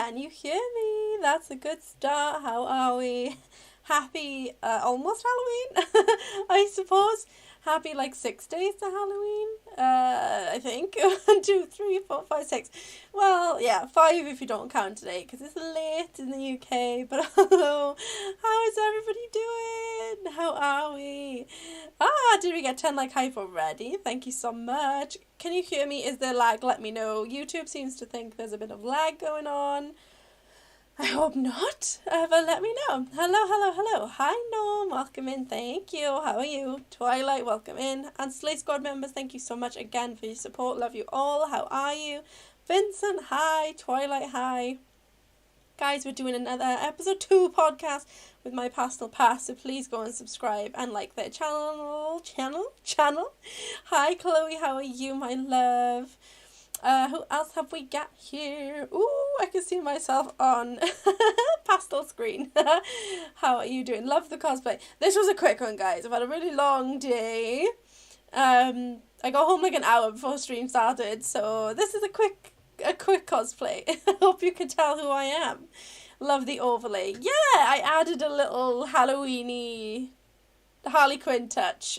Can you hear me? That's a good start. How are we? Happy, almost Halloween, I suppose. Happy, 6 days to Halloween, I think. 1, 2, 3, 4, 5, 6. Well, yeah, 5 if you don't count today, because it's late in the UK. But hello, how is everybody doing? How are we? Did we get 10 hype already? Thank you so much. Can you hear me? Is there lag? Let me know. YouTube seems to think there's a bit of lag going on. I hope not, but let me know. Hello. Hi, Norm. Welcome in. Thank you. How are you? Twilight, welcome in. And Slay Squad members, thank you so much again for your support. Love you all. How are you? Vincent, hi. Twilight, hi. Guys, we're doing another episode 2 podcast with MyPastelPast, so please go and subscribe and like their channel. Hi, Chloe. How are you, my love? Who else have we got here? Ooh, I can see myself on pastel screen. How are you doing? Love the cosplay. This was a quick one, guys. I've had a really long day. I got home an hour before stream started, so this is a quick cosplay. I hope you can tell who I am. Love the overlay. Yeah, I added a little Halloween-y Harley Quinn touch.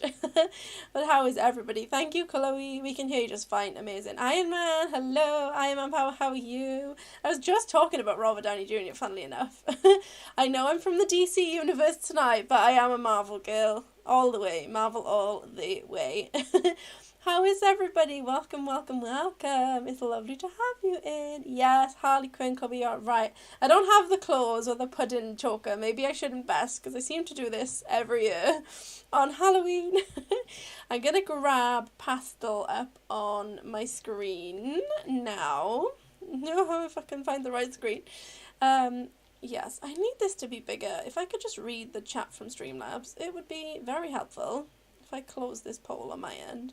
But how is everybody? Thank you, Chloe. We can hear you just fine. Amazing. Iron Man, hello. Iron Man Power, how are you? I was just talking about Robert Downey Jr., funnily enough. I know I'm from the DC universe tonight, but I am a Marvel girl. All the way. Marvel all the way. How is everybody? Welcome. It's lovely to have you in. Yes, Harley Quinn could be alright. I don't have the claws or the pudding choker. Maybe I should invest, because I seem to do this every year on Halloween. I'm going to grab Pastel up on my screen now. No, if I can find the right screen. Yes, I need this to be bigger. If I could just read the chat from Streamlabs, it would be very helpful if I close this poll on my end.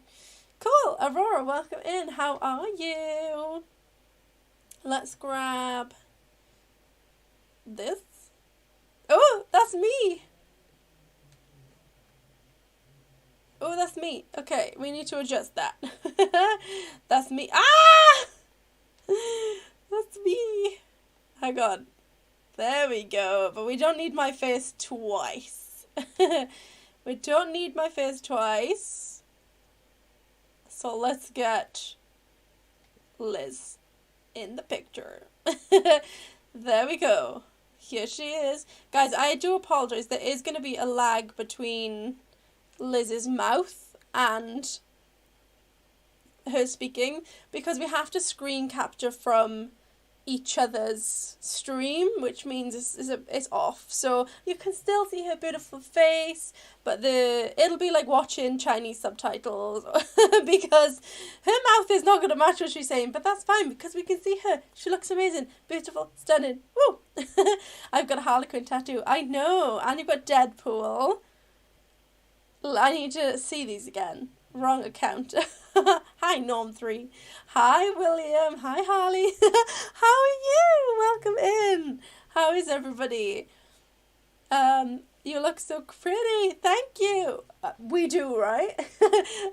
Cool, Aurora, welcome in. How are you? Let's grab this. Oh, that's me. Oh, that's me. Okay, we need to adjust that. That's me. Ah! That's me. Hang on. There we go. But we don't need my face twice. We don't need my face twice. So let's get Liz in the picture. There we go. Here she is. Guys, I do apologize. There is going to be a lag between Liz's mouth and her speaking, because we have to screen capture from each other's stream, which means it's off, so you can still see her beautiful face, but it'll be like watching Chinese subtitles because her mouth is not going to match what she's saying, but that's fine because we can see her. She looks amazing, beautiful, stunning. Woo! I've got a Harley Quinn tattoo. I know. And you've got Deadpool. I need to see these again. Wrong account. Hi, Norm3. Hi, William. Hi, Harley. How are you? Welcome in. How is everybody? You look so pretty. Thank you. We do, right?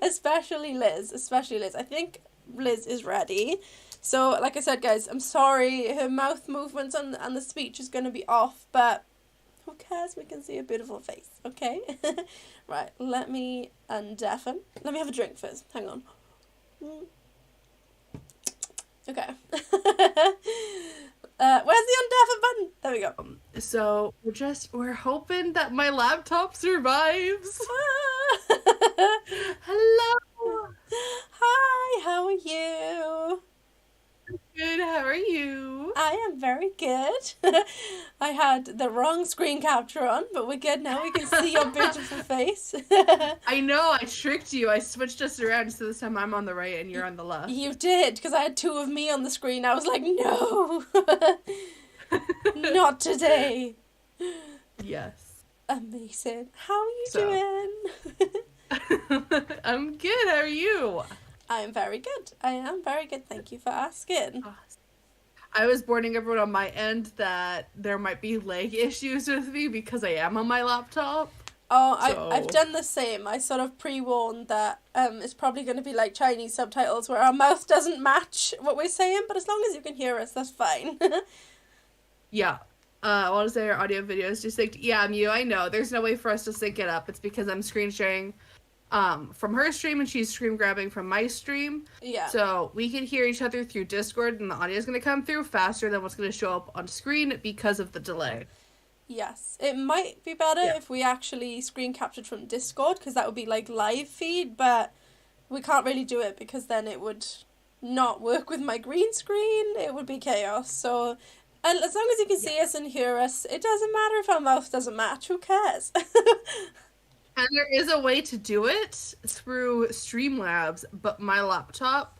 Especially Liz. I think Liz is ready. So, like I said, guys, I'm sorry. Her mouth movements and the speech is going to be off, but who cares? We can see a beautiful face, okay? Right, let me undeafen. Let me have a drink first. Hang on. Okay. Where's the undeafen button? There we go. So we're hoping that my laptop survives. Hello. Hi, how are you? Good, how are you? I am very good. I had the wrong screen capture on, but we're good now. We can see your beautiful face. I know, I tricked you. I switched us around so this time I'm on the right and you're on the left. You did, because I had 2 of me on the screen. I was like, no. Not today. Yes. Amazing. How are you doing? I'm good, how are you? I am very good. Thank you for asking. I was warning everyone on my end that there might be lag issues with me because I am on my laptop. Oh, I've done the same. I sort of pre-warned that it's probably going to be like Chinese subtitles where our mouth doesn't match what we're saying, but as long as you can hear us, that's fine. Yeah. I want to say our audio video is just like, yeah, Mew, I know. There's no way for us to sync it up. It's because I'm screen sharing from her stream and she's screen grabbing from my stream. Yeah. So we can hear each other through Discord and the audio is going to come through faster than what's going to show up on screen because of the delay. Yes. It might be better if we actually screen captured from Discord, because that would be like live feed, but we can't really do it because then it would not work with my green screen. It would be chaos. So, and as long as you can see us and hear us, it doesn't matter if our mouth doesn't match. Who cares? And there is a way to do it through Streamlabs, but my laptop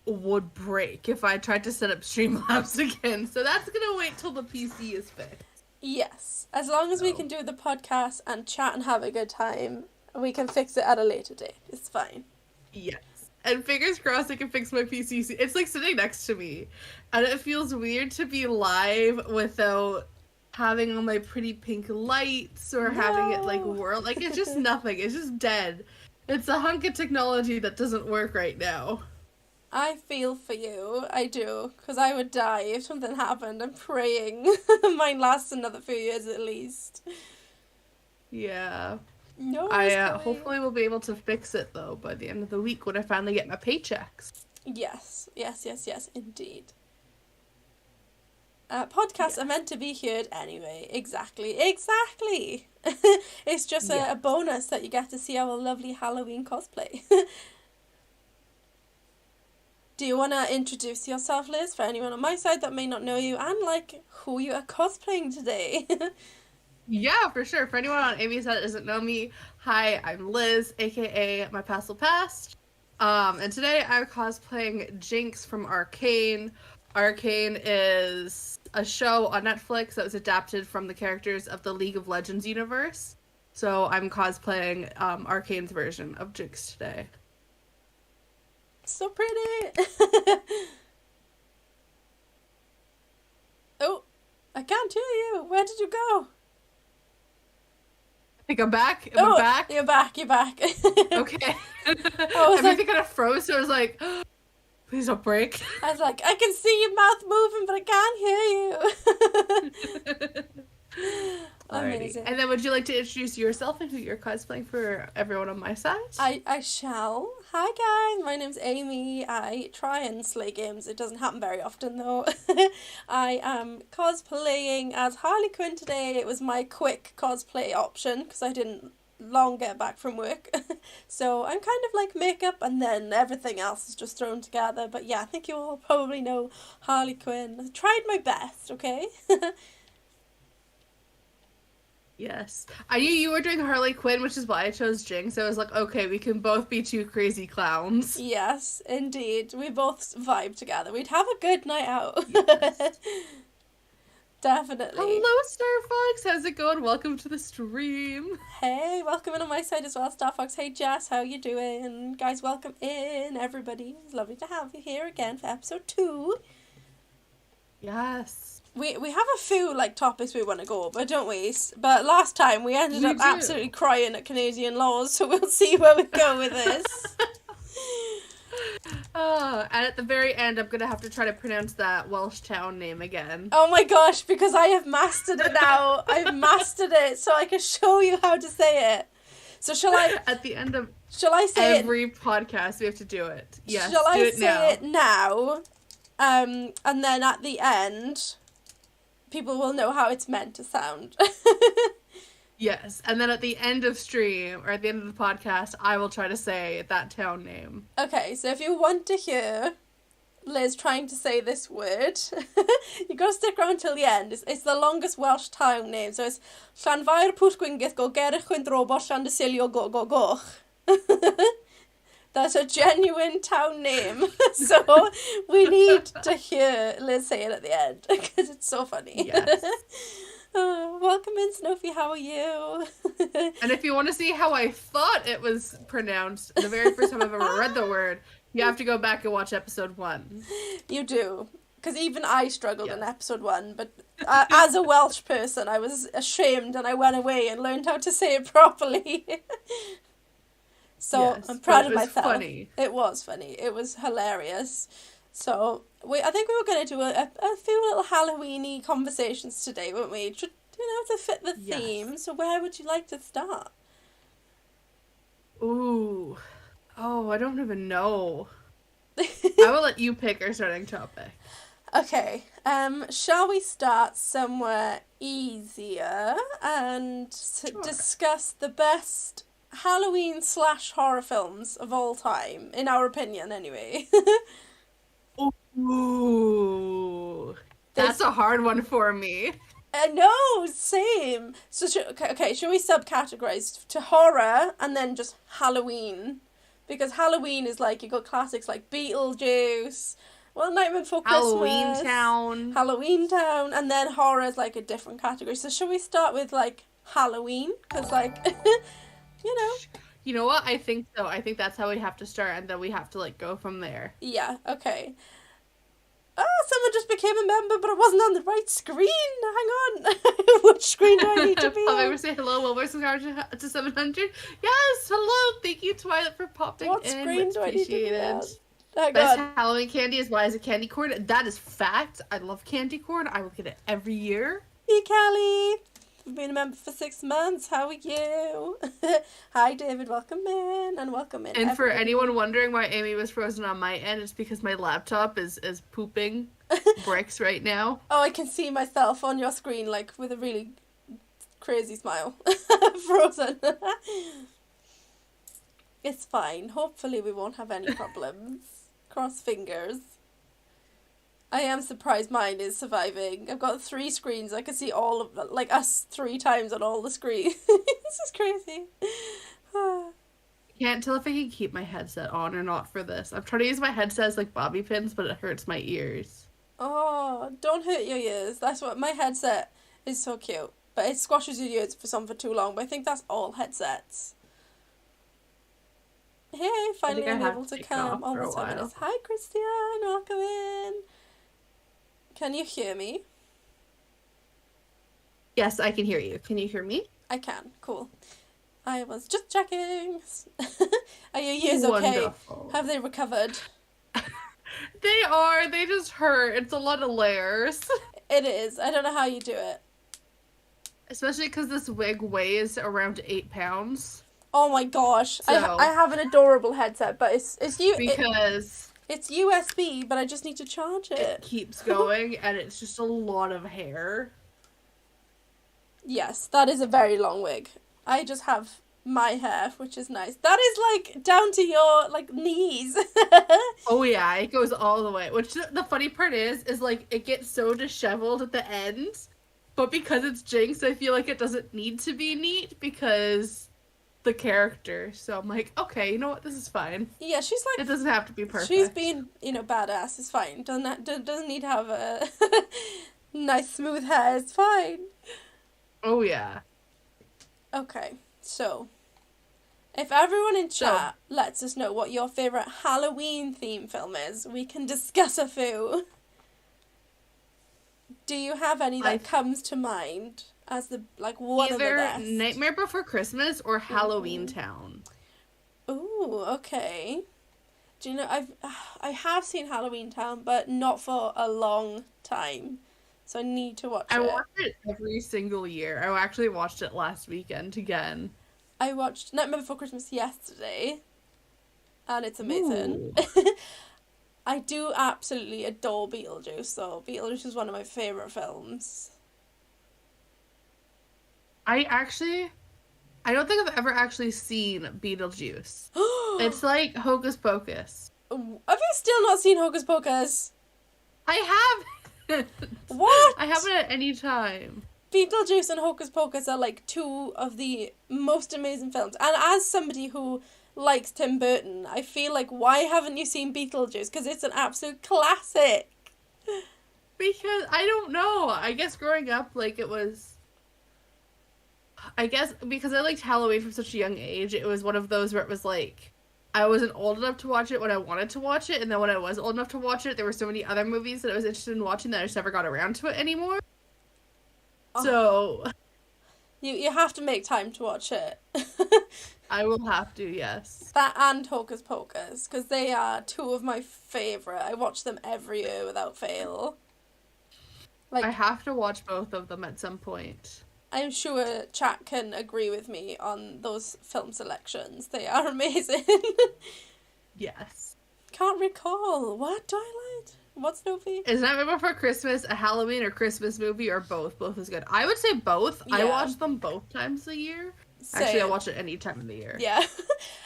would break if I tried to set up Streamlabs again. So that's gonna wait till the PC is fixed. Yes. As long as we can do the podcast and chat and have a good time, we can fix it at a later date. It's fine. Yes. And fingers crossed I can fix my PC. It's like sitting next to me. And it feels weird to be live without having all my pretty pink lights or having it like whirl. Like, it's just nothing. It's just dead. It's a hunk of technology that doesn't work right now. I feel for you. I do. Because I would die if something happened. I'm praying mine lasts another few years at least. Yeah. No, hopefully will be able to fix it though by the end of the week when I finally get my paychecks. Yes, indeed. Podcasts are meant to be heard anyway. Exactly. It's just a bonus that you get to see our lovely Halloween cosplay. Do you want to introduce yourself, Liz, for anyone on my side that may not know you, and like who you are cosplaying today? Yeah, for sure. For anyone on Amy's side that doesn't know me, hi, I'm Liz, aka MyPastelPast. And today I'm cosplaying Jinx from Arcane. Arcane is a show on Netflix that was adapted from the characters of the League of Legends universe. So I'm cosplaying Arcane's version of Jinx today. So pretty. Oh, I can't hear you. Where did you go? I think I'm back. Am I back? You're back. Okay. Everything kind of froze, so I was like, oh, please don't break. I was like, I can see your mouth moving, but I can't hear you. Amazing. And then would you like to introduce yourself and who you're cosplaying for everyone on my side? I shall. Hi guys, my name's Amy. I try and slay games. It doesn't happen very often though. I am cosplaying as Harley Quinn today. It was my quick cosplay option because I didn't long get back from work. So I'm kind of like makeup and then everything else is just thrown together. But yeah, I think you all probably know Harley Quinn. I tried my best, okay? Yes. I knew you were doing Harley Quinn, which is why I chose Jinx. I was like, okay, we can both be two crazy clowns. Yes, indeed. We both vibe together. We'd have a good night out. Yes. Definitely. Hello, Starfox. How's it going? Welcome to the stream. Hey, welcome in on my side as well, Starfox. Hey, Jess, how you doing? Guys, welcome in, everybody. It's lovely to have you here again for episode 2. Yes. We have a few like topics we want to go over, don't we? But last time we ended up absolutely crying at Canadian laws, so we'll see where we go with this. And at the very end, I'm gonna have to try to pronounce that Welsh town name again. Oh my gosh, because I have mastered it now. I've mastered it, so I can show you how to say it. So shall I? At the end of say every podcast, we have to do it. Yes. Shall I say it now? And then at the end, people will know how it's meant to sound. Yes, and then at the end of stream, or at the end of the podcast, I will try to say that town name. Okay, so if you want to hear Liz trying to say this word, you got to stick around till the end. It's the longest Welsh town name, so it's Llanfair Pwll Gwyngyth go gerich Chwyndrobo Llandysilio go go goch. That's a genuine town name. So we need to hear Liz say it at the end because it's so funny. Yes. Welcome in, Snowfie. How are you? And if you want to see how I thought it was pronounced the very first time I've ever read the word, you have to go back and watch episode 1. You do. Because even I struggled in episode 1. But as a Welsh person, I was ashamed and I went away and learned how to say it properly. So yes, I'm proud of myself. Funny. It was funny. It was hilarious. So I think we were going to do a few little Halloween-y conversations today, weren't we? To fit the theme. Yes. So where would you like to start? Ooh. Oh, I don't even know. I will let you pick our starting topic. Okay, shall we start somewhere easier and Sure. discuss the best Halloween / horror films of all time, in our opinion, anyway? Ooh. There's That's a hard one for me. no, same. So should we subcategorize to horror and then just Halloween? Because Halloween is like you got classics like Beetlejuice, well, Nightmare Before Christmas, Halloween Town. Halloween Town, and then horror is like a different category. So should we start with like Halloween? Because like, you know. You know what? I think so. I think that's how we have to start, and then we have to like go from there. Yeah. Okay. Someone just became a member, but it wasn't on the right screen. Hang on. Which screen do I need to be on? We say hello. Will we subscribe to 700? Yes. Hello. Thank you, Twilight, for popping What in. screen do I need to be on? Best Halloween candy is why is it candy corn? That is fact. I love candy corn. I will get it every year. Hey, Callie. You've been a member for 6 months. How are you? Hi, David. Welcome in. And welcome in. And for anyone wondering why Amy was frozen on my end, it's because my laptop is pooping bricks right now. Oh, I can see myself on your screen, like, with a really crazy smile. Frozen. It's fine. Hopefully we won't have any problems. Cross fingers. I am surprised mine is surviving. I've got 3 screens. I can see all of, like, us 3 times on all the screens. This is crazy. Can't tell if I can keep my headset on or not for this. I'm trying to use my headset as like bobby pins, but it hurts my ears. Oh, don't hurt your ears. That's what my headset is so cute. But it squashes your ears for too long. But I think that's all headsets. Hey, finally I'm able to come. Almost 5 minutes. Hi, Christian. Welcome in. Can you hear me? Yes, I can hear you. Can you hear me? I can. Cool. I was just checking. Are your ears okay? Wonderful. Have they recovered? They are. They just hurt. It's a lot of layers. It is. I don't know how you do it. Especially because this wig weighs around 8 pounds. Oh my gosh. So, I have an adorable headset, but it's USB, but I just need to charge it. It keeps going, and it's just a lot of hair. Yes, that is a very long wig. I just have my hair, which is nice. That is, like, down to your, like, knees. Oh, yeah, it goes all the way. Which, the funny part is, like, it gets so disheveled at the end, but because it's Jinx, I feel like it doesn't need to be neat, because the character. So I'm like, okay, you know what? This is fine. Yeah, she's like... It doesn't have to be perfect. She's being, badass. It's fine. Doesn't need to have a nice smooth hair. It's fine. Oh, yeah. Okay, so... If everyone in chat lets us know what your favourite Halloween theme film is, we can discuss a few. Do you have any that comes to mind as one of the best? Either Nightmare Before Christmas or Halloween Town. Ooh, okay. Do you know, I have seen Halloween Town, but not for a long time. So I need to watch it. I watch it every single year. I actually watched it last weekend again. I watched Nightmare Before Christmas yesterday, and it's amazing. I do absolutely adore Beetlejuice, though. Beetlejuice is one of my favourite films. I don't think I've ever actually seen Beetlejuice. It's like Hocus Pocus. Have you still not seen Hocus Pocus? I haven't. What? I haven't at any time. Beetlejuice and Hocus Pocus are like 2 of the most amazing films. And as somebody who likes Tim Burton, I feel like, why haven't you seen Beetlejuice? Because it's an absolute classic. Because, I don't know. I guess growing up, like, it was... I guess because I liked Halloween from such a young age, it was one of those where it was like, I wasn't old enough to watch it when I wanted to watch it, and then when I was old enough to watch it, there were so many other movies that I was interested in watching that I just never got around to it anymore. So... You have to make time to watch it. I will have to, yes. That and Hocus Pocus, because they are two of my favourite. I watch them every year without fail. I Like, have to watch both of them at some point. I'm sure chat can agree with me on those film selections. They are amazing. Yes. Can't recall. What, Twilight? What Snoopy? Is Nightmare Before Christmas a Halloween or Christmas movie, or both? Both is good. I would say both. I Yeah. watch them both times a year. Actually, I Same. watch it any time of the year. Yeah.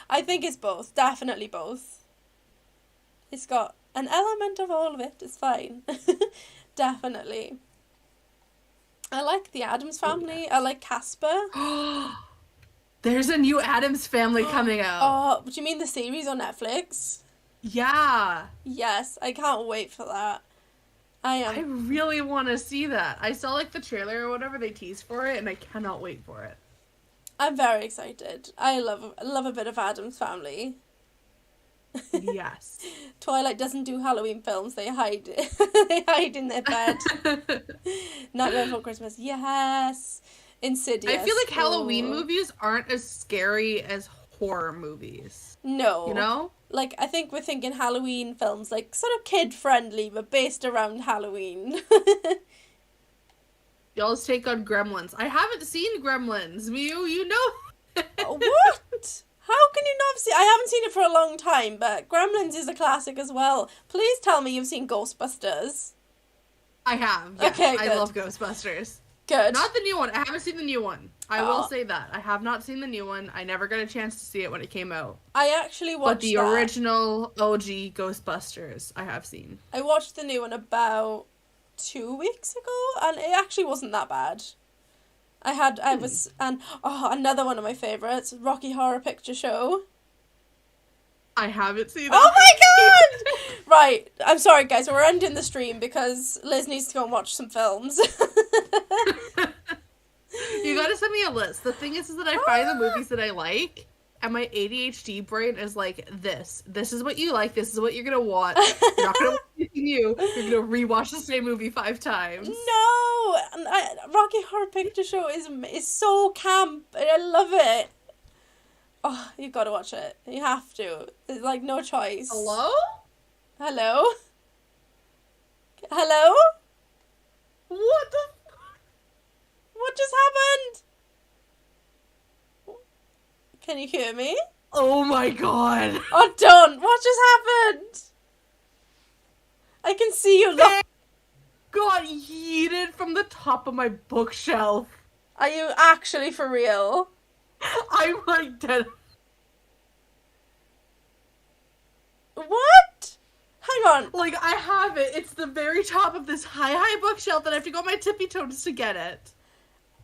I think it's both. Definitely both. It's got an element of all of it. It's fine. Definitely. I like the Addams Family. I like Casper. There's a new Addams Family coming out. Oh, do you mean the series on Netflix? Yeah. Yes, I can't wait for that. I really want to see that. I saw like the trailer or whatever they teased for it, and I cannot wait for it. I'm very excited. I love a bit of Addams Family. Yes. Twilight doesn't do Halloween films. They hide they hide in their bed. Nightmare Before Christmas. Yes. Insidious. I feel like Halloween Oh. movies aren't as scary as horror movies. No. You know? Like, I think we're thinking Halloween films, like, sort of kid-friendly, but based around Halloween. Y'all's take on Gremlins. I haven't seen Gremlins. You know. What? How can you not see? I haven't seen it for a long time, but Gremlins is a classic as well. Please tell me you've seen Ghostbusters. I have. Yeah. Okay, I good. love Ghostbusters. Good. Not the new one. I haven't seen the new one. I will Oh. say that. I have not seen the new one. I never got a chance to see it when it came out. I actually watched But the that. original OG Ghostbusters, I have seen. I watched the new one about 2 weeks ago, and it actually wasn't that bad. Another one of my favourites, Rocky Horror Picture Show. I haven't seen Oh that. my god! Right, I'm sorry guys, we're ending the stream because Liz needs to go and watch some films. You gotta send me a list. The thing is that I find the movies that I like, and my ADHD brain is like, this is what you like, this is what you're gonna watch. You're not gonna watch anything new. You're gonna rewatch the same movie 5 times. No! Rocky Horror Picture Show is so camp, and I love it. Oh, you've got to watch it. You have to. There's like no choice. Hello? Hello? Hello? What the? What just happened? Can you hear me? Oh my god. Oh, don't! What just happened? I can see you. They got yeeted from the top of my bookshelf. Are you actually for real? I'm like dead. What? Hang on. Like, I have it. It's the very top of this high bookshelf that I have to go on my tippy toes to get it.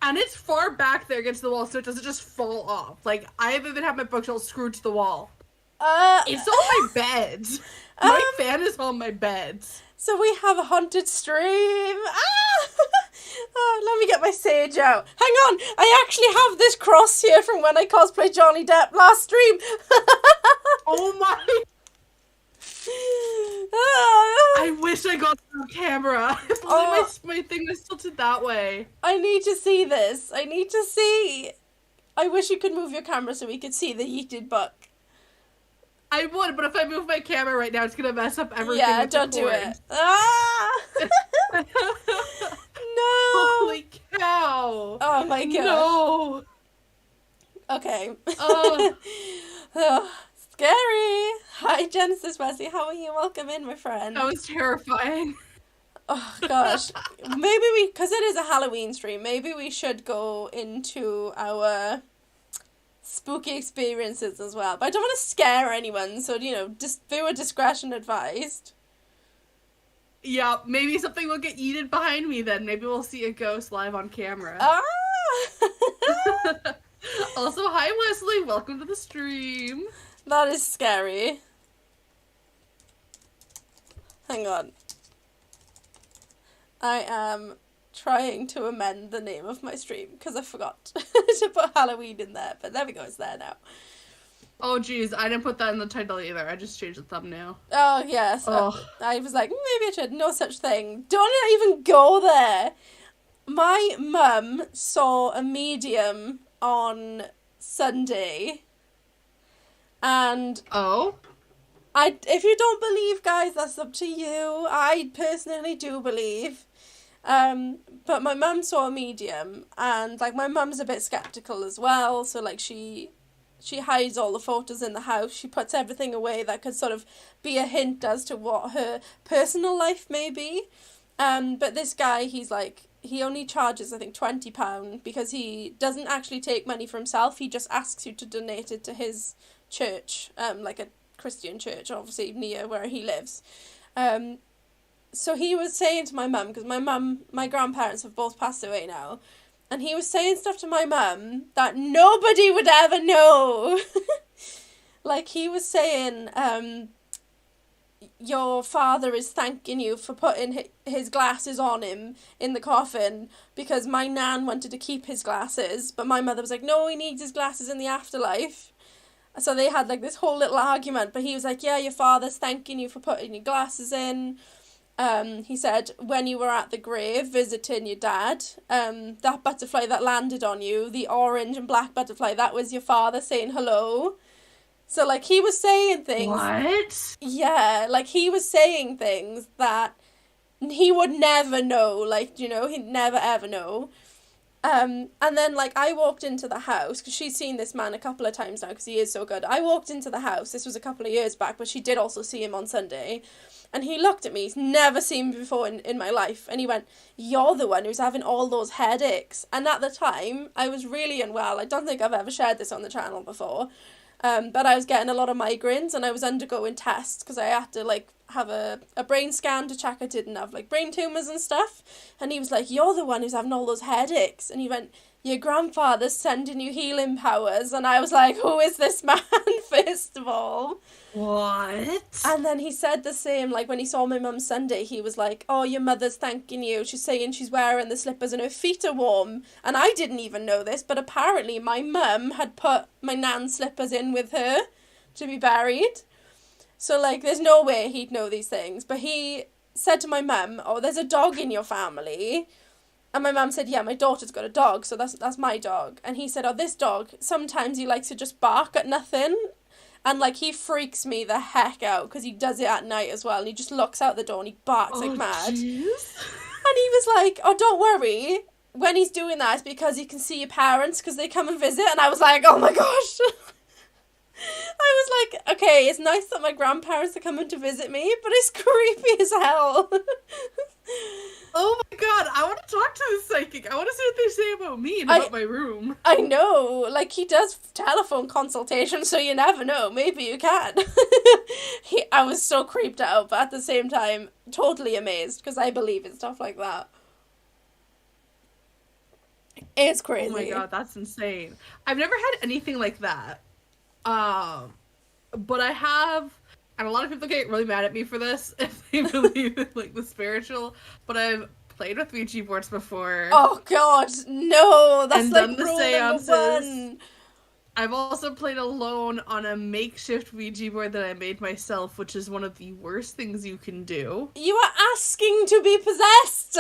And it's far back there against the wall, so it doesn't just fall off. Like, I've even had my bookshelf screwed to the wall. It's on my bed. My fan is on my bed. So we have a haunted stream. Oh, let me get my sage out. Hang on, I actually have this cross here from when I cosplayed Johnny Depp last stream. Oh my... I wish I got the camera. If only my thing was tilted that way. I need to see this. I need to see. I wish you could move your camera so we could see the heated buck. I would, but if I move my camera right now, it's gonna mess up everything. Yeah, with the don't do cord. it. Ah! No! Holy cow! Oh my gosh. No! Okay. Oh. Oh, scary. Hi, Genesis Wesley. How are you? Welcome in, my friend. That was terrifying. Oh gosh, maybe because it is a Halloween stream, maybe we should go into our spooky experiences as well. But I don't want to scare anyone, so viewer discretion advised. Yeah, maybe something will get yeeted behind me then. Maybe we'll see a ghost live on camera. Ah! Also, hi Wesley, welcome to the stream. That is scary. Hang on. I am trying to amend the name of my stream because I forgot to put Halloween in there, but there we go, it's there now. Oh geez, I didn't put that in the title either. I just changed the thumbnail. Oh yes, Oh. I was like, maybe I should. No such thing. Don't even go there. My mum saw a medium on Sunday And Oh? if you don't believe, guys, that's up to you. I personally do believe. But my mum saw a medium, and like my mum's a bit skeptical as well, so like she hides all the photos in the house. She puts everything away that could sort of be a hint as to what her personal life may be. But this guy, he only charges, I think, £20 because he doesn't actually take money for himself. He just asks you to donate it to his church, like a Christian church, obviously near where he lives. So he was saying to my mum, because my grandparents have both passed away now, and he was saying stuff to my mum that nobody would ever know. Like, he was saying, your father is thanking you for putting his glasses on him in the coffin because my nan wanted to keep his glasses, but my mother was like, no, he needs his glasses in the afterlife. So they had like this whole little argument, but he was like, yeah, your father's thanking you for putting your glasses in. He said, when you were at the grave visiting your dad, that butterfly that landed on you, the orange and black butterfly, that was your father saying hello. So, like, he was saying things... What? Yeah, like, he was saying things that he would never know, like, you know, he'd never ever know. And then, like, I walked into the house, because she's seen this man a couple of times now, because he is so good. I walked into the house, this was a couple of years back, but she did also see him on Sunday, and he looked at me, he's never seen me before in my life, and he went, you're the one who's having all those headaches. And at the time, I was really unwell. I don't think I've ever shared this on the channel before. But I was getting a lot of migraines, and I was undergoing tests because I had to like have a brain scan to check I didn't have like brain tumours and stuff. And he was like, you're the one who's having all those headaches. And he went, your grandfather's sending you healing powers. And I was like, who is this man, first of all? What? And then he said the same, like when he saw my mum Sunday, he was like, oh, your mother's thanking you. She's saying she's wearing the slippers and her feet are warm. And I didn't even know this, but apparently my mum had put my nan's slippers in with her to be buried. So, like, there's no way he'd know these things. But he said to my mum, oh, there's a dog in your family. And my mum said, yeah, my daughter's got a dog, so that's my dog. And he said, oh, this dog, sometimes he likes to just bark at nothing. And, like, he freaks me the heck out because he does it at night as well. And he just looks out the door and he barks like mad. Geez. And he was like, oh, don't worry. When he's doing that, it's because he can see your parents because they come and visit. And I was like, oh, my gosh. I was like, okay, it's nice that my grandparents are coming to visit me, but it's creepy as hell. Oh my god, I want to talk to this psychic. I want to see what they say about me and about my room. I know, like, he does telephone consultations, so you never know. Maybe you can. I was so creeped out, but at the same time, totally amazed, because I believe in stuff like that. It's crazy. Oh my god, that's insane. I've never had anything like that. But I have, and a lot of people get really mad at me for this if they believe in like the spiritual, but I've played with Ouija boards before. Oh god, no, that's and like done the rule seances. number one. I've also played alone on a makeshift Ouija board that I made myself, which is one of the worst things you can do. You are asking to be possessed.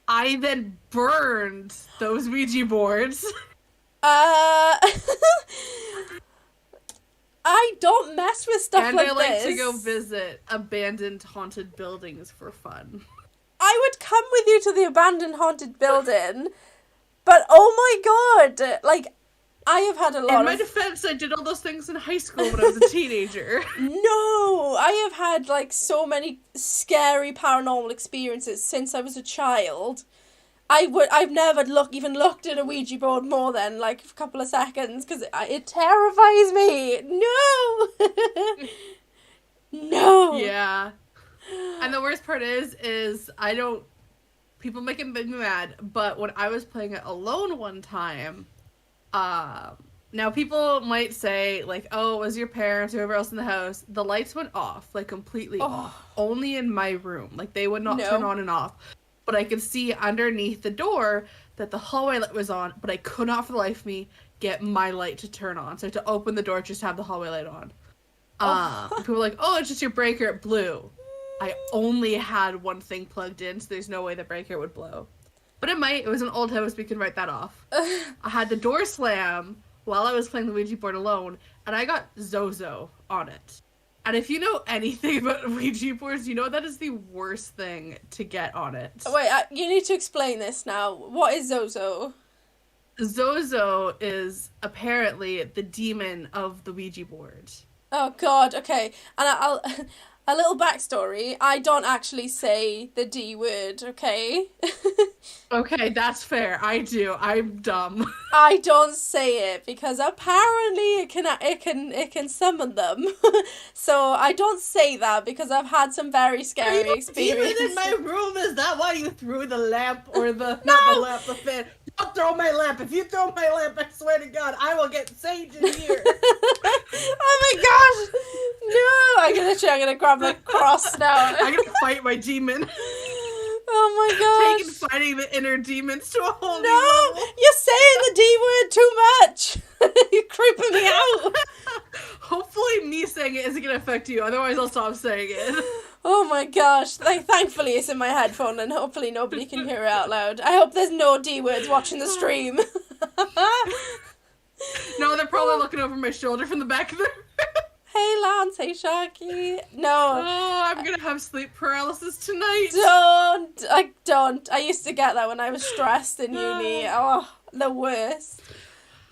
I then burned those Ouija boards. I don't mess with stuff and like I like this. to go visit abandoned haunted buildings for fun. I would come with you to the abandoned haunted building, but oh my god, like, I have had a lot In my defense, I did all those things in high school when I was a teenager. No, I have had, like, so many scary paranormal experiences since I was a child. I've never even looked at a Ouija board more than, like, a couple of seconds, because it terrifies me. No! No! Yeah. And the worst part is I don't... People make me mad, but when I was playing it alone one time, now people might say, like, oh, it was your parents or whoever else in the house. The lights went off, like, completely off. Only in my room. Like, they would not turn on and off. But I could see underneath the door that the hallway light was on, but I could not for the life of me get my light to turn on. So I had to open the door just to have the hallway light on. People were like, oh, it's just your breaker, it blew. I only had one thing plugged in, so there's no way the breaker would blow. But it might. It was an old house, we can write that off. I had the door slam while I was playing the Ouija board alone, and I got Zozo on it. And if you know anything about Ouija boards, you know that is the worst thing to get on it. Wait, you need to explain this now. What is Zozo? Zozo is apparently the demon of the Ouija board. Oh God, okay. And I'll a little backstory. I don't actually say the D word, okay? Okay, that's fair. I do. I'm dumb. I don't say it because apparently it can summon them. So I don't say that because I've had some very scary experiences. Demon in my room? Is that why you threw the lamp or the not the lamp, the fan? Don't throw my lamp. If you throw my lamp, I swear to God, I will get sage in here. Oh my gosh! No, I'm gonna grab the cross now. I'm gonna fight my demon. Oh my gosh! Taking fighting the inner demons to a whole new No, level. you're saying the D word too much. You're creeping me out. Hopefully, me saying it isn't gonna affect you. Otherwise, I'll stop saying it. Oh my gosh! Thankfully, it's in my headphone, and hopefully nobody can hear it out loud. I hope there's no D words watching the stream. No, they're probably looking over my shoulder from the back of the room. Hey Lance, hey Sharky. No. Oh, I'm gonna have sleep paralysis tonight. Don't. I used to get that when I was stressed in uni. Oh, the worst.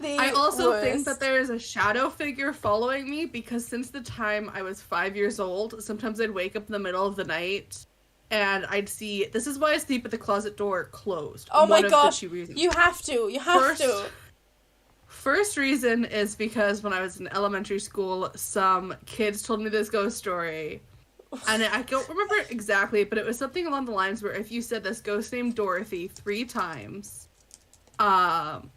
I also think that there is a shadow figure following me because since the time I was 5 years old, sometimes I'd wake up in the middle of the night and I'd see. This is why I sleep with the closet door closed. Oh my gosh! You have to. You have to. First reason is because when I was in elementary school, some kids told me this ghost story. And I don't remember exactly, but it was something along the lines where if you said this ghost named Dorothy 3 times,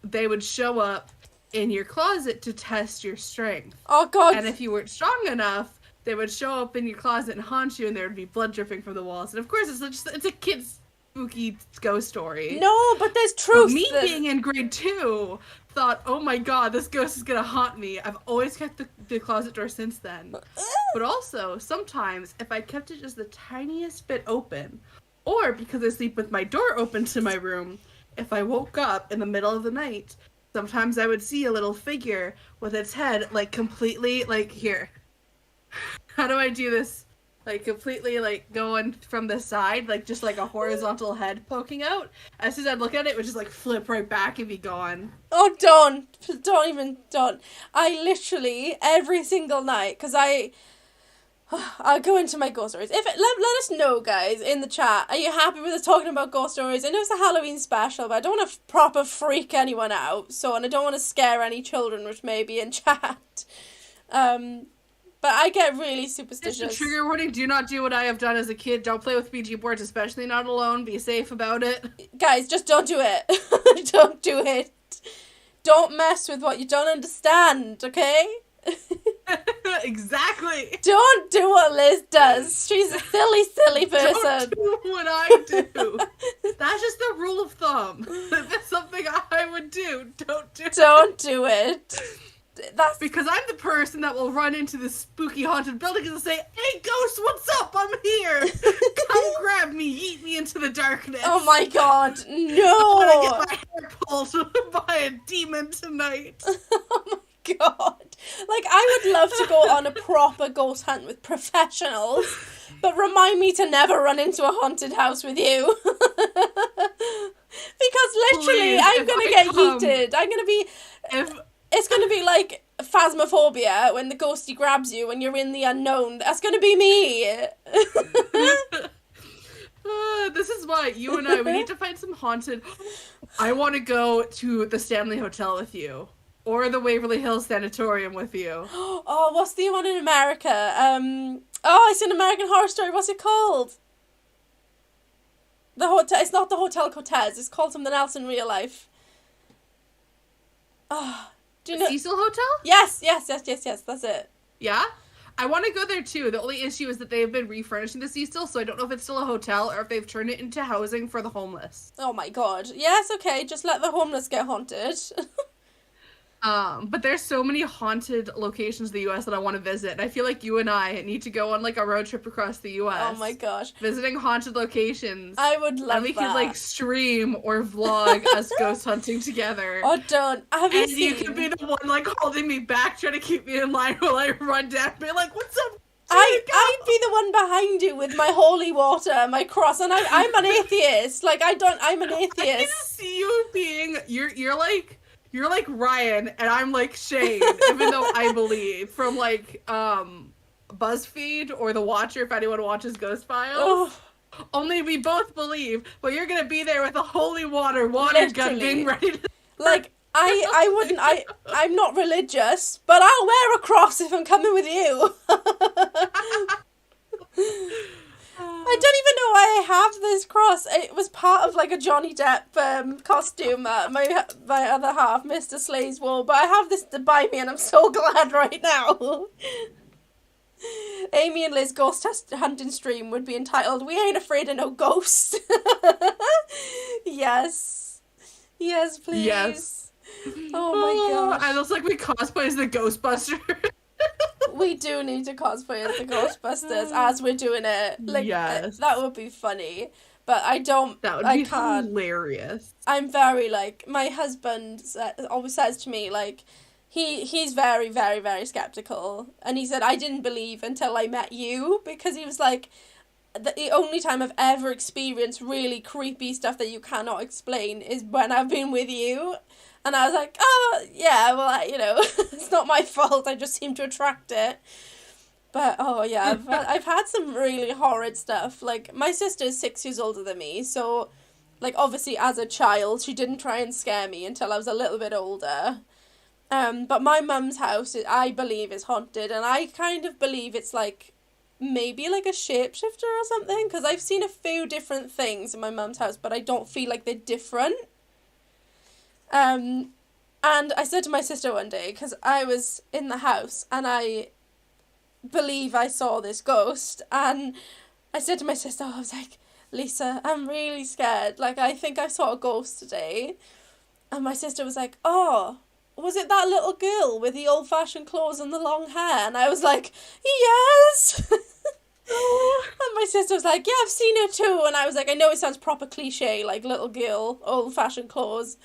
they would show up in your closet to test your strength. Oh God! And if you weren't strong enough, they would show up in your closet and haunt you, and there would be blood dripping from the walls. And of course, it's a kid's spooky ghost story. No, but there's truth. But me being in grade 2 thought, oh my God, this ghost is gonna haunt me. I've always kept the closet door since then. But also, sometimes, if I kept it just the tiniest bit open, or because I sleep with my door open to my room, if I woke up in the middle of the night, sometimes I would see a little figure with its head, like, completely, like, here. How do I do this? Like, completely, like, going from the side, like, just like a horizontal head poking out. As soon as I'd look at it, it would just, like, flip right back and be gone. Oh, don't even. I literally, every single night, because I'll go into my ghost stories. Let us know, guys, in the chat. Are you happy with us talking about ghost stories? I know it's a Halloween special, but I don't want to proper freak anyone out, and I don't want to scare any children, which may be in chat. But I get really superstitious. Just a trigger warning, do not do what I have done as a kid. Don't play with Ouija boards, especially not alone. Be safe about it. Guys, just don't do it. Don't do it. Don't mess with what you don't understand, okay? Exactly. Don't do what Liz does. She's a silly person. Don't do what I do. That's just the rule of thumb. If it's something I would do, don't do it. Don't do it. That's because I'm the person that will run into the spooky haunted building and say, "Hey, ghost, what's up? I'm here. Come grab me, yeet me into the darkness." Oh my God, no! I'm gonna get my hair pulled by a demon tonight. Oh my God! Like, I would love to go on a proper ghost hunt with professionals, but remind me to never run into a haunted house with you. Because literally, Please, I'm gonna get yeeted. I'm gonna be. It's going to be like phasmophobia when the ghosty grabs you when you're in the unknown. That's going to be me. This is why you and we need to find some haunted. I want to go to the Stanley Hotel with you. Or the Waverly Hills Sanatorium with you. Oh, what's the one in America? It's an American Horror Story. What's it called? The hotel. It's not the Hotel Cortez. It's called something else in real life. Oh. Do you know Cecil Hotel? Yes, that's it. Yeah? I want to go there too. The only issue is that they have been refurnishing the Cecil, so I don't know if it's still a hotel or if they've turned it into housing for the homeless. Oh my God. Yes, okay, just let the homeless get haunted. But there's so many haunted locations in the US that I want to visit. And I feel like you and I need to go on like a road trip across the US. Oh my gosh. Visiting haunted locations. I would love and we that. could like stream or vlog us ghost hunting together. Oh, don't. Have you And seen? you could be the one like holding me back, trying to keep me in line while I run down and be like, what's up? I'd be the one behind you with my holy water, my cross, and I'm an atheist. Like, I'm an I can atheist. see you being, you're like Ryan, and I'm like Shane, even though I believe, from like, BuzzFeed or The Watcher, if anyone watches Ghost Files. Oh, Only we both believe, but you're gonna be there with a holy water gun Literally. being ready to... like, I'm not religious, but I'll wear a cross if I'm coming with you. I don't even know why I have this cross. It was part of like a Johnny Depp costume my other half, Mr. Slays, wore, but I have this to buy me and I'm so glad right now. Amy and Liz ghost hunting stream would be entitled "We Ain't Afraid of No Ghost." Yes. Yes, please. Yes. Oh my gosh. I looks like we cosplay as the Ghostbuster. We do need to cosplay as the Ghostbusters as we're doing it. Like, yes. that would be funny. But I That would be can't. hilarious. I'm very, like, my husband always says to me, like, he's very, very, very skeptical. And he said, I didn't believe until I met you, because he was like, the only time I've ever experienced really creepy stuff that you cannot explain is when I've been with you. And I was like, oh, yeah, well, it's not my fault. I just seem to attract it. But, oh, yeah, I've had some really horrid stuff. Like, my sister is 6 years older than me. So, like, obviously, as a child, she didn't try and scare me until I was a little bit older. But my mum's house, I believe, is haunted. And I kind of believe it's, like, maybe, like, a shapeshifter or something. Because I've seen a few different things in my mum's house, but I don't feel like they're different. And I said to my sister one day, because I was in the house and I believe I saw this ghost, and I said to my sister, I was like, Lisa, I'm really scared. Like, I think I saw a ghost today. And my sister was like, oh, was it that little girl with the old-fashioned clothes and the long hair? And I was like, yes. And my sister was like, yeah, I've seen her too. And I was like, I know it sounds proper cliche, like little girl, old-fashioned clothes.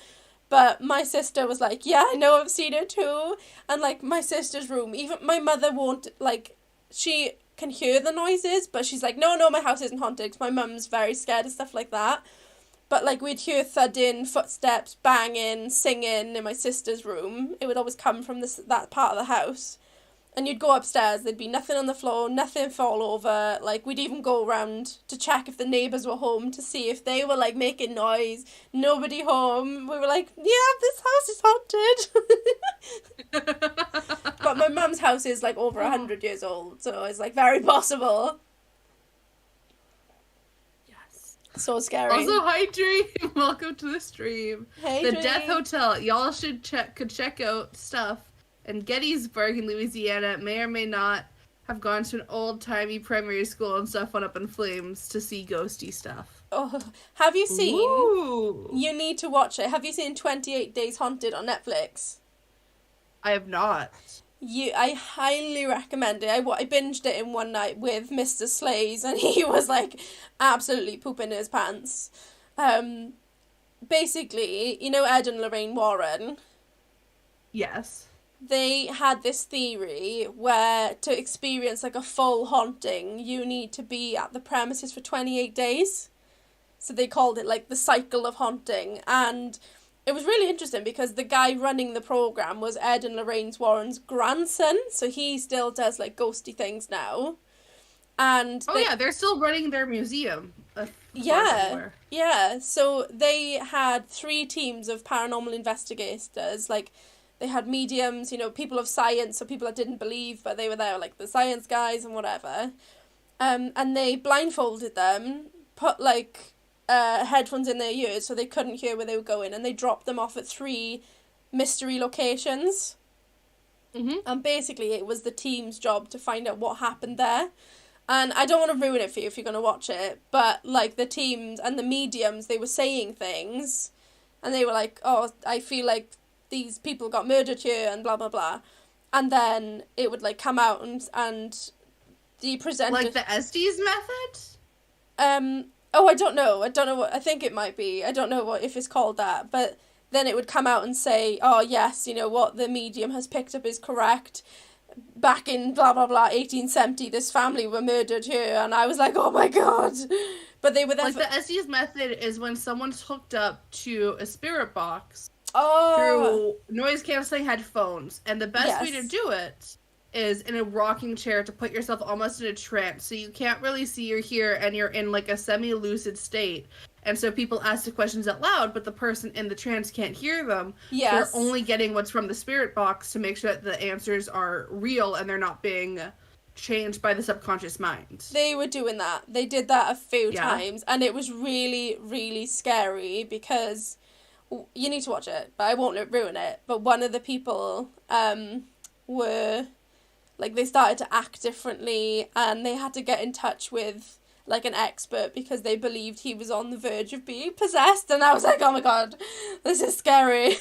But my sister was like, yeah, I know, I've seen her too. And, like, my sister's room, even my mother won't, like, she can hear the noises, but she's like, no, my house isn't haunted, because my mum's very scared of stuff like that. But, like, we'd hear thudding, footsteps, banging, singing in my sister's room. It would always come from that part of the house. And you'd go upstairs, there'd be nothing on the floor, nothing fall over. Like, we'd even go around to check if the neighbours were home to see if they were, like, making noise. Nobody home. We were like, yeah, this house is haunted. But my mum's house is, like, over 100 years old, so it's, like, very possible. Yes. So scary. Also, hi, Dream. Welcome to the stream. Hey, the Dream. Death Hotel. Y'all could check out stuff. And Gettysburg in Louisiana may or may not have gone to an old-timey primary school and stuff went up in flames to see ghosty stuff. Oh, have you seen... Ooh. You need to watch it. Have you seen 28 Days Haunted on Netflix? I have not. I highly recommend it. I binged it in one night with Mr. Slays, and he was, like, absolutely pooping his pants. Basically, you know Ed and Lorraine Warren? Yes. They had this theory where to experience, like, a full haunting, you need to be at the premises for 28 days. So they called it, like, the cycle of haunting. And it was really interesting because the guy running the program was Ed and Lorraine Warren's grandson. So he still does, like, ghosty things now. And They're still running their museum. Yeah. So they had 3 teams of paranormal investigators, like, they had mediums, people of science, so people that didn't believe, but they were there, like the science guys and whatever. And they blindfolded them, put, like, headphones in their ears so they couldn't hear where they were going, and they dropped them off at 3 mystery locations. Mm-hmm. And basically it was the team's job to find out what happened there. And I don't want to ruin it for you if you're going to watch it, but, like, the teams and the mediums, they were saying things, and they were like, oh, I feel like these people got murdered here and blah blah blah, and then it would like come out and the presenter, like the Estes method. Oh, I don't know what, I think it might be, I don't know what if it's called that, but then it would come out and say, oh yes, you know, what the medium has picked up is correct. Back in blah blah blah 1870, this family were murdered here, and I was like, oh my god. But they were there like the Estes method is when someone's hooked up to a spirit box through noise canceling headphones, and the best way to do it is in a rocking chair to put yourself almost in a trance, so you can't really see or hear, and you're in like a semi-lucid state, and so people ask the questions out loud, but the person in the trance can't hear them. Yes. They're only getting what's from the spirit box to make sure that the answers are real and they're not being changed by the subconscious mind. They were doing that. They did that a few times, and it was really, really scary, because you need to watch it, but I won't ruin it. But one of the people were like, they started to act differently, and they had to get in touch with like an expert because they believed he was on the verge of being possessed, and I was like, oh my god, this is scary.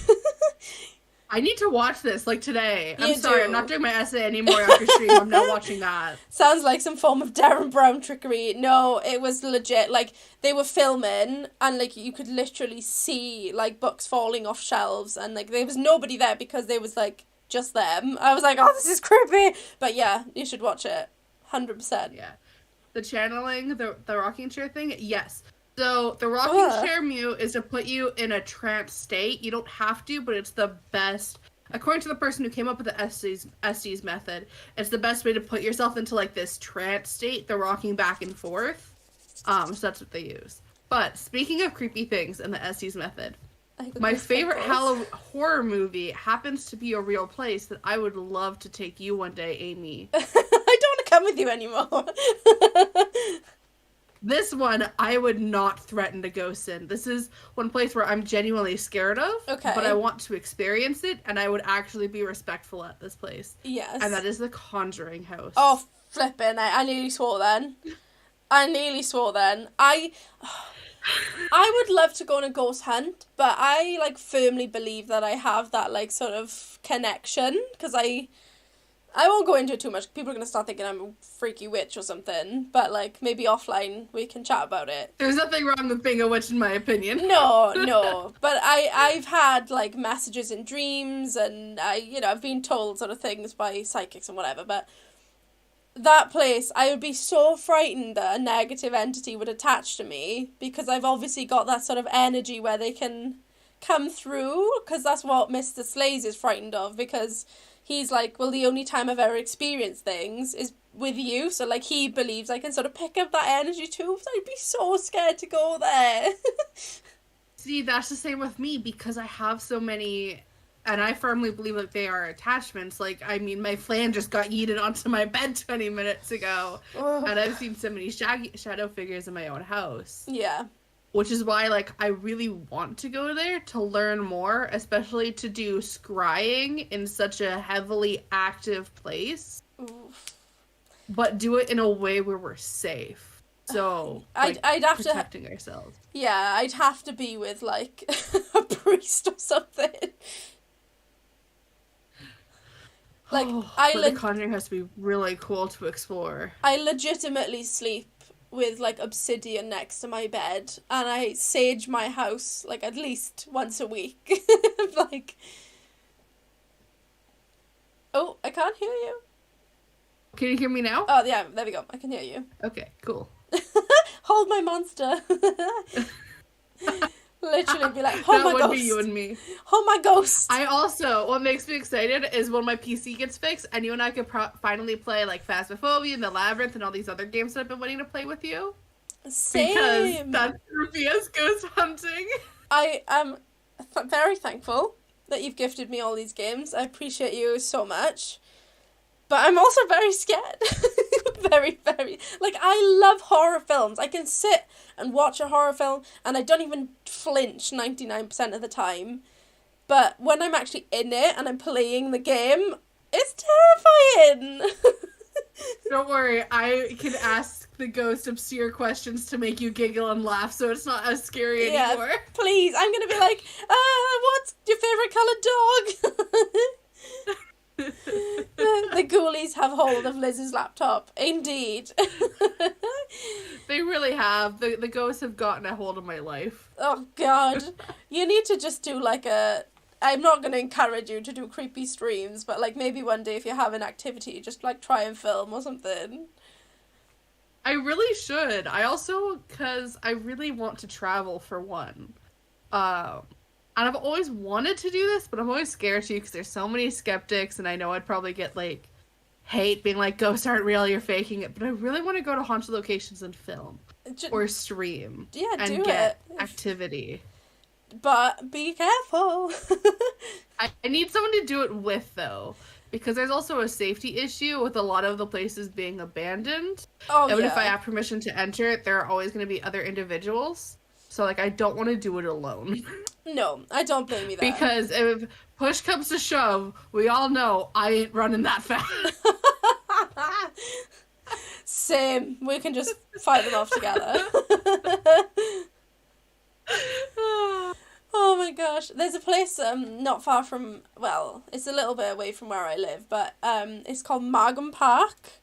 I need to watch this, like, today. I'm sorry, I'm not doing my essay anymore after stream. I'm not watching that. Sounds like some form of Darren Brown trickery. No, it was legit. Like, they were filming, and, like, you could literally see, like, books falling off shelves, and, like, there was nobody there because there was, like, just them. I was like, oh, this is creepy. But, yeah, you should watch it. 100%. Yeah. The channeling, the rocking chair thing, yes. So, the rocking chair mute is to put you in a trance state. You don't have to, but it's the best. According to the person who came up with the Estes method, it's the best way to put yourself into, like, this trance state, the rocking back and forth. So that's what they use. But, speaking of creepy things and the Estes method, my favorite horror movie happens to be a real place that I would love to take you one day, Amy. I don't want to come with you anymore. This one, I would not threaten to ghost in. This is one place where I'm genuinely scared of, but I want to experience it, and I would actually be respectful at this place. Yes. And that is the Conjuring house. Oh, flipping, I nearly swore then. I would love to go on a ghost hunt, but I, like, firmly believe that I have that, like, sort of connection, because I won't go into it too much. People are going to start thinking I'm a freaky witch or something. But, like, maybe offline we can chat about it. There's nothing wrong with being a witch, in my opinion. No. But I've had, like, messages in dreams, and I've been told sort of things by psychics and whatever. But that place, I would be so frightened that a negative entity would attach to me, because I've obviously got that sort of energy where they can come through, because that's what Mr. Slays is frightened of, because he's like, well, the only time I've ever experienced things is with you, so, like, he believes I can sort of pick up that energy too, so I'd be so scared to go there. See, that's the same with me, because I have so many, and I firmly believe that they are attachments. Like, I mean, my flan just got yeeted onto my bed 20 minutes ago, and I've seen so many shadow figures in my own house. Yeah. Which is why, like, I really want to go there to learn more, especially to do scrying in such a heavily active place. Oof. But do it in a way where we're safe. So, like, I'd have protecting ourselves. Yeah, I'd have to be with, like, a priest or something. Like, the Conjuring has to be really cool to explore. I legitimately sleep with, like, obsidian next to my bed, and I sage my house, like, at least once a week. Like, oh, I can't hear you. Can you hear me now? Oh, yeah, there we go. I can hear you. Okay, cool. Hold my monster. Literally be like, hold my ghost. That would be you and me. Hold my ghost. I also, what makes me excited is when my PC gets fixed and you and I could finally play, like, Phasmophobia and The Labyrinth and all these other games that I've been waiting to play with you. Same. Because that's Rufia's ghost hunting. I am very thankful that you've gifted me all these games. I appreciate you so much. But I'm also very scared. Very, very. Like, I love horror films. I can sit and watch a horror film and I don't even flinch 99% of the time. But when I'm actually in it and I'm playing the game, it's terrifying. Don't worry, I can ask the ghost obscure questions to make you giggle and laugh, so it's not as scary anymore. Please, I'm gonna be like, what's your favorite colored dog? The ghoulies have hold of Liz's laptop. Indeed. They really have. The ghosts have gotten a hold of my life. Oh, God. You need to just do, like, I'm not going to encourage you to do creepy streams, but, like, maybe one day if you have an activity, just, like, try and film or something. I really should. I also, because I really want to travel, for one. And I've always wanted to do this, but I'm always scared to because there's so many skeptics, and I know I'd probably get, like, hate being like, ghosts aren't real, you're faking it. But I really want to go to haunted locations and film. Or stream. Yeah, and get activity. But be careful. I need someone to do it with, though. Because there's also a safety issue with a lot of the places being abandoned. Oh, Even yeah. if I have permission to enter it, there are always going to be other individuals. So, like, I don't want to do it alone. No, I don't blame you there. Because if push comes to shove, we all know I ain't running that fast. Same. We can just fight them off together. Oh my gosh. There's a place not far from, well, it's a little bit away from where I live, but it's called Margam Park.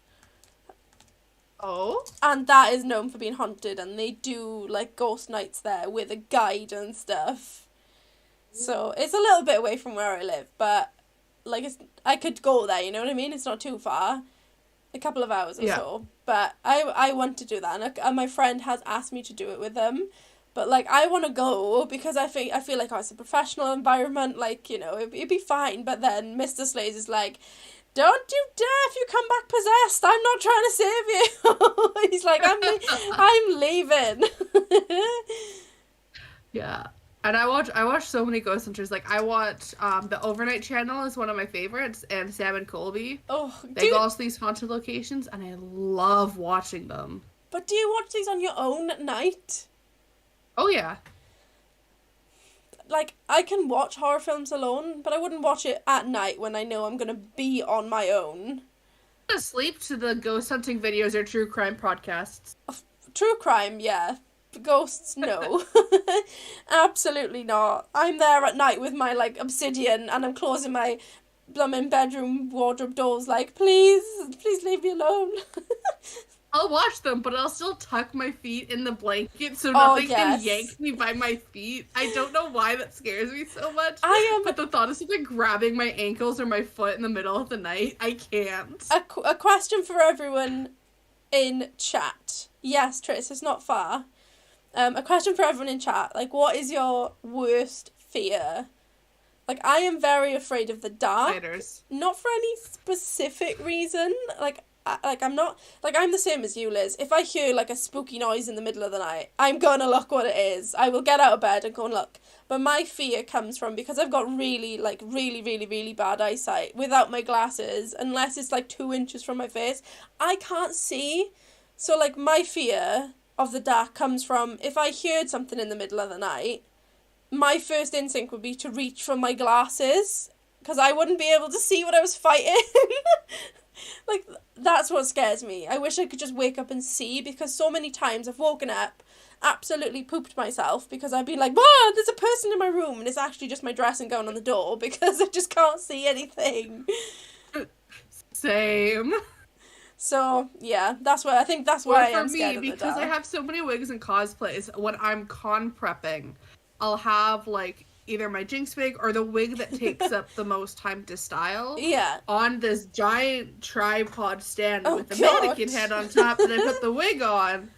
Oh? And that is known for being haunted, and they do, like, ghost nights there with a guide and stuff. So it's a little bit away from where I live, but, like, I could go there, you know what I mean? It's not too far. A couple of hours or so. But I want to do that, and my friend has asked me to do it with them. But, like, I want to go because I feel like it's a professional environment, like, you know, it'd be fine. But then Mr. Slays is like, don't you dare if you come back possessed. I'm not trying to save you. He's like, I'm leaving. Yeah. And I watch so many ghost hunters. Like, I watch the Overnight Channel is one of my favorites, and Sam and Colby. Oh, they go to these haunted locations, and I love watching them. But do you watch these on your own at night? Oh, yeah. Like, I can watch horror films alone, but I wouldn't watch it at night when I know I'm going to be on my own. I'm asleep to the ghost hunting videos or true crime podcasts. True crime, yeah. Ghosts, no. Absolutely not. I'm there at night with my, like, obsidian, and I'm closing my blooming bedroom wardrobe doors like, please leave me alone. I'll watch them, but I'll still tuck my feet in the blanket so nothing can yank me by my feet. I don't know why that scares me so much. But the thought of something grabbing my ankles or my foot in the middle of the night, I can't. A question for everyone in chat. Yes, Tris, it's not far. A question for everyone in chat. Like, what is your worst fear? Like, I am very afraid of the dark. Spiders. Not for any specific reason. I'm not, like, I'm the same as you, Liz. If I hear, like, a spooky noise in the middle of the night, I'm gonna look what it is. I will get out of bed and go and look. But my fear comes from, because I've got really bad eyesight without my glasses, unless it's, like, 2 inches from my face, I can't see. So, like, my fear of the dark comes from, if I heard something in the middle of the night, my first instinct would be to reach for my glasses, because I wouldn't be able to see what I was fighting. Like, that's what scares me. I wish I could just wake up and see, because so many times I've woken up, absolutely pooped myself, because I've been like, whoa, there's a person in my room, and it's actually just my dressing gown on the door, because I just can't see anything. Same. So, yeah, that's why I am scared of the dark. Because I have so many wigs and cosplays, when I'm con prepping, I'll have, like, either my Jinx wig or the wig that takes up the most time to style. Yeah. On this giant tripod stand with a mannequin head on top, and I put the wig on.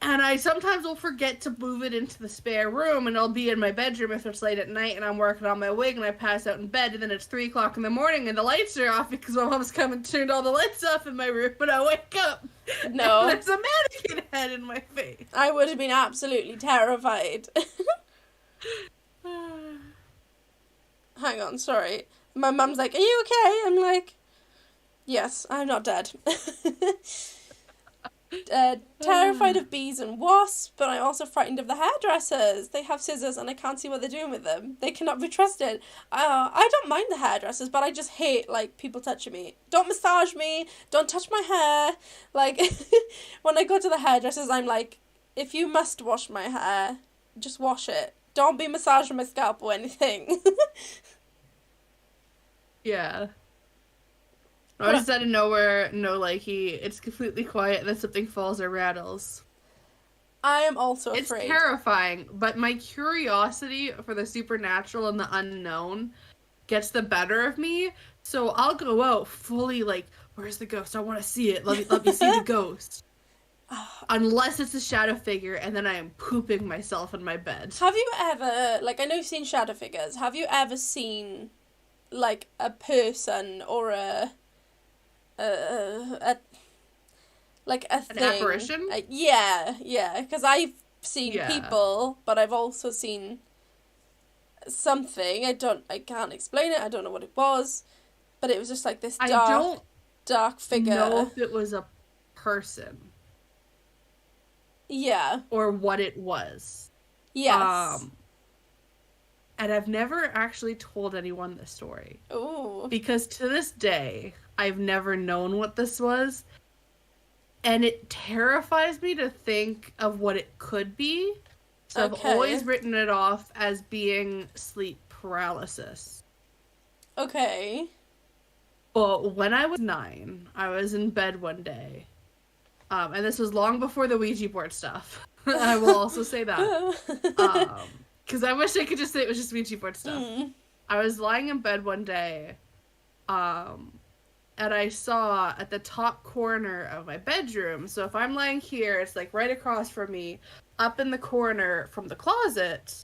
And I sometimes will forget to move it into the spare room, and I'll be in my bedroom if it's late at night, and I'm working on my wig, and I pass out in bed, and then it's 3 o'clock in the morning, and the lights are off because my mom's come and turned all the lights off in my room, and I wake up. No. And there's a mannequin head in my face. I would have been absolutely terrified. Hang on, sorry. My mum's like, are you okay? I'm like, yes, I'm not dead. Terrified of bees and wasps, but I'm also frightened of the hairdressers. They have scissors and I can't see what they're doing with them. They cannot be trusted. I don't mind the hairdressers, but I just hate, like, people touching me. Don't massage me. Don't touch my hair. Like, when I go to the hairdressers, I'm like, if you must wash my hair, just wash it. Don't be massaging my scalp or anything. Yeah. Or just out of nowhere, no, like, it's completely quiet and then something falls or rattles. I am also afraid. It's terrifying, but my curiosity for the supernatural and the unknown gets the better of me, so I'll go out fully like, where's the ghost? I want to see it. Let me see the ghost. Unless it's a shadow figure, and then I am pooping myself in my bed. Have you ever, like, I know you've seen shadow figures, have you ever seen, like, a person or a like a thing. An apparition? Yeah, because I've seen people, but I've also seen something. I can't explain it. I don't know what it was, but it was just like this dark figure. I don't know if it was a person. Yeah. Or what it was. Yes. And I've never actually told anyone this story. Ooh. Because to this day, I've never known what this was. And it terrifies me to think of what it could be. So I've always written it off as being sleep paralysis. Okay. But when I was 9, I was in bed one day. And this was long before the Ouija board stuff. I will also say that. Because I wish I could just say it was just Ouija board stuff. I was lying in bed one day. And I saw at the top corner of my bedroom, so if I'm lying here, it's like right across from me, up in the corner from the closet,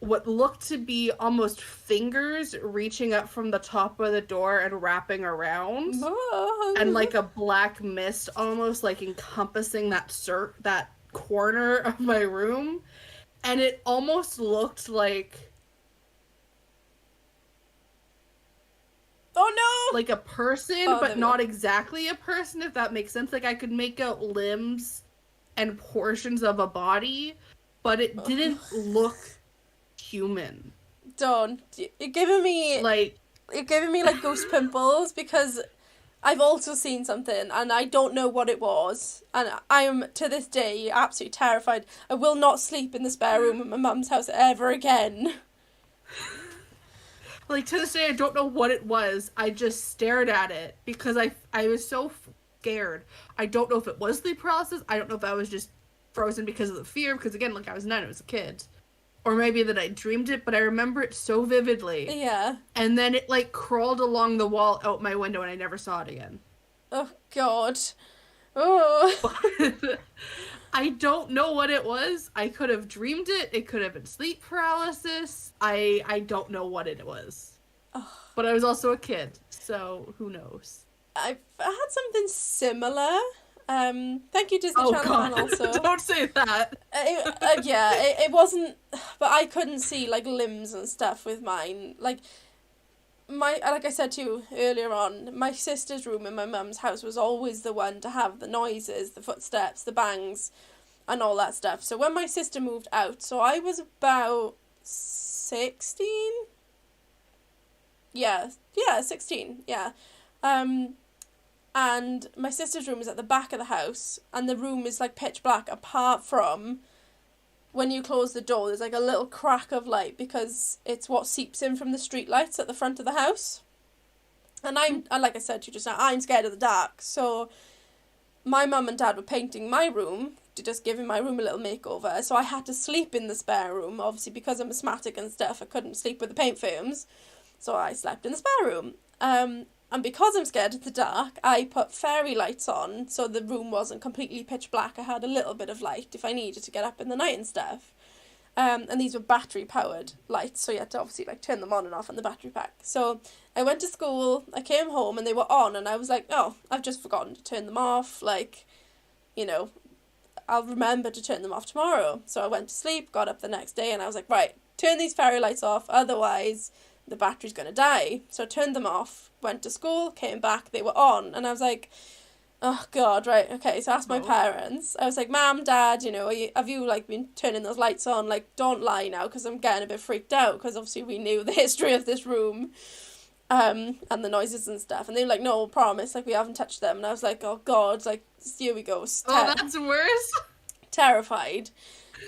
what looked to be almost fingers reaching up from the top of the door and wrapping around, and like a black mist almost like encompassing that corner of my room, and it almost looked like... Oh no! Like a person, but not exactly a person, if that makes sense. Like, I could make out limbs and portions of a body, but it didn't look human. Don't. You're giving me like ghost pimples, because I've also seen something and I don't know what it was, and I am to this day absolutely terrified. I will not sleep in the spare room at my mum's house ever again. Like, to this day, I don't know what it was. I just stared at it because I was so scared. I don't know if it was sleep paralysis. I don't know if I was just frozen because of the fear. Because, again, like, I was 9, I was a kid. Or maybe that I dreamed it, but I remember it so vividly. Yeah. And then it, like, crawled along the wall out my window and I never saw it again. Oh, God. Oh. I don't know what it was. I could have dreamed it. It could have been sleep paralysis. I don't know what it was. Oh. But I was also a kid, so who knows? I've had something similar. Thank you, Disney Channel. God. Also. Don't say that. It wasn't, but I couldn't see, like, limbs and stuff with mine. Like I said to you earlier on, my sister's room in my mum's house was always the one to have the noises, the footsteps, the bangs, and all that stuff. So when my sister moved out, so I was about 16? Yeah, 16, yeah. And my sister's room is at the back of the house, and the room is, like, pitch black, apart from when you close the door, there's like a little crack of light, because it's what seeps in from the street lights at the front of the house. And like I said to you just now, I'm scared of the dark. So my mum and dad were painting my room, just giving my room a little makeover. So I had to sleep in the spare room. Obviously, because I'm asthmatic and stuff, I couldn't sleep with the paint fumes. So I slept in the spare room. And because I'm scared of the dark, I put fairy lights on, so the room wasn't completely pitch black. I had a little bit of light if I needed to get up in the night and stuff. And these were battery-powered lights, so you had to obviously, like, turn them on and off on the battery pack. So I went to school, I came home, and they were on, and I was like, oh, I've just forgotten to turn them off, like, you know, I'll remember to turn them off tomorrow. So I went to sleep, got up the next day, and I was like, right, turn these fairy lights off, otherwise the battery's going to die. So I turned them off, went to school, came back, they were on, and I was like, Oh God, right, okay, so I asked my Oh. parents. I was like, Mom, Dad, have you, like, been turning those lights on? Like, don't lie now, because I'm getting a bit freaked out, because obviously we knew the history of this room, and the noises and stuff. And they were like, no, promise, like, we haven't touched them. And I was like, oh God, like, here we go. Oh, that's worse. Terrified.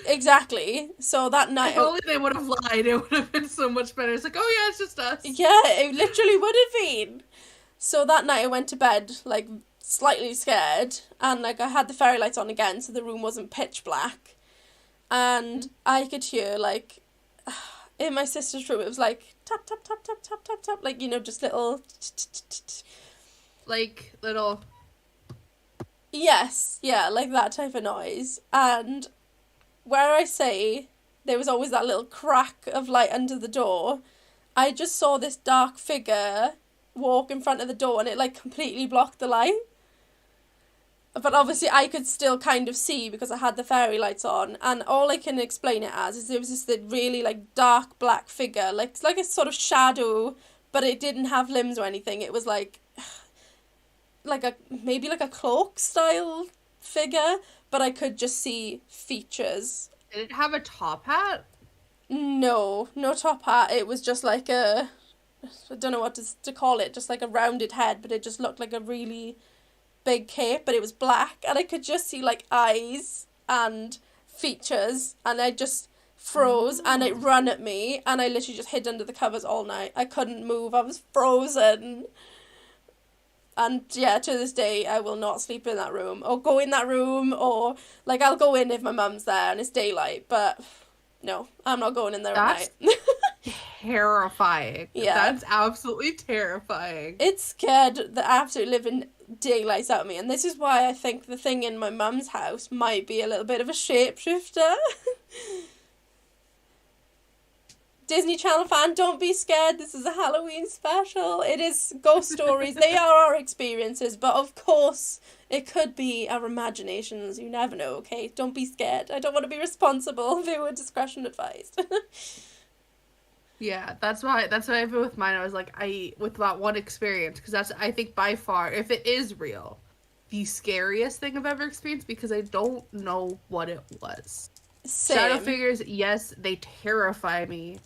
Exactly. So that night... If only they would have lied, it would have been so much better. It's like, oh yeah, it's just us. Yeah, it literally would have been. So that night I went to bed, like, slightly scared, and, like, I had the fairy lights on again, so the room wasn't pitch black. And I could hear, like, in my sister's room, it was like, tap, tap, tap, tap, tap, tap, tap, like, just little... Like, little... Yes, yeah, like that type of noise. And where I say there was always that little crack of light under the door, I just saw this dark figure walk in front of the door, and it, like, completely blocked the light. But obviously I could still kind of see because I had the fairy lights on, and all I can explain it as is it was just this really, like, dark black figure, like a sort of shadow, but it didn't have limbs or anything. It was like maybe like a cloak style figure, but I could just see features. Did it have a top hat? No top hat. It was just like I don't know what to call it, just like a rounded head, but it just looked like a really big cape, but it was black, and I could just see, like, eyes and features, and I just froze, and it ran at me, and I literally just hid under the covers all night. I couldn't move. I was frozen. And yeah, to this day, I will not sleep in that room, or go in that room, or, like, I'll go in if my mum's there and it's daylight, but no, I'm not going in there at night. Terrifying. Yeah. That's absolutely terrifying. It scared the absolute living daylights out of me, and this is why I think the thing in my mum's house might be a little bit of a shapeshifter. Disney Channel fan, don't be scared. This is a Halloween special. It is ghost stories. They are our experiences, but of course it could be our imaginations. You never know, okay? Don't be scared. I don't want to be responsible. Viewer discretion advised. Yeah, that's why I feel with mine. I was like, with that one experience, because that's, I think, by far, if it is real, the scariest thing I've ever experienced, because I don't know what it was. Same. Shadow figures, yes, they terrify me,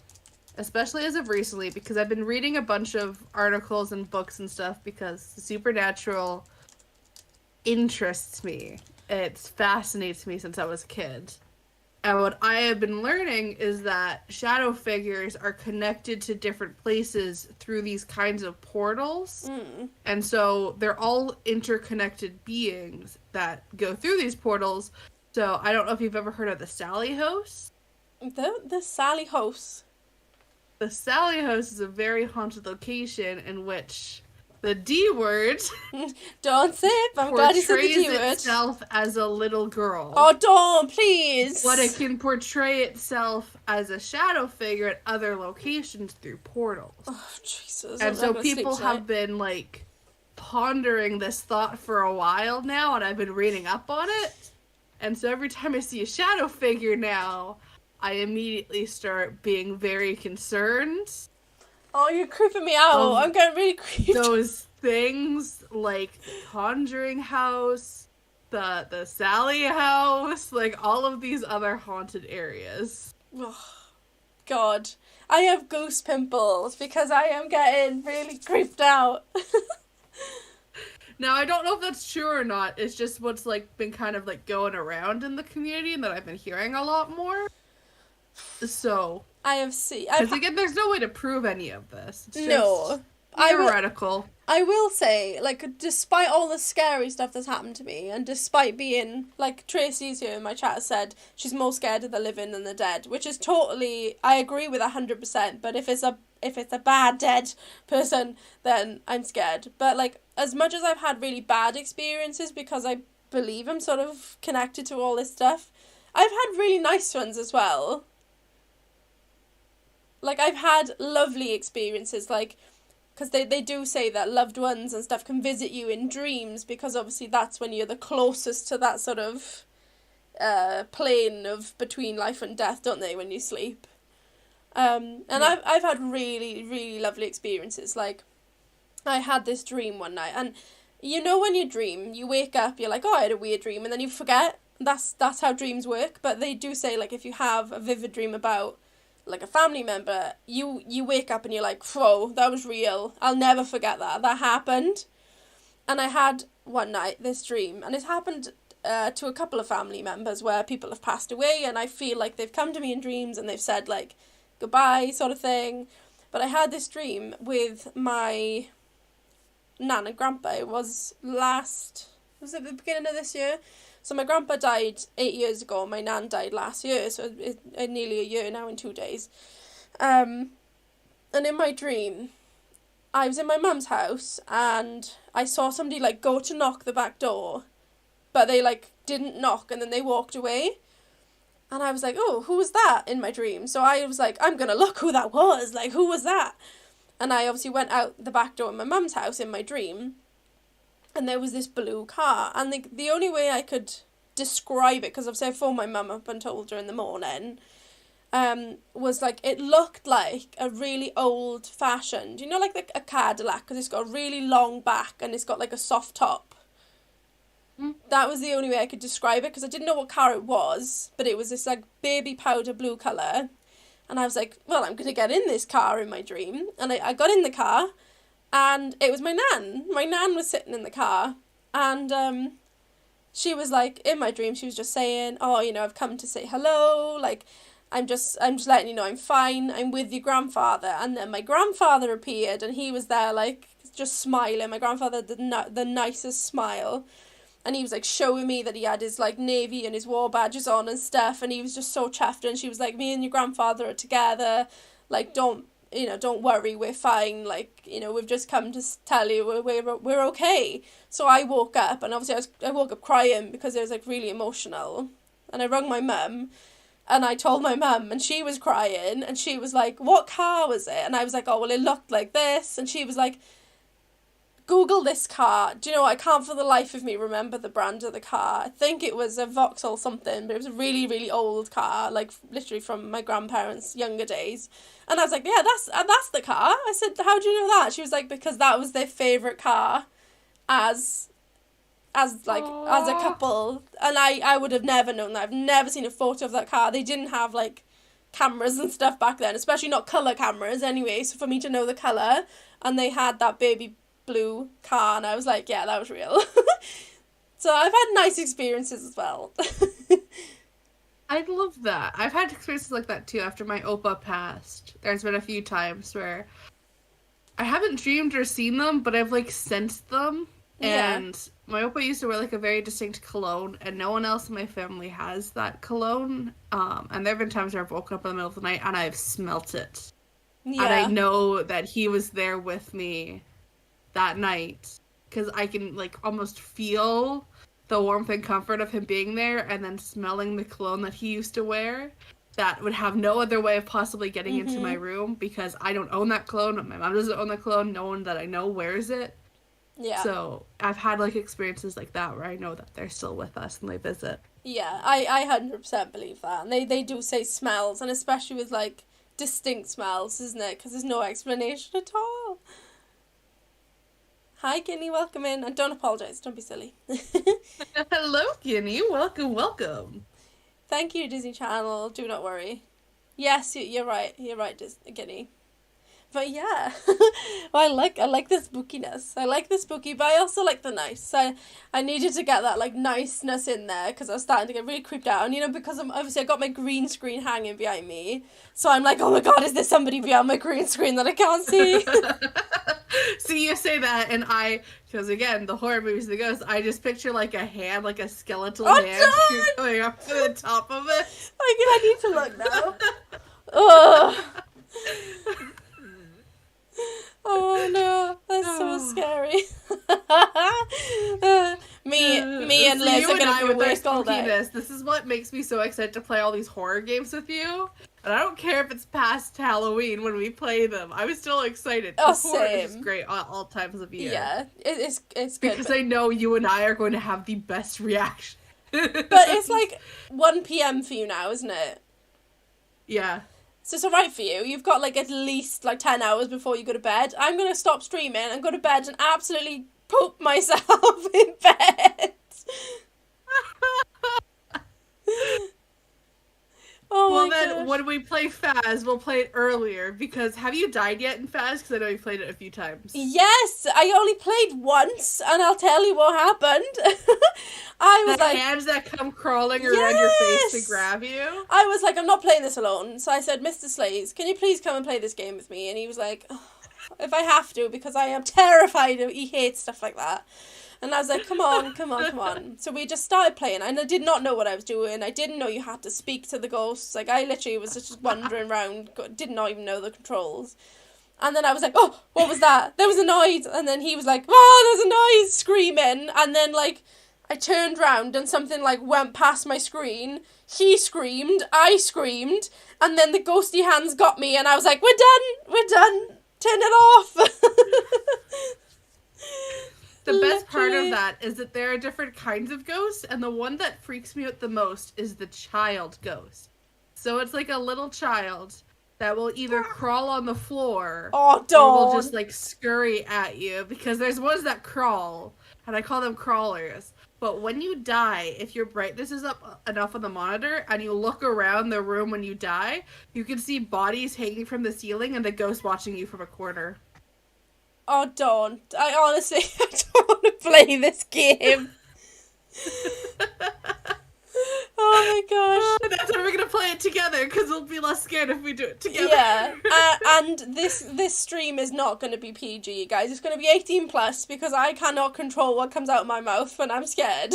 especially as of recently, because I've been reading a bunch of articles and books and stuff, because the supernatural interests me. It fascinates me since I was a kid. And what I have been learning is that shadow figures are connected to different places through these kinds of portals. And so they're all interconnected beings that go through these portals. So I don't know if you've ever heard of the Sally House. The Sally House. The Sally House is a very haunted location in which the D word Don't say it, but I'm glad you said the D portrays word. itself as a little girl. Oh, don't, please. But it can portray itself as a shadow figure at other locations through portals. Oh, Jesus. And so people have been, like, pondering this thought for a while now, and I've been reading up on it. And so every time I see a shadow figure now, I immediately start being very concerned. Oh, you're creeping me out. I'm getting really creeped. Those things, like the Conjuring House, the Sally House, like all of these other haunted areas. Oh, God. I have goose pimples because I am getting really creeped out. Now, I don't know if that's true or not. It's just what's, like, been kind of, like, going around in the community and that I've been hearing a lot more. So... I have seen... Because, again, there's no way to prove any of this. It's just no. theoretical. I will say, like, despite all the scary stuff that's happened to me, and despite being, like, Tracy's here in my chat said, she's more scared of the living than the dead, which is totally... I agree with 100%, but if it's a bad dead person, then I'm scared. But, like, as much as I've had really bad experiences because I believe I'm sort of connected to all this stuff, I've had really nice ones as well. Like, I've had lovely experiences, like, because they do say that loved ones and stuff can visit you in dreams, because obviously that's when you're the closest to that sort of plane of between life and death, don't they, when you sleep? And yeah. I've had really, really lovely experiences. Like, I had this dream one night, and You know when you dream, you wake up, you're like, oh, I had a weird dream, and then you forget. That's how dreams work. But they do say, like, if you have a vivid dream about, like, a family member, you wake up and you're like, whoa, that was real. I'll never forget that. That happened. And I had one night this dream, and it happened to a couple of family members where people have passed away, and I feel like they've come to me in dreams and they've said, like, goodbye sort of thing. But I had this dream with my nan and grandpa. It was at the beginning of this year. So my grandpa died 8 years ago, my nan died last year, so it's nearly a year now in 2 days. And in my dream, I was in my mum's house and I saw somebody, like, go to knock the back door, but they, like, didn't knock, and then they walked away. And I was like, oh, who was that in my dream? So I was like, I'm gonna look who that was, like, who was that? And I obviously went out the back door in my mum's house in my dream, and there was this blue car, and the only way I could describe it, because obviously I phoned my mum up and told her in the morning, was, like, it looked like a really old-fashioned, you know, like a Cadillac, because it's got a really long back, and it's got, like, a soft top. That was the only way I could describe it, because I didn't know what car it was, but it was this, like, baby powder blue colour, and I was like, well, I'm going to get in this car in my dream, and I got in the car, and it was my nan. My nan was sitting in the car, and she was, like, in my dream, she was just saying, oh, you know, I've come to say hello, like, I'm just letting you know I'm fine, I'm with your grandfather. And then my grandfather appeared, and he was there, like, just smiling. My grandfather had the nicest smile, and he was, like, showing me that he had his, like, navy and his war badges on and stuff, and he was just so chuffed, and she was like, me and your grandfather are together, like, don't worry, we're fine, like, you know, we've just come to tell you we're okay. So I woke up, and obviously I woke up crying because it was, like, really emotional, and I rang my mum, and I told my mum, and she was crying, and she was like, what car was it? And I was like, oh, well, it looked like this, and she was like, Google this car. Do you know what? I can't for the life of me remember the brand of the car. I think it was a Vauxhall something, but it was a really, really old car, like, literally from my grandparents' younger days. And I was like, yeah, that's the car. I said, how do you know that? She was like, because that was their favourite car as like, Aww. As a couple. And I would have never known that. I've never seen a photo of that car. They didn't have, like, cameras and stuff back then, especially not colour cameras anyway, so for me to know the colour, and they had that baby blue car, and I was like, yeah, that was real. So I've had nice experiences as well. I love that. I've had experiences like that too after my Opa passed. There's been a few times where I haven't dreamed or seen them, but I've, like, sensed them. Yeah. And my Opa used to wear, like, a very distinct cologne, and no one else in my family has that cologne. And there have been times where I've woken up in the middle of the night and I've smelt it. Yeah. And I know that he was there with me that night, because I can, like, almost feel the warmth and comfort of him being there, and then smelling the cologne that he used to wear. That would have no other way of possibly getting into my room, because I don't own that cologne, my mom doesn't own that cologne, no one that I know wears it. Yeah. So I've had, like, experiences like that where I know that they're still with us and they visit. Yeah, I 100% believe that. And they do say smells, and especially with, like, distinct smells, isn't it? Because there's no explanation at all. Hi, Guinea, welcome in. And don't apologise, don't be silly. Hello, Guinea. Welcome. Thank you, Disney Channel. Do not worry. Yes, you're right. You're right, Guinea. But yeah, well, I like the spookiness. I like the spooky, but I also like the nice. I needed to get that, like, niceness in there, because I was starting to get really creeped out. And, you know, because obviously I got my green screen hanging behind me, so I'm like, oh my god, is there somebody behind my green screen that I can't see? See, you say that, and because again, the horror movies, the ghosts, I just picture, like, a hand, like a skeletal hand going up to the top of it. I need to look now. Ugh. Oh no, that's so scary. Me and Liz are gonna be awake all day. This is what makes me so excited to play all these horror games with you. And I don't care if it's past Halloween when we play them. I'm still excited. Oh, horror is same. great all times of year. Yeah, it's good. Because I know you and I are going to have the best reaction. But it's like 1 p.m. for you now, isn't it? Yeah. So it's alright for you. You've got, like, at least, like, 10 hours before you go to bed. I'm going to stop streaming and go to bed and absolutely poop myself in bed. Oh Well, my then, gosh. when we play Faz, we'll play it earlier, because have you died yet in Faz? Because I know you played it a few times. Yes, I only played once, and I'll tell you what happened. I was The like, hands that come crawling around your face to yes! grab you. I was like, I'm not playing this alone. So I said, Mr. Slays, can you please come and play this game with me? And he was like, oh, if I have to, because I am terrified of, he hates stuff like that. And I was like, come on, come on, come on. So we just started playing, and I did not know what I was doing. I didn't know you had to speak to the ghosts. Like, I literally was just wandering around, did not even know the controls. And then I was like, oh, what was that? There was a noise. And then he was like, oh, there's a noise, screaming. And then, like, I turned round and something, like, went past my screen. He screamed, I screamed, and then the ghosty hands got me, and I was like, we're done, turn it off. The best part Literally. of that is that there are different kinds of ghosts, and the one that freaks me out the most is the child ghost. So it's like a little child that will either crawl on the floor Oh, or don't. will just like scurry at you, because there's ones that crawl, and I call them crawlers. But when you die, if your brightness is up enough on the monitor and you look around the room when you die, you can see bodies hanging from the ceiling and the ghost watching you from a corner. Oh, don't. I honestly, I don't want to play this game. Oh my gosh. That's why we're gonna play it together, because we'll be less scared if we do it together. Yeah, and this stream is not going to be PG, guys. It's going to be 18 plus, because I cannot control what comes out of my mouth when I'm scared.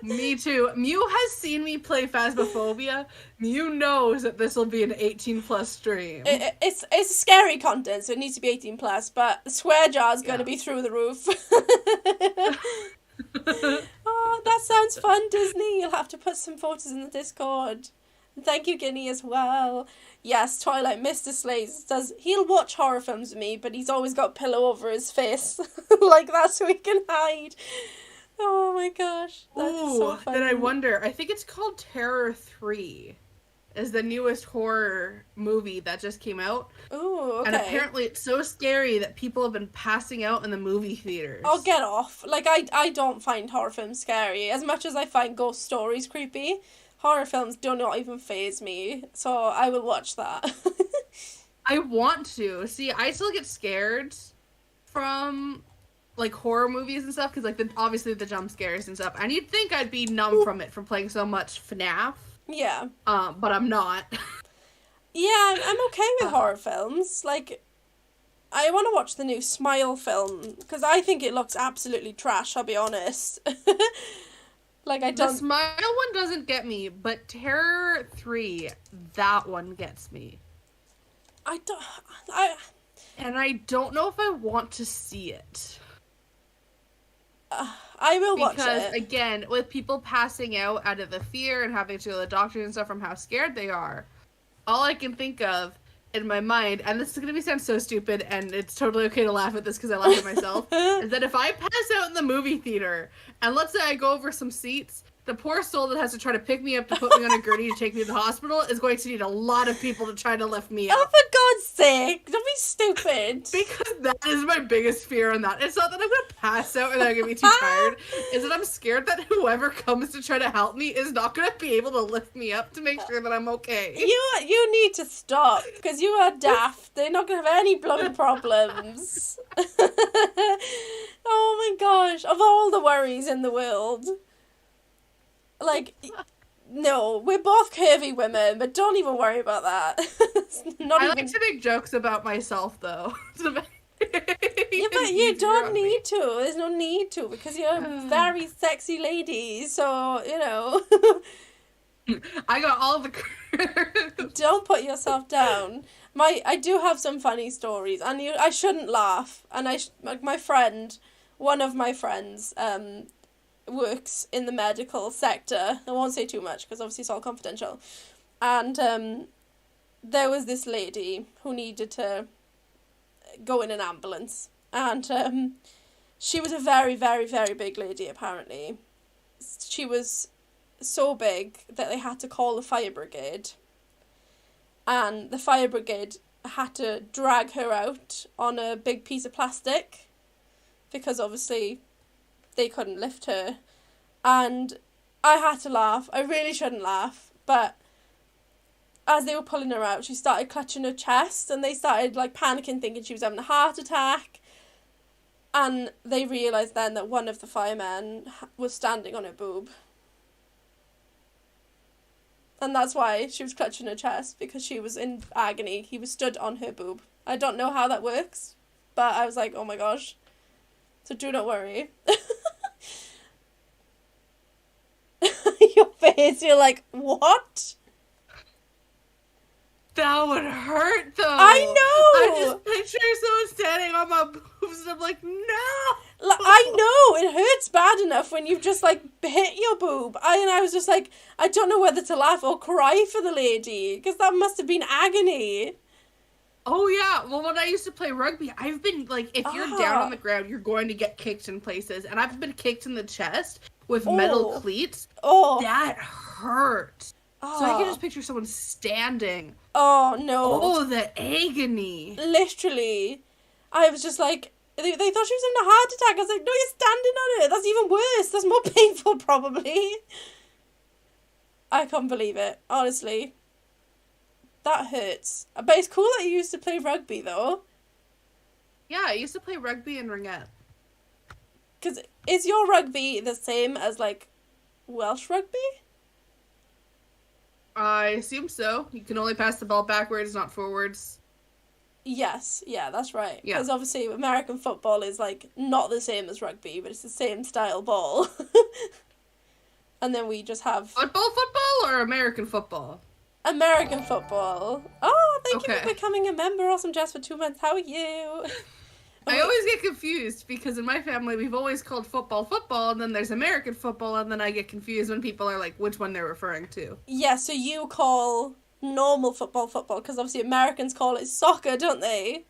Me too. Mew has seen me play Phasmophobia. Mew knows that this will be an 18 plus stream. It's scary content, so it needs to be 18 plus, but the swear jar is going to be through the roof. Oh, that sounds fun, Disney. You'll have to put some photos in the Discord. Thank you, Guinea, as well. Yes, Twilight, Mr. Slays says he'll watch horror films with me, but he's always got a pillow over his face. Like that, so he can hide. Oh my gosh. That's so funny. Then I wonder, I think it's called Terror 3. Is the newest horror movie that just came out. Ooh, okay. And apparently it's so scary that people have been passing out in the movie theaters. Oh, get off. Like, I don't find horror films scary. As much as I find ghost stories creepy, horror films do not even faze me. So I will watch that. I want to. See, I still get scared from, like, horror movies and stuff, because, like, obviously the jump scares and stuff. And you'd think I'd be numb from it from playing so much FNAF. Yeah. But I'm not. Yeah, I'm okay with horror films. Like, I want to watch the new Smile film, because I think it looks absolutely trash, I'll be honest. Like, I don't... The Smile one doesn't get me, but Terror 3, that one gets me. And I don't know if I want to see it. I will watch it. Because, again, with people passing out of the fear and having to go to the doctor and stuff from how scared they are, all I can think of in my mind, and this is going to sound so stupid, and it's totally okay to laugh at this because I laugh at myself, is that if I pass out in the movie theater, and let's say I go over some seats, the poor soul that has to try to pick me up to put me on a gurney to take me to the hospital is going to need a lot of people to try to lift me up. Oh, for God's sake, don't be stupid. Because that is my biggest fear on that. It's not that I'm going to pass out and I'm going to be too tired. It's that I'm scared that whoever comes to try to help me is not going to be able to lift me up to make sure that I'm okay. You need to stop, because you are daft. They're not going to have any blood problems. Oh my gosh, of all the worries in the world. Like, no, we're both curvy women, but don't even worry about that. I like to make jokes about myself, though. Yeah, but you don't need to. There's no need to, because you're a very sexy lady, so, you know. I got all the curves. Don't put yourself down. I do have some funny stories, and I shouldn't laugh. And my friend, one of my friends, works in the medical sector. I won't say too much because obviously it's all confidential. And there was this lady who needed to go in an ambulance, and she was a very, very, very big lady. Apparently, she was so big that they had to call the fire brigade, and the fire brigade had to drag her out on a big piece of plastic because obviously they couldn't lift her. And I had to laugh. I really shouldn't laugh, but as they were pulling her out, she started clutching her chest, and they started like panicking, thinking she was having a heart attack. And they realised then that one of the firemen was standing on her boob. And that's why she was clutching her chest, because she was in agony. He was stood on her boob. I don't know how that works, but I was like, oh my gosh. So do not worry. Your face, you're like, what? That would hurt, though. I know. I just picture someone standing on my boobs, and I'm like, no. I know, it hurts bad enough when you've just, like, hit your boob. And I was just like, I don't know whether to laugh or cry for the lady, because that must have been agony. Oh, yeah. Well, when I used to play rugby, I've been, like, if you're down on the ground, you're going to get kicked in places. And I've been kicked in the chest with metal cleats. Oh. That hurt. Oh. So I can just picture someone standing. Oh, no. Oh, the agony. Literally. I was just like, they thought she was in a heart attack. I was like, no, you're standing on it. That's even worse. That's more painful, probably. I can't believe it. Honestly. That hurts. But it's cool that you used to play rugby, though. Yeah, I used to play rugby and ringette. Because is your rugby the same as, like, Welsh rugby? I assume so. You can only pass the ball backwards, not forwards. Yes, yeah, that's right. Yeah. Because obviously American football is, like, not the same as rugby, but it's the same style ball. And then we just have... Football or American football? American football. Oh, thank you for Okay. becoming a member. Awesome Jess for 2 months. How are you? I always get confused because in my family we've always called football, and then there's American football, and then I get confused when people are like, which one they're referring to. Yeah, so you call normal football, because obviously Americans call it soccer, don't they?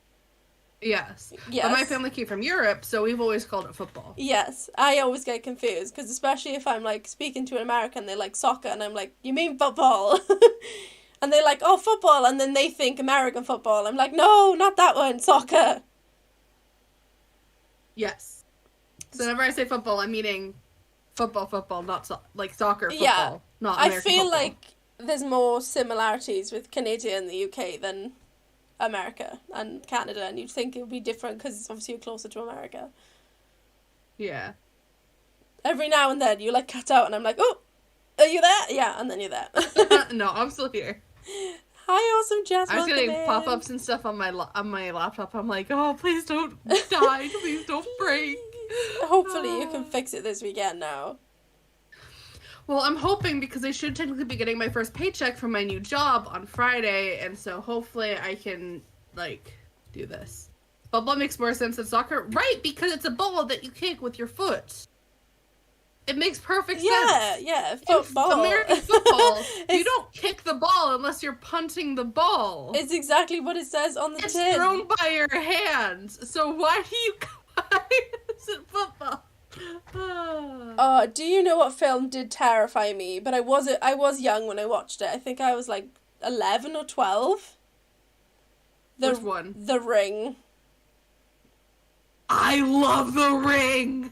Yes. Yes. But my family came from Europe, so we've always called it football. Yes, I always get confused, because especially if I'm, like, speaking to an American, they're like, soccer, and I'm like, you mean football? And they're like, oh, football, and then they think American football. I'm like, no, not that one, soccer. Yes. So whenever I say football, I'm meaning football, not like soccer football, Yeah. not American I feel football. like there's more similarities with Canada and the UK than America and Canada, and you'd think it would be different because it's obviously closer to America. Yeah. Every now and then you, like, cut out, and I'm like, oh, are you there? Yeah, and then you're there. No, I'm still here. Hi, awesome Jess. I was welcome getting in. pop-ups and stuff on my laptop. I'm like, oh, please don't die. Please don't break. Hopefully you can fix it this weekend now. Well, I'm hoping because I should technically be getting my first paycheck from my new job on Friday, and so hopefully I can, like, do this. Football makes more sense than soccer. Right, because it's a ball that you kick with your foot. It makes perfect sense. Yeah, football. American football, you don't kick the ball unless you're punting the ball. It's exactly what it says on the It's tin. thrown by your hands. So why do you is it football? Do you know what film did terrify me? But I was young when I watched it. I think I was like 11 or 12. Which one? The Ring. I love The Ring.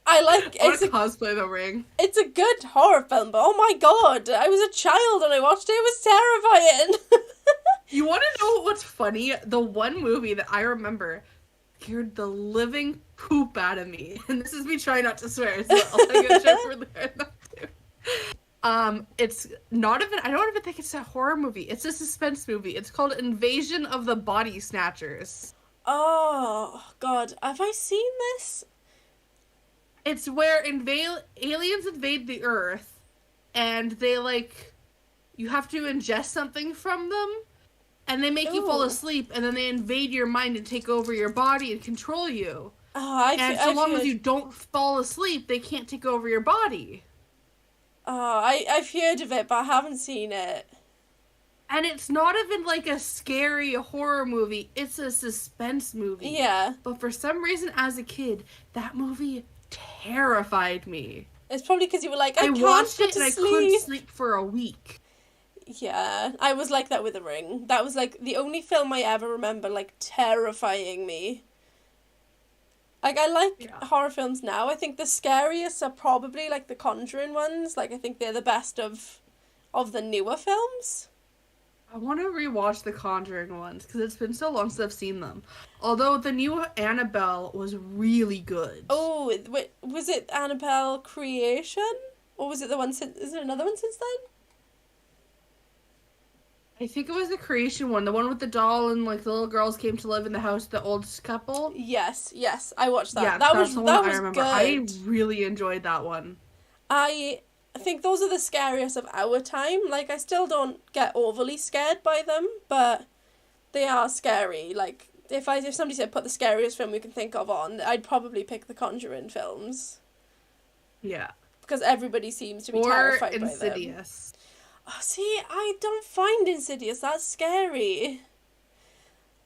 I want to cosplay The Ring. It's a good horror film, but oh my god, I was a child and I watched it. It was terrifying. You want to know what's funny? The one movie that I remember scared the living poop out of me, and this is me trying not to swear, so I'll take a joke for that too. It's not even. I don't even think it's a horror movie. It's a suspense movie. It's called Invasion of the Body Snatchers. Oh god, have I seen this? It's where aliens invade the Earth, and they, like, you have to ingest something from them, and they make you fall asleep, and then they invade your mind and take over your body and control you. Oh, so long as you don't fall asleep, they can't take over your body. Oh, I've heard of it, but I haven't seen it. And it's not even, like, a scary horror movie. It's a suspense movie. Yeah. But for some reason, as a kid, that movie terrified me. It's probably because you were like, I can't watched get it to and sleep. I couldn't sleep for a week. Yeah, I was like that with The Ring. That was, like, the only film I ever remember, like, terrifying me. Like, I like Yeah. horror films now. I think the scariest are probably, like, the Conjuring ones. Like, I think they're the best of the newer films. I want to rewatch the Conjuring ones because it's been so long since I've seen them. Although the new Annabelle was really good. Oh, wait, was it Annabelle Creation? Or was it the one since... Is there another one since then? I think it was the Creation one, the one with the doll and like the little girls came to live in the house, the old couple. Yes, I watched that. Yeah, that that's was the one that I was remember. good. I really enjoyed that one. I think those are the scariest of our time. Like, I still don't get overly scared by them, but they are scary. Like, if somebody said put the scariest film we can think of on, I'd probably pick the Conjuring films. Yeah. Because everybody seems to be or terrified by them. Insidious. Oh, see, I don't find Insidious that scary.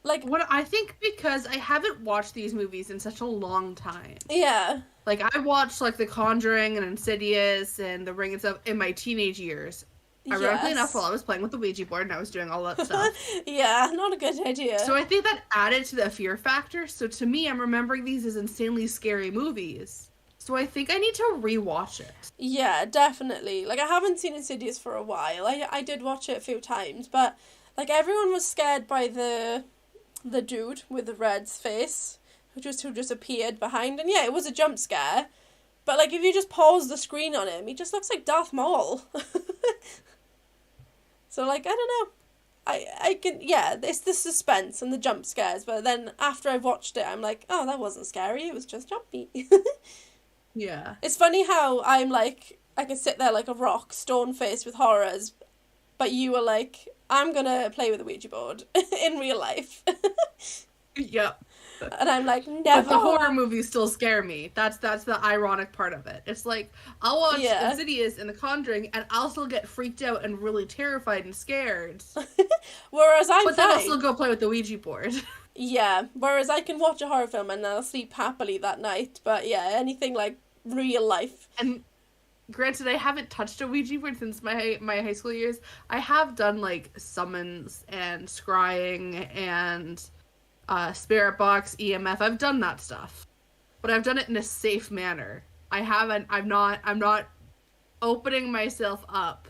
Like, What I think because I haven't watched these movies in such a long time. yeah. Like I watched like The Conjuring and Insidious and The Ring and stuff in my teenage years. Ironically enough, while I was playing with the Ouija board and I was doing all that stuff. Yeah, not a good idea. So I think that added to the fear factor. So to me, I'm remembering these as insanely scary movies. So I think I need to rewatch it. Yeah, definitely. Like, I haven't seen Insidious for a while. I did watch it a few times, but like everyone was scared by the dude with the red's face who just appeared behind, and yeah, it was a jump scare. But like, if you just pause the screen on him, he just looks like Darth Maul. So like, I don't know. I can, yeah, it's the suspense and the jump scares, but then after I've watched it, I'm like, oh, that wasn't scary, it was just jumpy. Yeah. It's funny how I'm like, I can sit there like a rock, stone-faced with horrors, but you were like, I'm gonna play with a Ouija board in real life. Yep. And I'm like, never. But the horror movies still scare me. That's the ironic part of it. It's like, I'll watch Insidious and The Conjuring, and I'll still get freaked out and really terrified and scared. Whereas But then I'll still go play with the Ouija board. Yeah, whereas I can watch a horror film and then I'll sleep happily that night. But yeah, anything like real life. And granted, I haven't touched a Ouija board since my high school years. I have done like summons and scrying and spirit box, EMF. I've done that stuff, but I've done it in a safe manner. I'm not opening myself up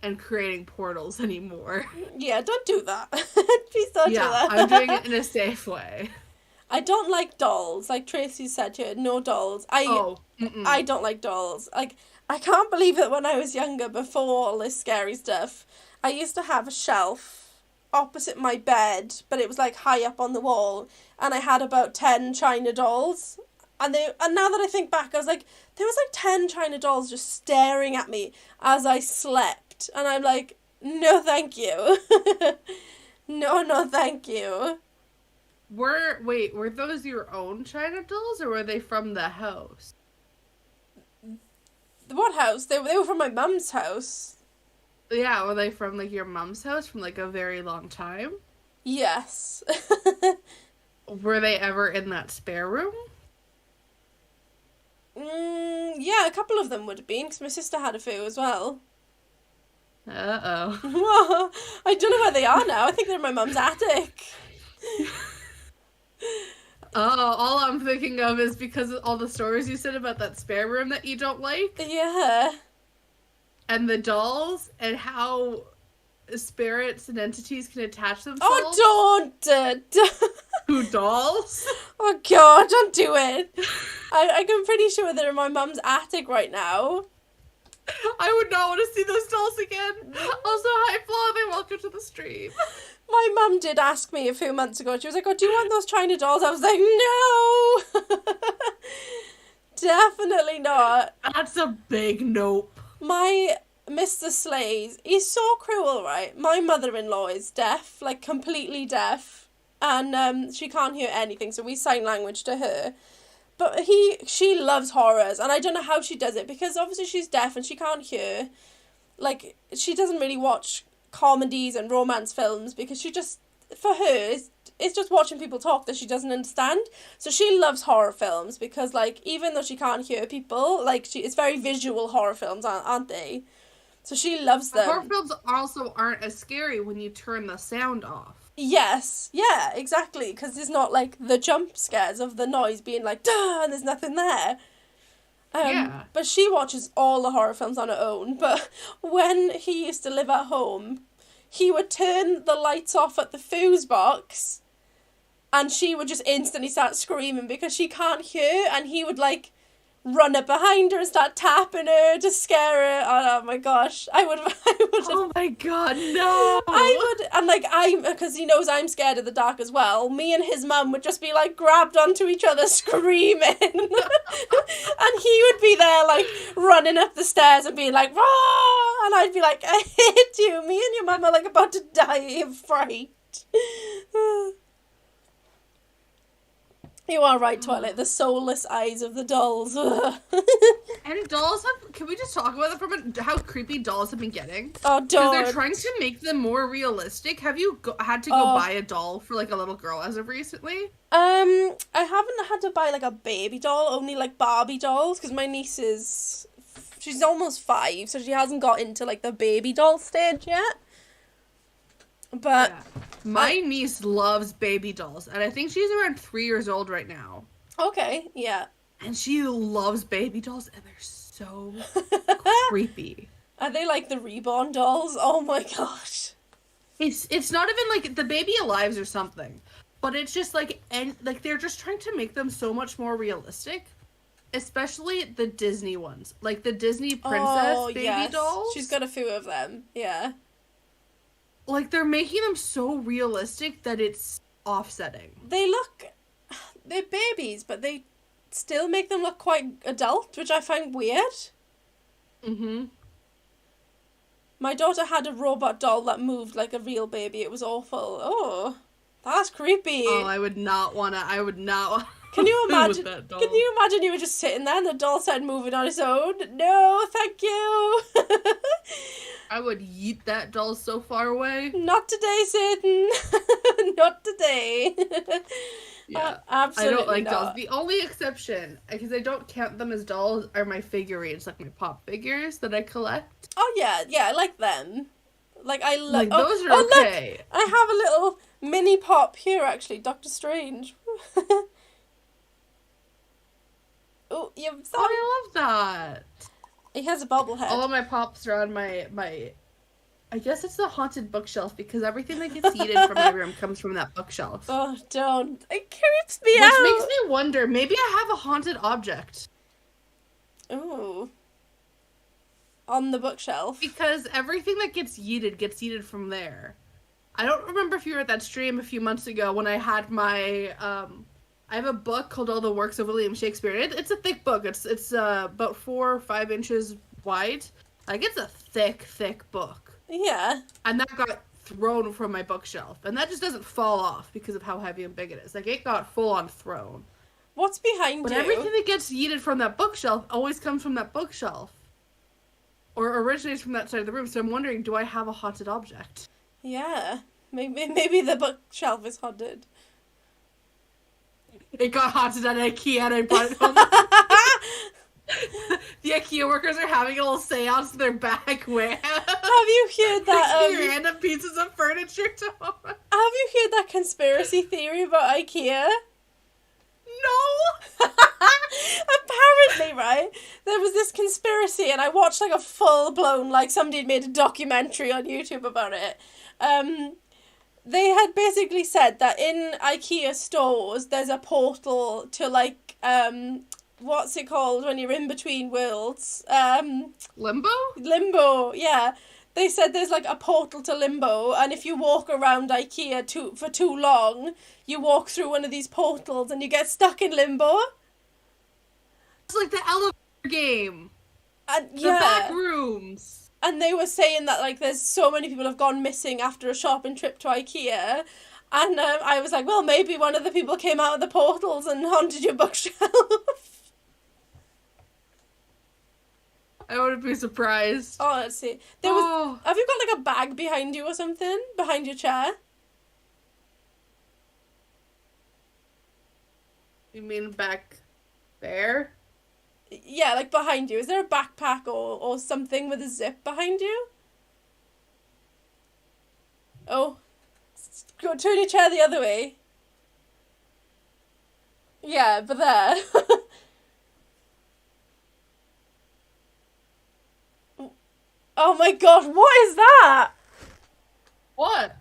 and creating portals anymore. Yeah, don't do that. Please don't do that. I'm doing it in a safe way. I don't like dolls. Like Tracy said here, no dolls. I don't like dolls. Like, I can't believe that when I was younger, before all this scary stuff, I used to have a shelf opposite my bed, but it was like high up on the wall, and I had about 10 China dolls. And now that I think back, I was like, there was like 10 China dolls just staring at me as I slept. And I'm like, no thank you. No thank you. Were those your own China dolls, or were they from the house? What house? They were from my mum's house. Yeah, were they from like your mom's house from like a very long time? Yes. Were they ever in that spare room? Yeah, a couple of them would have been, because my sister had a few as well. Uh-oh. I don't know where they are now. I think they're in my mum's attic. Oh, all I'm thinking of is because of all the stories you said about that spare room that you don't like. Yeah. And the dolls, and how spirits and entities can attach themselves. Oh, don't! To dolls? Oh god, don't do it! I'm pretty sure they're in my mum's attic right now. I would not want to see those dolls again. Also, hi Flaw, welcome to the stream. My mum did ask me a few months ago, she was like, oh, do you want those China dolls? I was like, no! Definitely not. That's a big nope. My Mr. Slays, he's so cruel, right? My mother-in-law is deaf, like completely deaf, and she can't hear anything, so we sign language to her. But she loves horrors, and I don't know how she does it, because obviously she's deaf and she can't hear. Like, she doesn't really watch comedies and romance films, because she just, for her, it's just watching people talk that she doesn't understand. So she loves horror films, because, like, even though she can't hear people, like, it's very visual horror films, aren't they? So she loves them. Horror films also aren't as scary when you turn the sound off. Yes, yeah, exactly, because there's not, like, the jump scares of the noise being like, duh, and there's nothing there. Yeah. But she watches all the horror films on her own, but when he used to live at home, he would turn the lights off at the fuse box, and she would just instantly start screaming because she can't hear, and he would, like, run up behind her and start tapping her to scare her. Oh my gosh, I would Oh my god, no! I would, and like because he knows I'm scared of the dark as well. Me and his mum would just be like grabbed onto each other screaming, and he would be there like running up the stairs and being like, "Rah!" And I'd be like, "I hate you." Me and your mum are like about to die of fright. You are right, Twilight. The soulless eyes of the dolls. And dolls have. Can we just talk about that for a minute? How creepy dolls have been getting? Oh, Because don't. they're trying to make them more realistic. Have you had to go buy a doll for like a little girl as of recently? I haven't had to buy like a baby doll, only like Barbie dolls, because my niece she's almost 5, so she hasn't got into like the baby doll stage yet. But Yeah. My niece loves baby dolls, and I think she's around 3 years old right now. okay, yeah. And she loves baby dolls, and they're so creepy. Are they like the reborn dolls? Oh my gosh. It's not even like the Baby Alives or something, but it's just like they're just trying to make them so much more realistic, especially the Disney ones, like the Disney princess baby dolls. She's got a few of them. Yeah. Like they're making them so realistic that it's offsetting. They're babies, but they still make them look quite adult, which I find weird. Mm-hmm. My daughter had a robot doll that moved like a real baby. It was awful. Oh, that's creepy. Oh, I would not want to. Can you imagine? With that doll. Can you imagine you were just sitting there and the doll started moving on its own? No, thank you. I would yeet that doll so far away. Not today, Satan. Not today. Yeah, absolutely I don't like not. dolls. The only exception, because I don't count them as dolls, are my figurines, like my pop figures that I collect. Oh yeah, I like them. Like I love. Like those are okay. Look, I have a little mini pop here, actually, Doctor Strange. Oh, you've. Oh, I love that. He has a bobblehead. All of my pops are on my. I guess it's the haunted bookshelf because everything that gets eaten from my room comes from that bookshelf. Oh, don't. It creeps me out. Which makes me wonder, maybe I have a haunted object. Ooh. On the bookshelf. Because everything that gets yeeted from there. I don't remember if you were at that stream a few months ago when I had my, I have a book called All the Works of William Shakespeare. It's a thick book. It's about 4 or 5 inches wide. Like, it's a thick book. Yeah. And that got thrown from my bookshelf. And that just doesn't fall off because of how heavy and big it is. Like, it got full on thrown. What's behind But you? everything that gets yeeted from that bookshelf always comes from that bookshelf. Or originates from that side of the room. So I'm wondering, do I have a haunted object? Yeah. Maybe the bookshelf is haunted. It got haunted at IKEA and I brought it home. The IKEA workers are having a little seance in their back way. Have you heard that? Random pieces of furniture to home. Have you heard that conspiracy theory about IKEA? No. Apparently, right, there was this conspiracy, and I watched like a full blown, like somebody had made a documentary on YouTube about it. They had basically said that in IKEA stores there's a portal to like what's it called when you're in between worlds? Limbo? Limbo, yeah. They said there's like a portal to limbo, and if you walk around IKEA for too long, you walk through one of these portals and you get stuck in limbo. It's like the elevator game. And The yeah. back rooms. And they were saying that like there's so many people have gone missing after a shopping trip to IKEA. And I was like, well, maybe one of the people came out of the portals and haunted your bookshelf. I wouldn't be surprised. Oh, let's see. Have you got like a bag behind you or something? Behind your chair? You mean back there? Yeah, like behind you. Is there a backpack or something with a zip behind you? Oh. Go turn your chair the other way. Yeah, but there. Oh my god, what is that? What?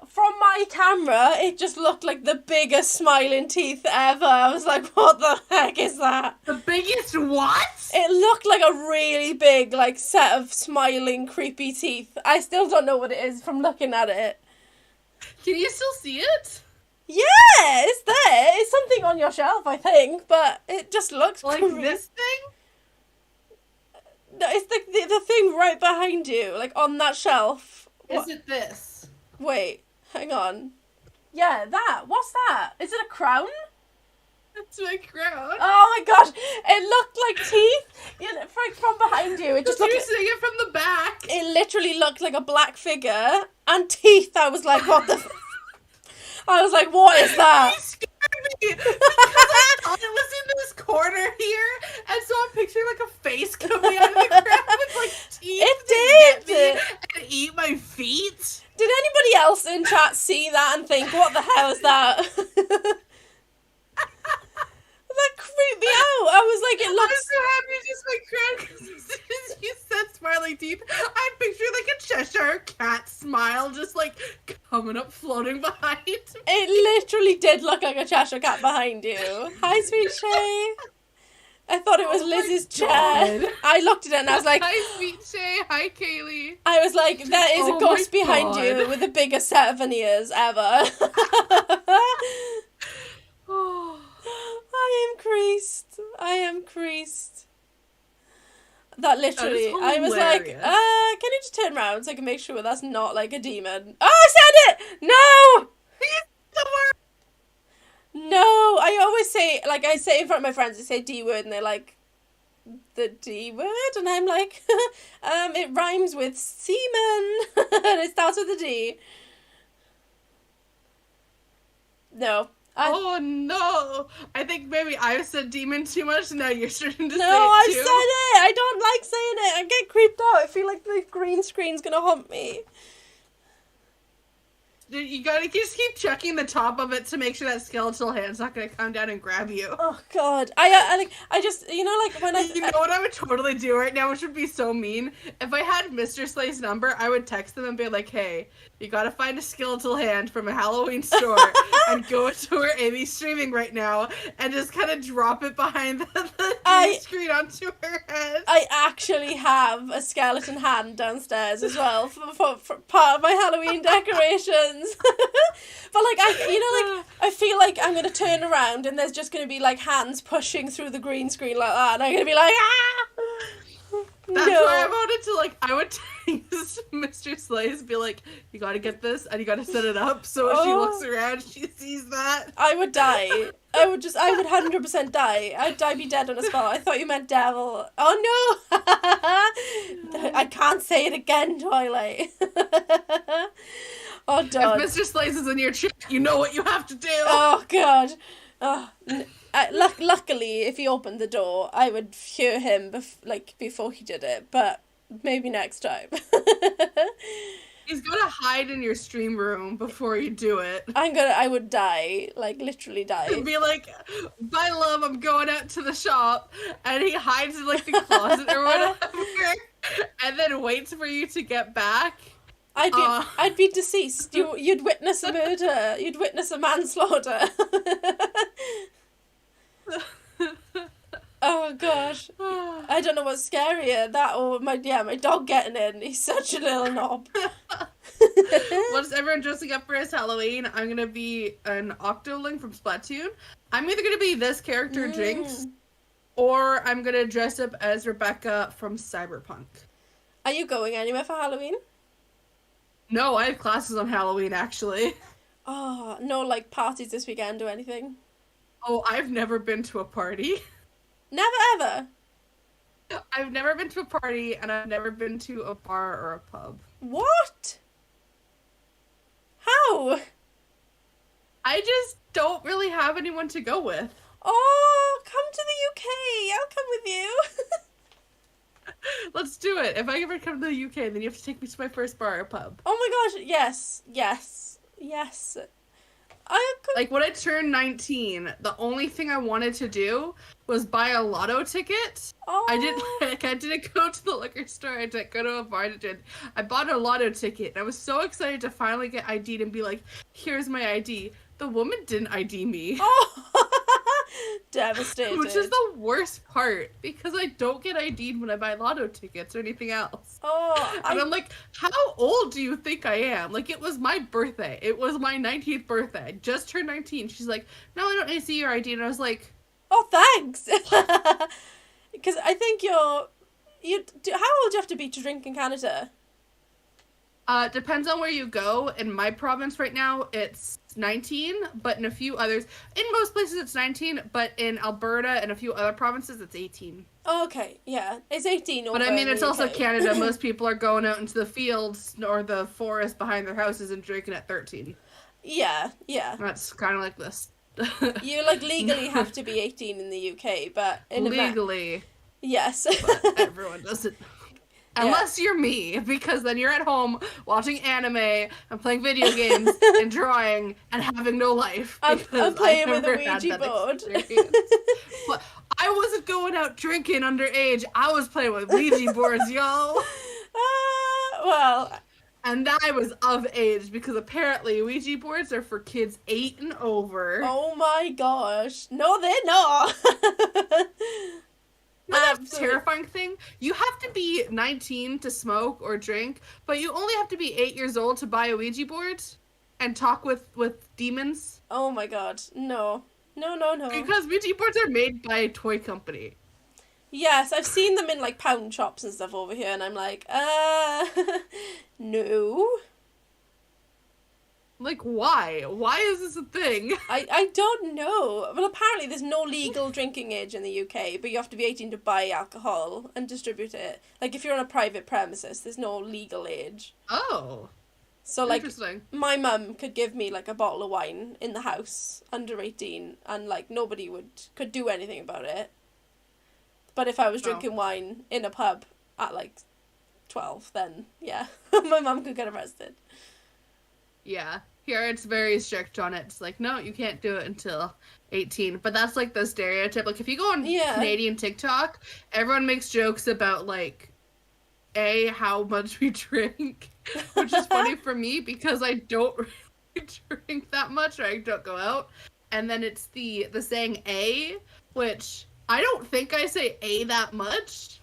From my camera, it just looked like the biggest smiling teeth ever. I was like, what the heck is that? The biggest what? It looked like a really big, like, set of smiling, creepy teeth. I still don't know what it is from looking at it. Can you still see it? Yeah, it's there. It's something on your shelf, I think, but it just looks Like this thing? No, it's the thing right behind you, like on that shelf. Is it this? Wait, hang on. Yeah, that. What's that? Is it a crown? That's my crown. Oh my gosh, it looked like teeth. You know, from behind you, it just You're looked. seeing it from the back. It literally looked like a black figure and teeth. I was like, what the? I was like, what is that? You scared me because I thought it was in this corner here, and so I'm picturing like a face coming out of the ground with like teeth. It to did. get me and eat my feet. Did anybody else in chat see that and think, what the hell is that? That creeped me out. I was like, it I'm looks. so happy you just like crown because as soon as you said smiling teeth, I pictured like a Cheshire cat smile just like coming up, floating behind me. It literally did look like a Cheshire cat behind you. Hi, sweet Shay. I thought it was Liz's chair. God. I looked at it and I was like, Hi, sweet Shay. Hi, Kaylee. I was like, there is Oh a ghost my behind God. you with the biggest set of veneers ever. Oh. I am creased. I am creased. That literally, That is I was like, hilarious. can you just turn around so I can make sure that's not like a demon? Oh, I said it! No! No, I always say, like, I say in front of my friends, I say D word and they're like, the D word? And I'm like, it rhymes with semen. And it starts with a D. No. Oh no! I think maybe I said demon too much, and now you're starting to No, say I it said too. it. I don't like saying it. I get creeped out. I feel like the green screen's gonna haunt me. You gotta just keep checking the top of it to make sure that skeletal hand's not gonna come down and grab you. Oh God, I just, you know, like when You know what I would totally do right now, which would be so mean? If I had Mr. Slay's number, I would text them and be like, hey, you gotta find a skeletal hand from a Halloween store and go to where Amy's streaming right now and just kind of drop it behind the screen onto her head. I actually have a skeleton hand downstairs as well for part of my Halloween decorations. But like I feel like I'm gonna turn around and there's just gonna be like hands pushing through the green screen like that, and I'm gonna be like, ah. That's why I wanted to, like, I would text Mr. Slays, be like, you gotta get this, and you gotta set it up, so when she looks around, she sees that. I would die. I would 100% die. I'd be dead on the spot. I thought you meant devil. Oh no! I can't say it again, Twilight. Oh, God. If Mr. Slays is in your chat, you know what you have to do. Oh, God. Oh, luckily, if he opened the door, I would hear him before he did it, but maybe next time. He's gonna hide in your stream room before you do it. I would die, like literally die. He'd be like, bye love, I'm going out to the shop, and he hides in like the closet or whatever, and then waits for you to get back. I'd be deceased. You'd witness a murder. You'd witness a manslaughter. Oh gosh, I don't know what's scarier, that or my dog getting in. He's such a little knob. Once everyone dressing up for his Halloween, I'm gonna be an Octoling from Splatoon. I'm either gonna be this character Jinx, or I'm gonna dress up as Rebecca from Cyberpunk. Are you going anywhere for Halloween? No, I have classes on Halloween actually. Oh, no, like parties this weekend or anything? Oh, I've never been to a party. Never ever? I've never been to a party, and I've never been to a bar or a pub. What? How? I just don't really have anyone to go with. Oh, come to the UK. I'll come with you. Let's do it. If I ever come to the UK, then you have to take me to my first bar or pub. Oh my gosh, yes. Yes. I could... Like, when I turned 19, the only thing I wanted to do was buy a lotto ticket. Oh. I didn't go to the liquor store. I didn't go to a bar. I bought a lotto ticket. And I was so excited to finally get ID'd and be like, here's my ID. The woman didn't ID me. Oh. Devastated. Which is the worst part, because I don't get ID'd when I buy lotto tickets or anything else. Oh, and I'm like, how old do you think I am? Like, it was my birthday. It was my 19th birthday. I just turned 19. She's like, no, I don't need to see your ID. And I was like, oh, thanks. Because I think how old do you have to be to drink in Canada? Depends on where you go. In my province right now, it's 19, but in a few others, in most places it's 19, but in Alberta and a few other provinces, it's 18. Oh, okay, yeah, it's 18 over But I mean, it's also UK. Canada. Most people are going out into the fields or the forest behind their houses and drinking at 13. Yeah. That's kind of like this. You, like, legally have to be 18 in the UK, but in legally. Yes. But everyone doesn't. Unless you're me, because then you're at home watching anime and playing video games and drawing and having no life. I'm playing with a Ouija board. But I wasn't going out drinking underage. I was playing with Ouija boards, y'all. Well. And I was of age, because apparently Ouija boards are for kids 8 and over. Oh my gosh. No, they're not. That's a terrifying thing. You have to be 19 to smoke or drink, but you only have to be 8 years old to buy a Ouija board and talk with demons. Oh my god, no. No. Because Ouija boards are made by a toy company. Yes, I've seen them in, like, pound shops and stuff over here, and I'm like, no. Like, why? Why is this a thing? I don't know. Well, apparently there's no legal drinking age in the UK, but you have to be 18 to buy alcohol and distribute it. Like, if you're on a private premises, there's no legal age. Oh. So, like, interesting. My mum could give me, like, a bottle of wine in the house under 18, and, like, nobody could do anything about it. But if I was drinking wine in a pub at, like, 12, then, yeah, my mum could get arrested. Yeah. Here it's very strict on it. It's like, no, you can't do it until 18. But that's, like, the stereotype. Like, if you go on Canadian TikTok, everyone makes jokes about, like, how much we drink. Which is funny for me, because I don't really drink that much, or I don't go out. And then it's the saying A, which I don't think I say A that much.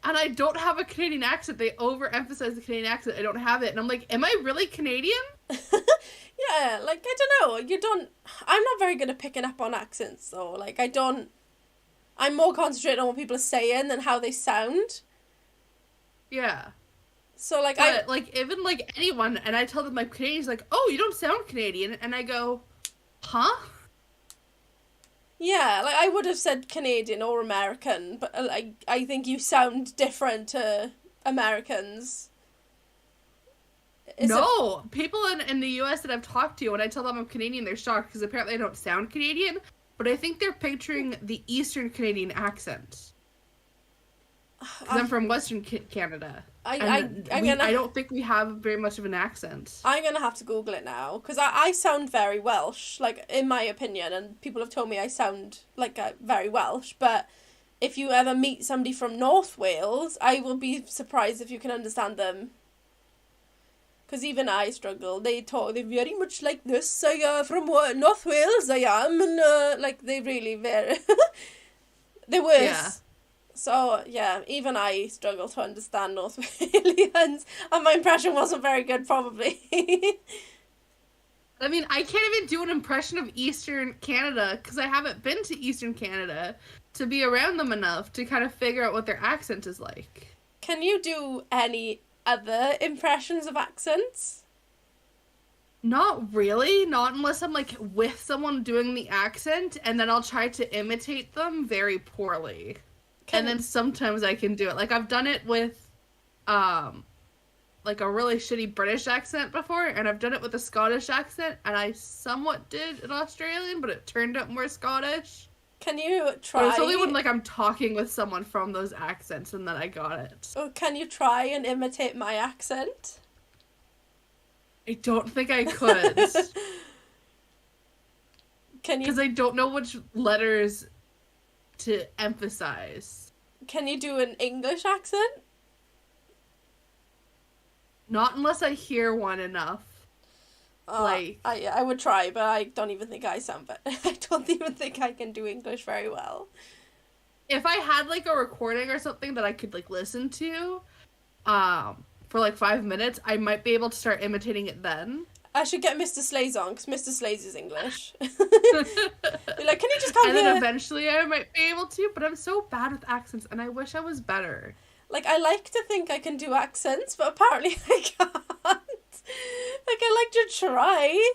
And I don't have a Canadian accent. They overemphasize the Canadian accent. I don't have it. And I'm like, am I really Canadian? Yeah, like, I don't know. I'm not very good at picking up on accents, though. Like, I'm more concentrated on what people are saying than how they sound. Yeah. So, like, like, even, like, anyone, and I tell them, like, Canadian's like, oh, you don't sound Canadian. And I go, huh? Yeah, like, I would have said Canadian or American, but, like, I think you sound different to Americans. People in the US that I've talked to, when I tell them I'm Canadian, they're shocked, because apparently I don't sound Canadian, but I think they're picturing the Eastern Canadian accent. Because I'm from Western Canada. I don't think we have very much of an accent. I'm gonna have to Google it now, because I sound very Welsh, like, in my opinion, and people have told me I sound like very Welsh, but if you ever meet somebody from North Wales, I will be surprised if you can understand them. Because even I struggle. They're very much like this. From North Wales I am, and like, they really very... They're worse. Yeah. So, yeah, even I struggle to understand North Walians, and my impression wasn't very good, probably. I mean, I can't even do an impression of Eastern Canada, because I haven't been to Eastern Canada to be around them enough to kind of figure out what their accent is like. Can you do any other impressions of accents? Not really. Not unless I'm, like, with someone doing the accent, and then I'll try to imitate them very poorly. And then sometimes I can do it. Like, I've done it with, like, a really shitty British accent before, and I've done it with a Scottish accent, and I somewhat did an Australian, but it turned out more Scottish. Can you try? But it's only when, like, I'm talking with someone from those accents, and then I got it. Oh, can you try and imitate my accent? I don't think I could. Can you? Because I don't know which letters to emphasize. Can you do an English accent? Not unless I hear one enough. I would try, but I don't even think I sound better. I don't even think I can do English very well. If I had like a recording or something that I could like listen to, for like 5 minutes, I might be able to start imitating it then. I should get Mr. Slays on, because Mr. Slays is English. Be like, can you just come and here? then eventually I might be able to, but I'm so bad with accents, and I wish I was better. Like, I like to think I can do accents, but apparently I can't. Like, I like to try.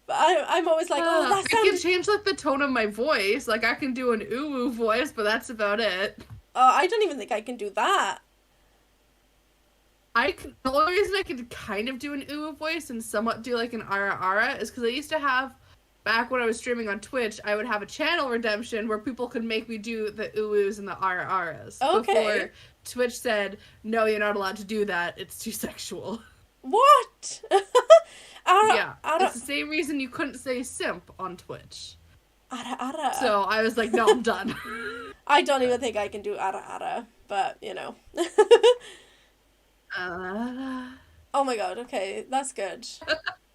But I'm always like, oh, that sounded... I can change, like, the tone of my voice. Like, I can do an ooh voice, but that's about it. Oh, I don't even think I can do that. The only reason I can kind of do an ooh voice and somewhat do, like, an ara is because I used to have... Back when I was streaming on Twitch, I would have a channel redemption where people could make me do the oohs and the aras. Okay. Before Twitch said, no, you're not allowed to do that. It's too sexual. What? Yeah. It's the same reason you couldn't say simp on Twitch. Ara. So I was like, no, I'm done. I don't even think I can do ara, but, you know. Oh my god, okay, that's good.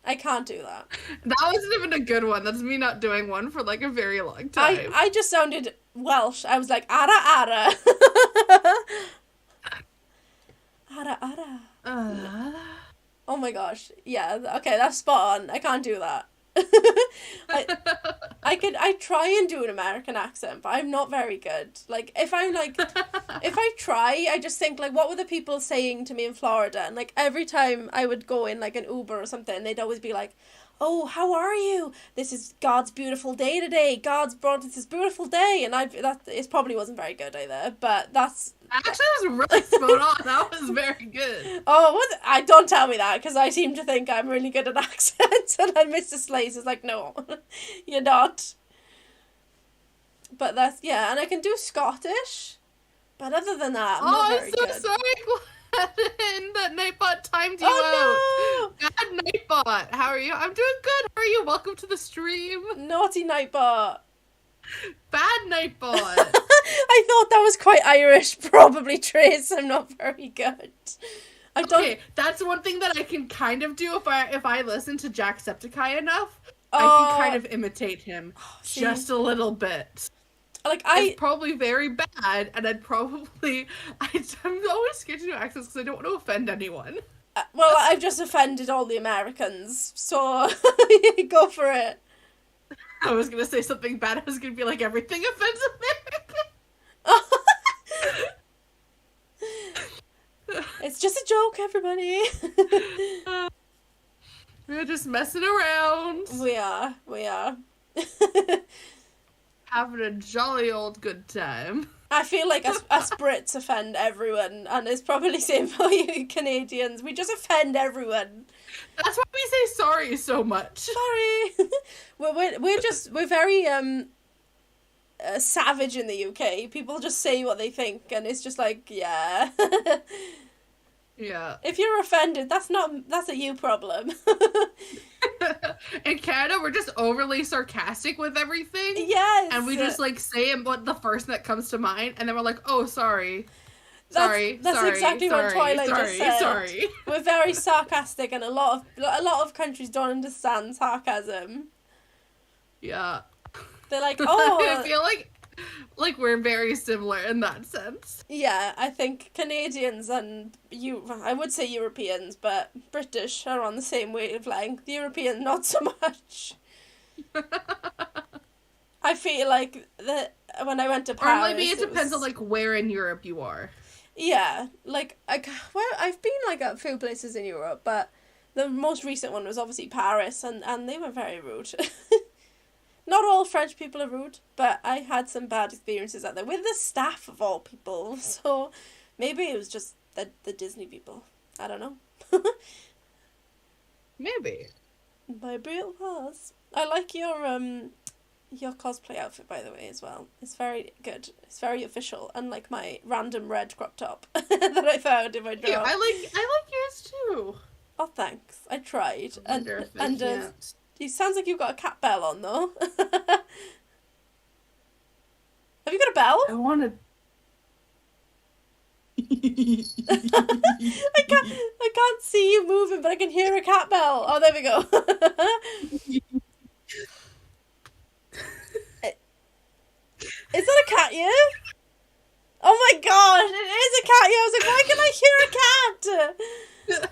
I can't do that. That wasn't even a good one. That's me not doing one for like a very long time. I just sounded Welsh. I was like, ara. Ara. Oh my gosh. Yeah, okay, that's spot on. I can't do that. I try and do an American accent, but I'm not very good. Like, if I try, I just think, like, what were the people saying to me in Florida? And, like, every time I would go in, like, an Uber or something, they'd always be like, oh, how are you? This is God's beautiful day today. God's brought us this beautiful day. And it probably wasn't very good either, but that's... Actually, it was really spot on. That was very good. Oh, don't tell me that, because I seem to think I'm really good at accents, and then Mr. Slays is like, no, you're not. But that's, yeah, and I can do Scottish, but other than that, I'm not very good. I'm so sorry, Glenn, that Nightbot timed you out. No! God, Nightbot, how are you? I'm doing good. How are you? Welcome to the stream. Naughty Nightbot. Bad Nightbot. I thought that was quite Irish, probably, Trace. I'm not very good. Okay, that's one thing that I can kind of do if I listen to Jacksepticeye enough. I can kind of imitate him just a little bit. Like it's probably very bad, and I'm always scared to do accents because I don't want to offend anyone. Well, I've just offended all the Americans, so go for it. I was gonna say something bad. I was gonna be like, everything offends Americans. It's just a joke, everybody. We're just messing around. We are. Having a jolly old good time. I feel like us Brits offend everyone, and it's probably the same for you Canadians. We just offend everyone. That's why we say sorry so much. Sorry. we're very savage in the UK. People just say what they think, and it's just like, yeah. Yeah. If you're offended, that's a you problem. In Canada, we're just overly sarcastic with everything. Yes. And we just like say what the first that comes to mind, and then we're like, oh, sorry. That's exactly what Twilight just said. Sorry. We're very sarcastic, and a lot of countries don't understand sarcasm. Yeah. They're like, oh. I feel like we're very similar in that sense. Yeah, I think Canadians and I would say Europeans, but British are on the same wavelength. European, not so much. I feel like that when I went to Paris. Or maybe it depends on like where in Europe you are. Yeah, like I've been like a few places in Europe, but the most recent one was obviously Paris, and they were very rude. Not all French people are rude, but I had some bad experiences out there with the staff of all people. So maybe it was just the Disney people. I don't know. Maybe. Maybe it was. I like your cosplay outfit, by the way, as well. It's very good. It's very official, unlike my random red crop top that I found in my drawer. Yeah, I like yours too. Oh, thanks. I tried. I wonder if I can't. It sounds like you've got a cat bell on, though. Have you got a bell? I wanted. I can't see you moving, but I can hear a cat bell. Oh, there we go. Is that a cat ear? Oh my gosh, it is a cat ear. I was like, why can I hear a cat?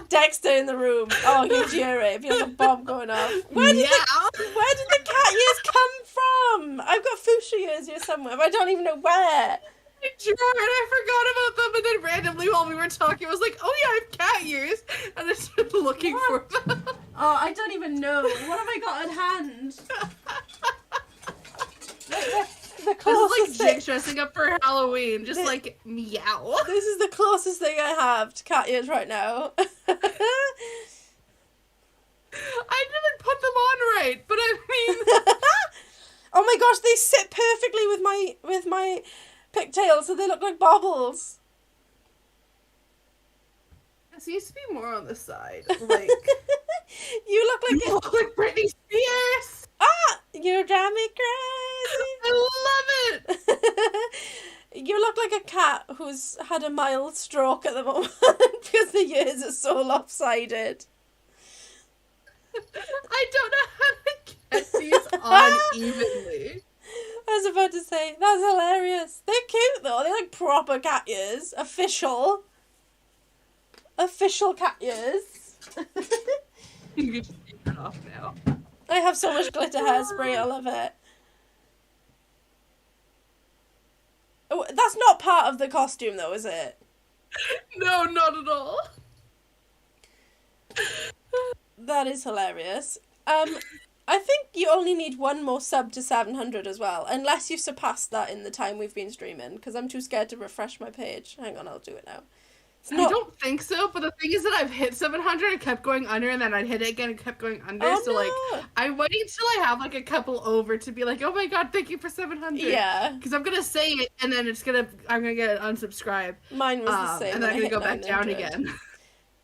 Dexter in the room. Oh, you hear it. It feels like a bomb going off. Where did the cat ears come from? I've got fuchsia ears here somewhere, but I don't even know where. I forgot about them, and then randomly while we were talking, I was like, oh yeah, I have cat ears, and I started looking for them. Oh, I don't even know. What have I got in hand? The closest this is like Jinx dressing up for Halloween, just like meow. This is the closest thing I have to cat ears right now. I didn't put them on right, but I mean... Oh my gosh, they sit perfectly with my pigtails, so they look like baubles. This needs to be more on the side. Like you look like Britney Spears. Ah, you're driving me crazy. I love it. You look like a cat who's had a mild stroke at the moment because the ears are so lopsided. I don't know how to get these on evenly. I was about to say, that's hilarious. They're cute though. They're like proper cat ears. Official cat ears. You can just take that off now. I have so much glitter hairspray. I love it. Oh, that's not part of the costume though, is it? No, not at all. That is hilarious. I think you only need one more sub to 700 as well, unless you've surpassed that in the time we've been streaming, because I'm too scared to refresh my page. Hang on, I'll do it now. I don't think so, but the thing is that I've hit 700 and kept going under, and then I'd hit it again and kept going under, oh, so, no. like, I'm waiting until I have, like, a couple over to be like, oh my god, thank you for 700. Yeah. Because I'm gonna say it, and then I'm gonna get it unsubscribed. Mine was the same. And then I'm gonna go back down again.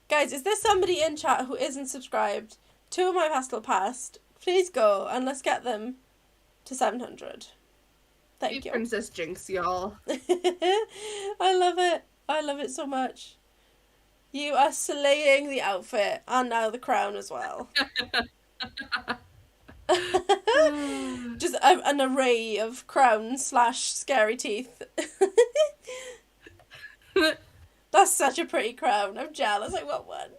Guys, is there somebody in chat who isn't subscribed to MyPastelPast? Please go, and let's get them to 700. Thank you. Princess Jinx, y'all. I love it. I love it so much. You are slaying the outfit, and now the crown as well. Just an array of crowns / scary teeth. That's such a pretty crown. I'm jealous. I want one.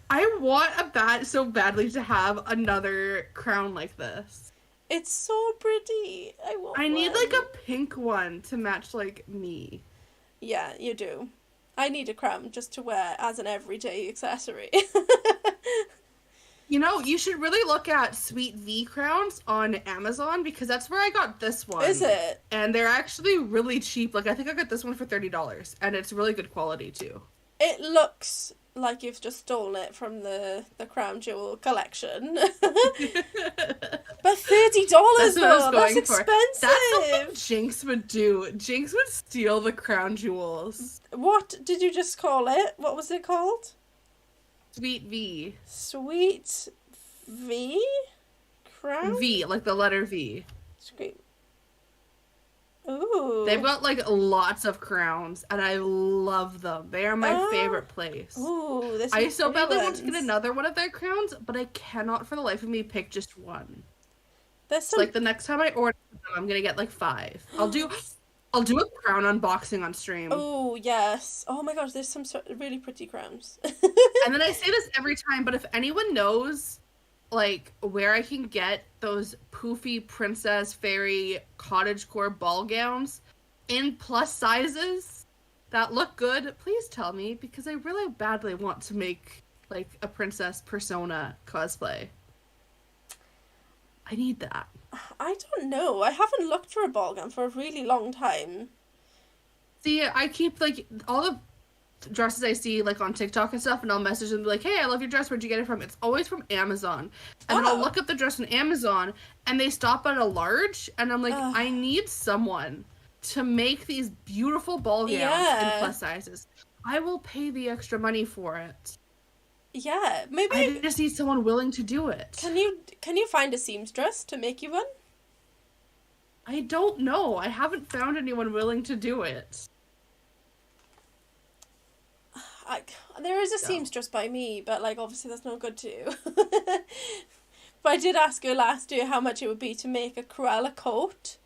I want so badly to have another crown like this. It's so pretty. I need like a pink one to match like me. Yeah, you do. I need a crown just to wear as an everyday accessory. You know, you should really look at Sweet V crowns on Amazon, because that's where I got this one. Is it? And they're actually really cheap. Like, I think I got this one for $30, and it's really good quality too. It looks like you've just stolen it from the Crown Jewel collection. But $30 though, that's expensive. That's something Jinx would do. Jinx would steal the Crown Jewels. What did you just call it? What was it called? Sweet V. Sweet V? Crown? V, like the letter V. Sweet. Ooh. They've got like lots of crowns, and I love them. They are my favorite place. Ooh, this I so badly want to get another one of their crowns, but I cannot for the life of me pick just one. There's some... Like the next time I order them, I'm gonna get like 5. I'll do a crown unboxing on stream. Oh yes! Oh my gosh, there's some really pretty crowns. And then I say this every time, but if anyone knows, like, where I can get those poofy princess fairy cottagecore ball gowns in plus sizes that look good, please tell me, because I really badly want to make like a princess persona cosplay. I need that. I don't know. I haven't looked for a ball gown for a really long time. See, I keep like all the dresses I see like on TikTok and stuff, and I'll message them and be like, hey, I love your dress, where'd you get it from? It's always from Amazon. And then I'll look up the dress on Amazon, and they stop at a large, and I'm like, I need someone to make these beautiful ball gowns in plus sizes. I will pay the extra money for it. Yeah, maybe I just need someone willing to do it. Can you find a seamstress to make you one? I don't know. I haven't found anyone willing to do it. There is a seamstress by me, but like obviously that's no good to you. But I did ask her last year how much it would be to make a Cruella coat,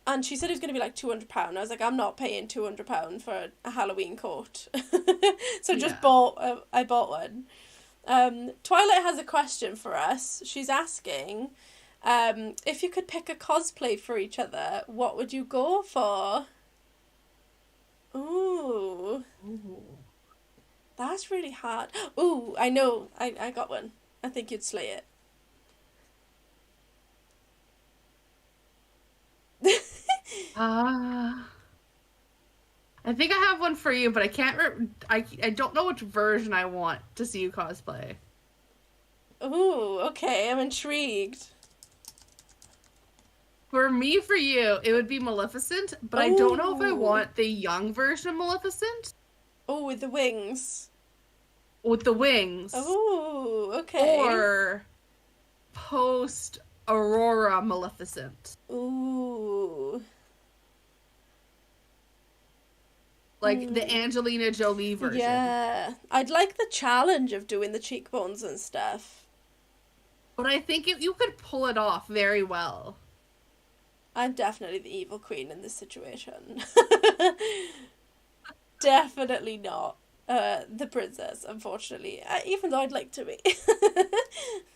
and she said it was going to be like £200. I was like, I'm not paying £200 for a Halloween coat. So I bought one. Twilight has a question for us. She's asking, if you could pick a cosplay for each other, what would you go for? Ooh. That's really hard. Ooh, I know. I got one. I think you'd slay it. I think I have one for you, but I can't. I don't know which version I want to see you cosplay. Ooh, okay. I'm intrigued. For me, for you, it would be Maleficent, but I don't know if I want the young version of Maleficent. Oh, with the wings. With the wings. Ooh, okay. Or post-Aurora Maleficent. Ooh. Like the Angelina Jolie version. Yeah. I'd like the challenge of doing the cheekbones and stuff. But I think you could pull it off very well. I'm definitely the evil queen in this situation. Definitely not the princess, unfortunately. Even though I'd like to be.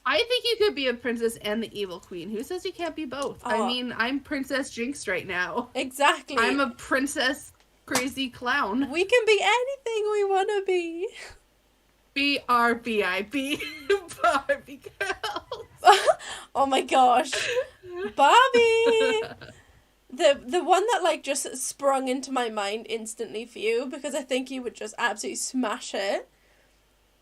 I think you could be a princess and the evil queen. Who says you can't be both? I mean, I'm Princess Jinx right now. Exactly. I'm a princess crazy clown. We can be anything we want to be. BRBIB. Barbie girls. Oh my gosh. Barbie! The one that like just sprung into my mind instantly for you, because I think you would just absolutely smash it,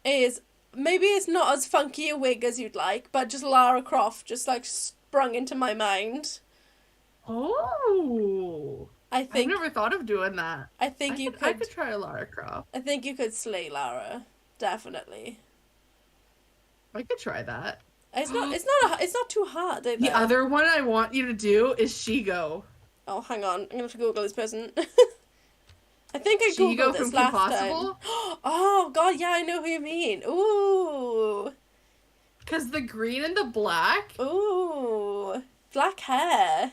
is maybe it's not as funky a wig as you'd like, but just Lara Croft just like sprung into my mind. Oh. I've never thought of doing that. I could try a Lara Croft. I think you could slay Lara. Definitely. I could try that. It's not too hard either. The other one I want you to do is Shigo. Oh, hang on. I'm gonna have to Google this person. I think I Googled this last time. Oh god, yeah, I know who you mean. Ooh. Because the green and the black. Ooh. Black hair.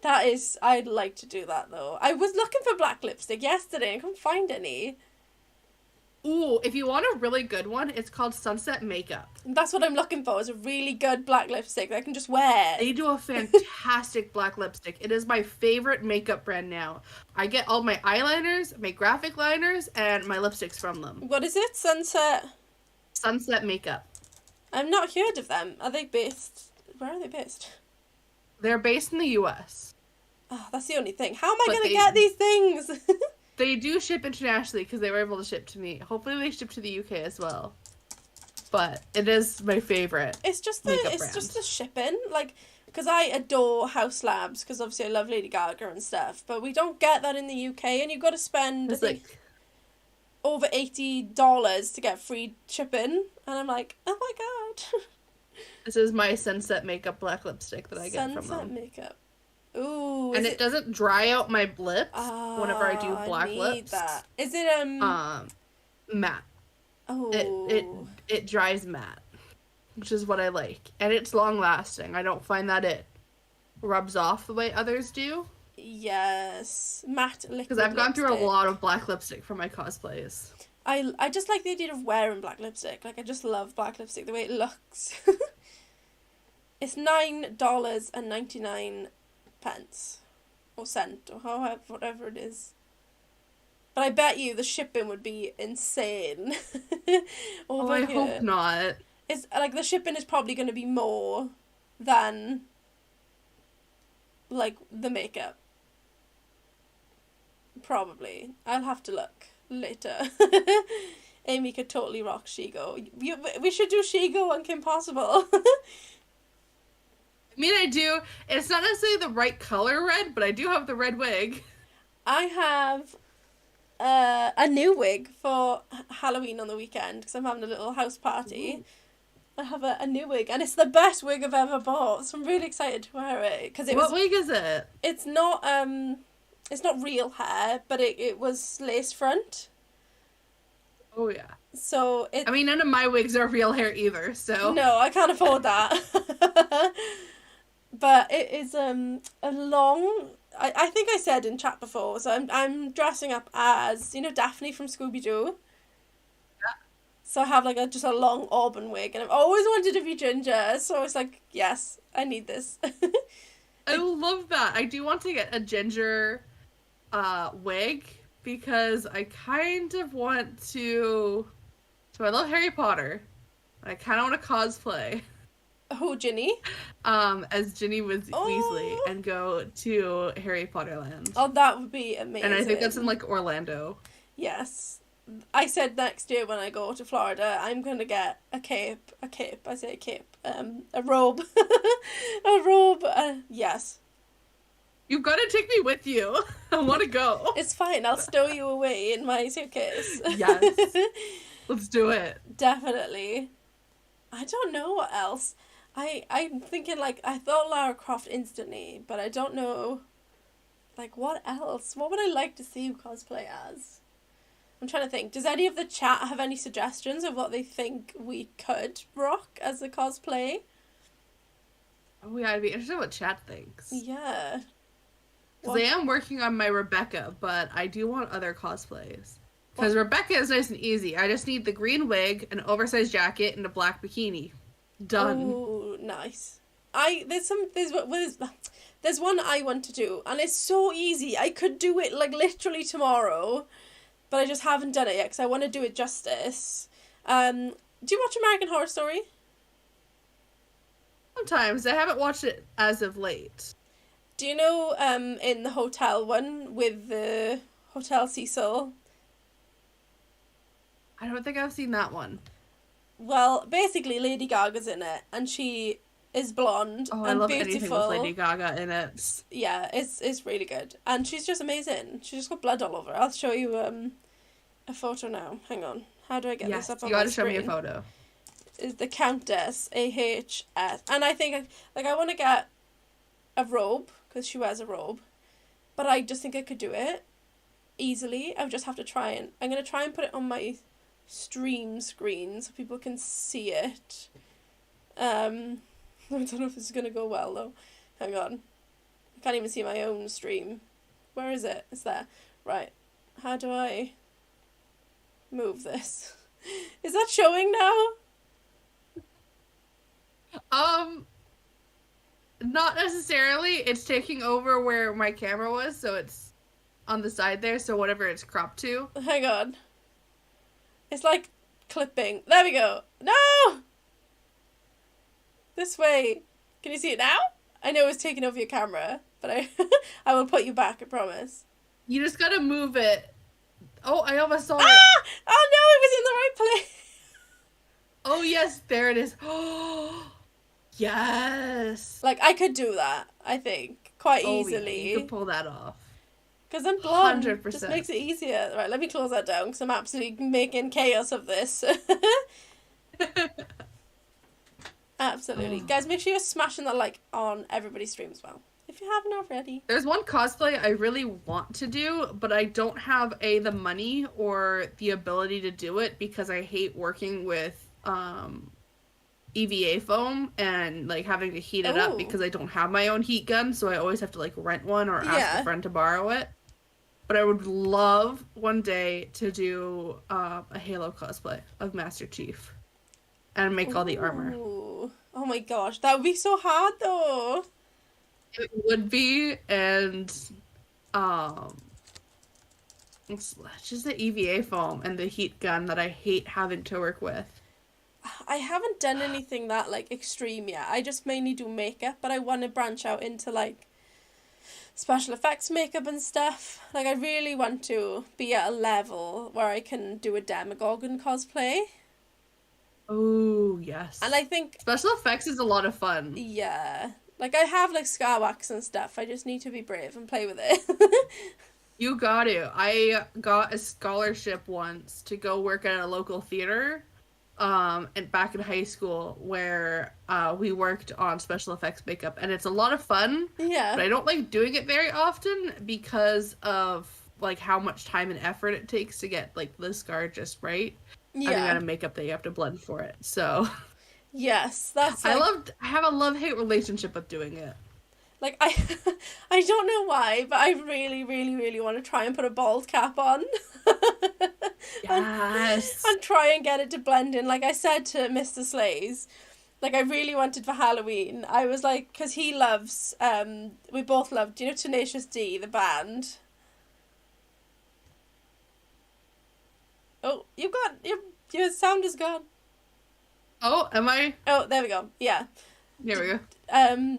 I'd like to do that though. I was looking for black lipstick yesterday and I couldn't find any. Ooh, if you want a really good one, it's called Sunset Makeup. That's what I'm looking for, is a really good black lipstick that I can just wear. They do a fantastic black lipstick. It is my favorite makeup brand now. I get all my eyeliners, my graphic liners, and my lipsticks from them. What is it? Sunset Makeup. I've not heard of them. Are they based... Where are they based? They're based in the US. Oh, that's the only thing. How am I going to get these things? They do ship internationally because they were able to ship to me. Hopefully they ship to the UK as well. But it is my favorite. It's just the shipping, like, because I adore House Labs, because obviously I love Lady Gaga and stuff, but we don't get that in the UK, and you've got to spend over $80 to get free shipping, and I'm like, oh my god. This is my Sunset Makeup black lipstick that I get from them. Sunset Makeup. Ooh. And it doesn't dry out my lips whenever I do black lips. That. Is it matte. Oh. It dries matte, which is what I like, and it's long lasting. I don't find that it rubs off the way others do. Yes, matte liquid. Because I've gone through a lot of black lipstick for my cosplays. I just like the idea of wearing black lipstick. Like, I just love black lipstick, the way it looks. It's $9.99 or cent, or however, whatever it is. But I bet you the shipping would be insane. I hope not. It's like the shipping is probably going to be more than like the makeup. Probably. I'll have to look later. Amy could totally rock Shigo. We should do Shigo on Kim Possible. I mean, I do. It's not necessarily the right color red, but I do have the red wig. I have a new wig for Halloween on the weekend because I'm having a little house party. Ooh. I have a new wig, and it's the best wig I've ever bought, so I'm really excited to wear it because What wig is it? It's not real hair, but it was lace front. Oh yeah. So I mean, none of my wigs are real hair either, so. No, I can't afford that. But it is a long. I think I said in chat before. So I'm dressing up as Daphne from Scooby Doo. Yeah. So I have like just a long auburn wig, and I've always wanted to be ginger. So it's like, yes, I need this. I love that. I do want to get a ginger wig because I kind of want to. So I love Harry Potter. I kind of want to cosplay. Who, Ginny? As Ginny Weasley and go to Harry Potter Land. Oh, that would be amazing. And I think that's in like Orlando. Yes. I said next year when I go to Florida, I'm going to get a cape, I say a cape, a robe, a robe, yes. You've got to take me with you. I want to go. It's fine, I'll stow you away in my suitcase. Yes. Let's do it. Definitely. I don't know what else. I'm thinking, like, I thought Lara Croft instantly, but I don't know, like, what else? What would I like to see you cosplay as? I'm trying to think. Does any of the chat have any suggestions of what they think we could rock as a cosplay? Oh yeah, I'd be interested in what chat thinks. Yeah. Because I am working on my Rebecca, but I do want other cosplays. Because Rebecca is nice and easy. I just need the green wig, an oversized jacket, and a black bikini. Done. Oh, nice. There's one I want to do, and it's so easy. I could do it like literally tomorrow, but I just haven't done it yet because I want to do it justice. Do you watch American Horror Story? Sometimes. I haven't watched it as of late. Do you know in the hotel one with the Hotel Cecil? I don't think I've seen that one. Well, basically Lady Gaga's in it, and she is blonde and I love beautiful. anything with Lady Gaga in it. Yeah, it's really good, and she's just amazing. She's just got blood all over her. I'll show you a photo now. Hang on, how do I get this up on my screen? You gotta show me a photo. Is the Countess AHS, and I think I want to get a robe because she wears a robe, but I just think I could do it easily. I would just have to try and I'm gonna try and put it on my stream screen so people can see it. I don't know if this is gonna go well though. Hang on. I can't even see my own stream. Where is it? It's there. Right. How do I move this? Is that showing now? Not necessarily. It's taking over where my camera was, so it's on the side there, so whatever it's cropped to. Hang on. It's like clipping. There we go. No! This way. Can you see it now? I know it's taking over your camera, but I will put you back, I promise. You just gotta move it. Oh, I almost saw it. Oh no, it was in the right place. Oh yes, there it is. Oh, yes. Like, I could do that, I think, quite easily. Yeah, you could pull that off. Because I'm blonde. 100%. Just makes it easier. Right, let me close that down because I'm absolutely making chaos of this. Absolutely. Guys, make sure you're smashing that like on everybody's stream as well, if you haven't already. There's one cosplay I really want to do, but I don't have the money or the ability to do it because I hate working with EVA foam and like having to heat it up because I don't have my own heat gun, so I always have to like rent one or ask a friend to borrow it. But I would love one day to do a Halo cosplay of Master Chief and make all the armor. Oh my gosh, that would be so hard though. It would be, and it's just the EVA foam and the heat gun that I hate having to work with. I haven't done anything that like extreme yet. I just mainly do makeup, but I want to branch out into like special effects makeup and stuff. Like, I really want to be at a level where I can do a Demogorgon cosplay. Oh, yes. And I think special effects is a lot of fun. Yeah. Like, I have like scar wax and stuff. I just need to be brave and play with it. You got it. I got a scholarship once to go work at a local theater, and back in high school where we worked on special effects makeup, and it's a lot of fun, Yeah. but I don't like doing it very often because of like how much time and effort it takes to get like the scar just right, and the amount Yeah. of makeup that you have to blend for it. So Yes, that's like I have a love-hate relationship with doing it. like I I don't know why, but I really, really, really want to try and put a bald cap on. and, Yes. and try and get it to blend in. Like I said to Mr. Slays, like I really wanted for Halloween. I was like, because he loves, we both loved, Tenacious D, the band. Oh, you've got, your sound is gone. Oh, am I? Oh, there we go. Yeah. Here we go.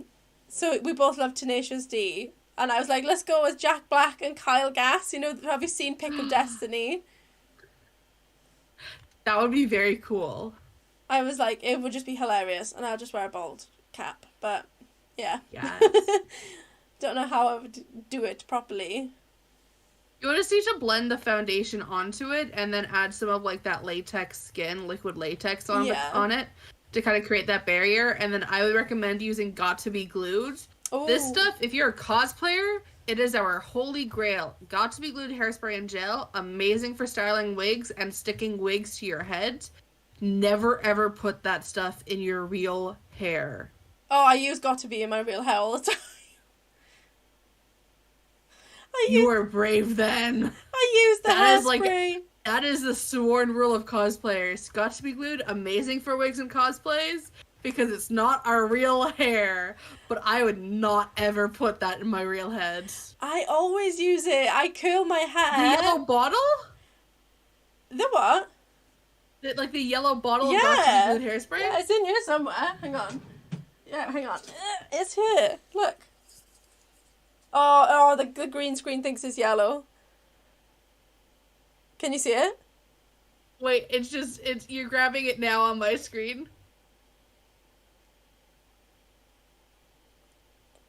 So we both love Tenacious D. And I was like, let's go with Jack Black and Kyle Gass. Have you seen Pick of Destiny? That would be very cool. I was like, it would just be hilarious. And I'll just wear a bald cap. But, yeah. Yes. Don't know how I would do it properly. You just need to blend the foundation onto it and then add some of like that latex skin, liquid latex on it to kind of create that barrier. And then I would recommend using Got to Be Glued. Ooh. This stuff, if you're a cosplayer, it is our holy grail. Got to Be Glued hairspray and gel, amazing for styling wigs and sticking wigs to your head. Never ever put that stuff in your real hair. Oh, I use Got to Be in my real hair all the time. You are brave then. I use the hairspray. That is the sworn rule of cosplayers. Got to Be Glued, amazing for wigs and cosplays, because it's not our real hair. But I would not ever put that in my real head. I always use it. I curl my hair. The yellow bottle? The what? Like the yellow bottle of Got to Be Glued hairspray? Yeah, it's in here somewhere. Hang on. Yeah, hang on. It's here. Look. Oh, the green screen thinks it's yellow. Can you see it? Wait, you're grabbing it now on my screen.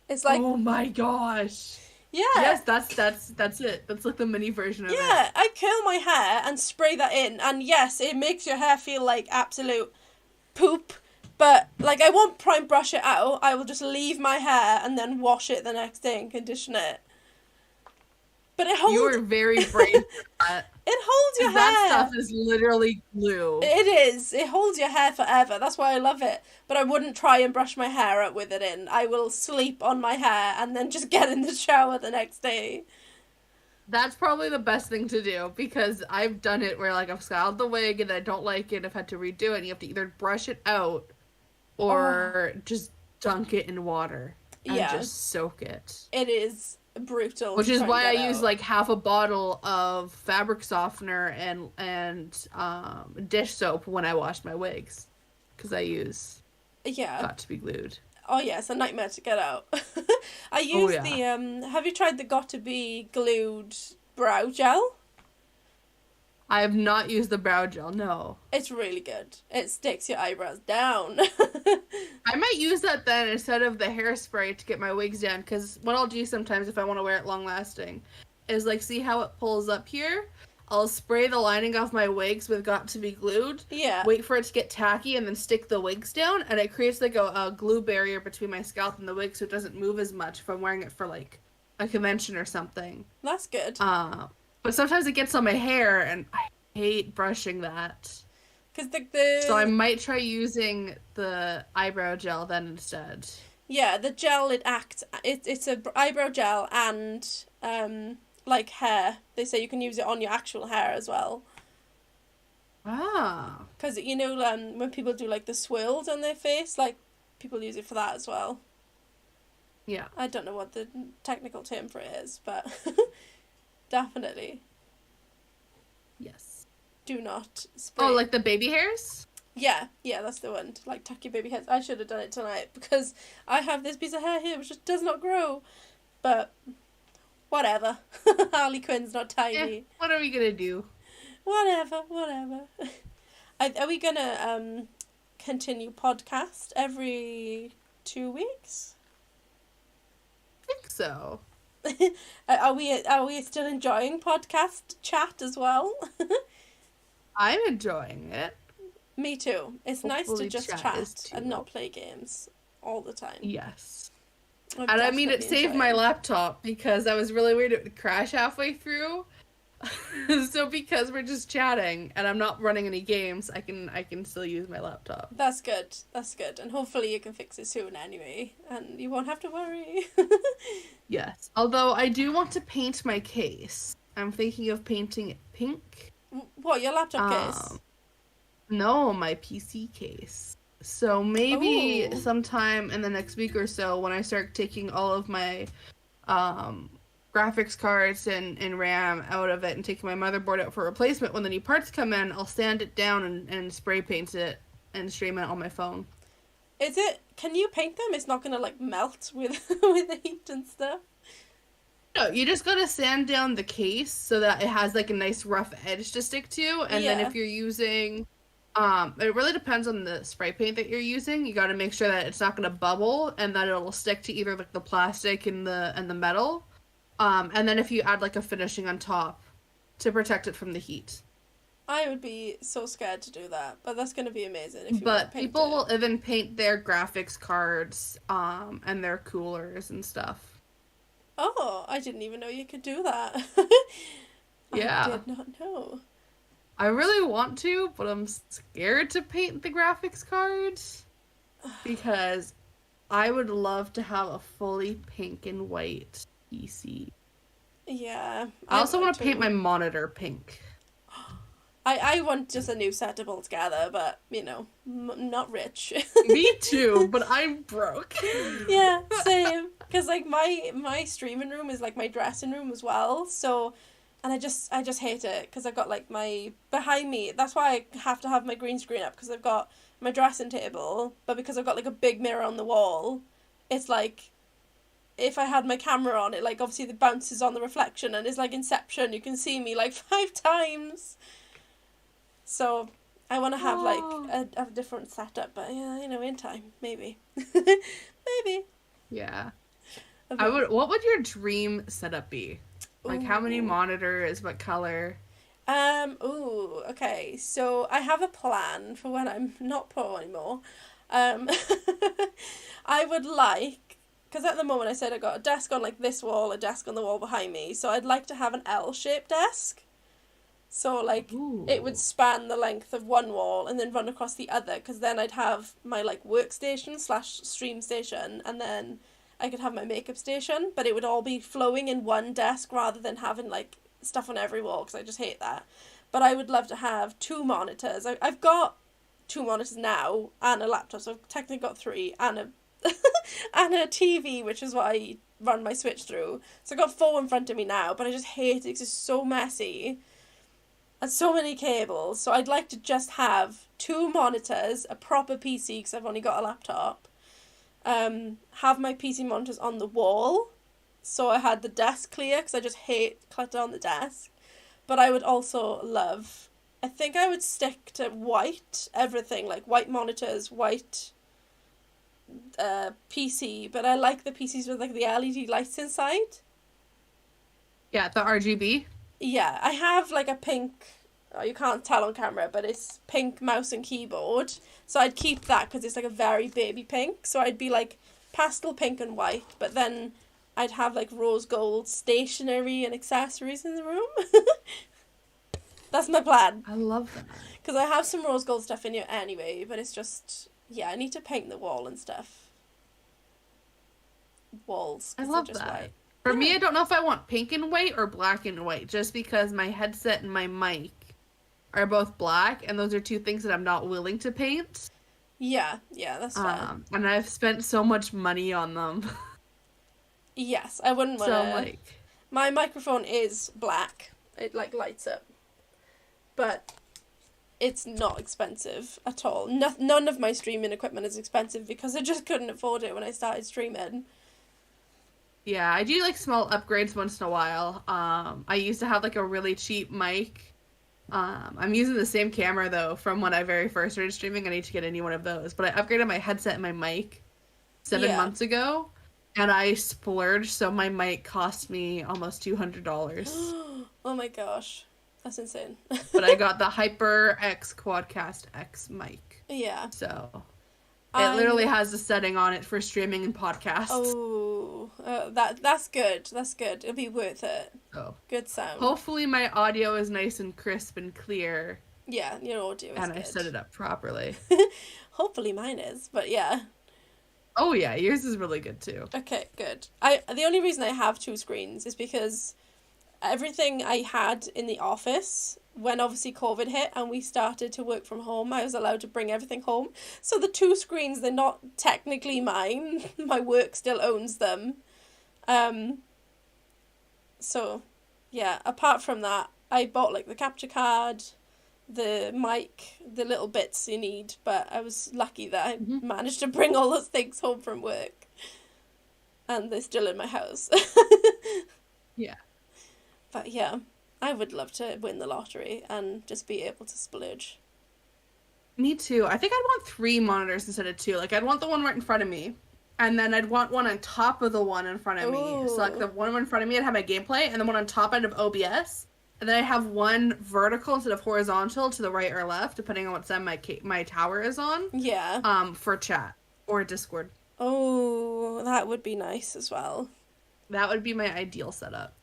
It's like, oh my gosh. Yeah. Yes, that's it. That's like the mini version of it. Yeah, I curl my hair and spray that in, and yes, it makes your hair feel like absolute poop. But like, I won't prime brush it out. I will just leave my hair and then wash it the next day and condition it. But it holds. You are very brave for that. It holds your hair. That stuff is literally glue. It is. It holds your hair forever. That's why I love it. But I wouldn't try and brush my hair out with it in. I will sleep on my hair and then just get in the shower the next day. That's probably the best thing to do, because I've done it where like I've styled the wig and I don't like it. I've had to redo it. And you have to either brush it out or just dunk it in water and just soak it. It is brutal. Which is why I use like half a bottle of fabric softener and dish soap when I wash my wigs, because I use Got to Be Glued. Oh yeah, it's a nightmare to get out. I use the have you tried the Got to Be Glued brow gel? I have not used the brow gel, no. It's really good. It sticks your eyebrows down. I might use that then instead of the hairspray to get my wigs down, because what I'll do sometimes if I want to wear it long lasting is like, see how it pulls up here? I'll spray the lining off my wigs with Got to Be Glued. Yeah. Wait for it to get tacky and then stick the wigs down, and it creates like a glue barrier between my scalp and the wig so it doesn't move as much if I'm wearing it for like a convention or something. That's good. But sometimes it gets on my hair and I hate brushing that. So I might try using the eyebrow gel then instead. Yeah, the gel it's a eyebrow gel and like hair. They say you can use it on your actual hair as well. Ah. Because when people do like the swirls on their face, like people use it for that as well. Yeah. I don't know what the technical term for it is, but definitely. Yes. Do not spray. Oh, like the baby hairs? Yeah, that's the one. To, like, tuck your baby hairs. I should have done it tonight because I have this piece of hair here which just does not grow. But whatever. Harley Quinn's not tiny. What are we gonna do? Whatever. Are we gonna continue podcast every 2 weeks? I think so. Are we still enjoying podcast chat as well? I'm enjoying it. Me too. It's nice to Hopefully just chat is chat and not too. play games all the time. Yes. I'm And I mean, it definitely saved my enjoying. laptop because I was really worried it would crash halfway through. So because we're just chatting and I'm not running any games, I can still use my laptop. That's good. That's good. And hopefully you can fix it soon anyway, and you won't have to worry. Yes. Although I do want to paint my case. I'm thinking of painting it pink. What, your laptop case? No, my PC case. So maybe Oh. sometime in the next week or so when I start taking all of my graphics cards and RAM out of it and taking my motherboard out for replacement, when the new parts come in, I'll sand it down and spray paint it and stream it on my phone. Is it? Can you paint them? It's not gonna like melt with with the heat and stuff. No, you just gotta sand down the case so that it has like a nice rough edge to stick to, and then Yeah. if you're using it really depends on the spray paint that you're using. You gotta make sure that it's not gonna bubble and that it'll stick to either like the plastic and the metal. And then if you add like a finishing on top to protect it from the heat. I would be so scared to do that, but that's gonna be amazing if you But paint people it. will even paint their graphics cards and their coolers and stuff. Oh, I didn't even know you could do that. I Yeah. did not know. I really want to, but I'm scared to paint the graphics cards because I would love to have a fully pink and white PC. Yeah. I also would want to paint too. my monitor pink. I want just a new setup altogether, but you know, not rich. Me too, but I'm broke. Yeah, same. Because like my streaming room is like my dressing room as well. So, and I just hate it because I've got like my behind me. That's why I have to have my green screen up because I've got my dressing table, but because I've got like a big mirror on the wall, it's like if I had my camera on it, like obviously the bounces on the reflection and it's like Inception. You can see me like 5 times. So I want to have like Oh. a different setup, but yeah, you know, in time, maybe, maybe. Yeah. A bit. What would your dream setup be? Like how many Ooh. monitors, what color? Ooh, okay. So I have a plan for when I'm not pro anymore. I would like, because at the moment I said I got a desk on like this wall, a desk on the wall behind me. So I'd like to have an L-shaped desk. So like it would Ooh. span the length of one wall and then run across the other, because then I'd have my like workstation slash stream station, and then I could have my makeup station, but it would all be flowing in one desk rather than having like stuff on every wall, because I just hate that. But I would love to have two monitors. I've got two monitors now and a laptop, so I've technically got three, and a and a TV, which is what I run my Switch through. So I've got four in front of me now, but I just hate it because it's so messy and so many cables. So I'd like to just have two monitors, a proper PC because I've only got a laptop. Have my PC monitors on the wall, so I had the desk clear because I just hate clutter on the desk. But I would also love. I think I would stick to white everything, like white monitors, white PC. But I like the PCs with like the LED lights inside. Yeah, the RGB. Yeah, I have like a pink. Oh, you can't tell on camera, but it's pink mouse and keyboard. So I'd keep that because it's like a very baby pink. So I'd be like pastel pink and white, but then I'd have like rose gold stationery and accessories in the room. That's my plan. I love that. Because I have some rose gold stuff in here anyway, but it's just, yeah, I need to paint the wall and stuff. Walls. I 'Cause love they're just that. white. For Yeah. me, I don't know if I want pink and white or black and white, just because my headset and my mic are both black, and those are two things that I'm not willing to paint. Yeah, that's fair. And I've spent so much money on them. Yes, I wouldn't want So to. I'm like, My microphone is black. It like lights up. But it's not expensive at all. None of my streaming equipment is expensive because I just couldn't afford it when I started streaming. yeah, I do like small upgrades once in a while. I used to have like a really cheap mic. I'm using the same camera though from when I very first started streaming. I need to get a new one of those. But I upgraded my headset and my mic 7 Yeah. months ago. and I splurged, so my mic cost me almost $200. Oh my gosh. That's insane. But I got the HyperX Quadcast X mic. Yeah. So it literally I has a setting on it for streaming and podcasts. Oh, that's good. That's good. It'll be worth it. So Good sound. hopefully my audio is nice and crisp and clear. Yeah, your audio is And good. I set it up properly. Hopefully mine is, but yeah. Oh yeah, yours is really good too. Okay, good. The only reason I have two screens is because everything I had in the office, when obviously COVID hit and we started to work from home, I was allowed to bring everything home. So the two screens, they're not technically mine. My work still owns them. So yeah, apart from that, I bought like the capture card, the mic, the little bits you need, but I was lucky that I managed to bring all those things home from work. And they're still in my house. Yeah. But yeah, I would love to win the lottery and just be able to splurge. Me too. I think I'd want 3 monitors instead of 2. Like I'd want the one right in front of me. And then I'd want one on top of the one in front of me. So like the one in front of me, I'd have my gameplay, and the one on top, I'd have OBS. And then I have one vertical instead of horizontal to the right or left, depending on what side my tower is on. Yeah. For chat or Discord. Oh, that would be nice as well. That would be my ideal setup.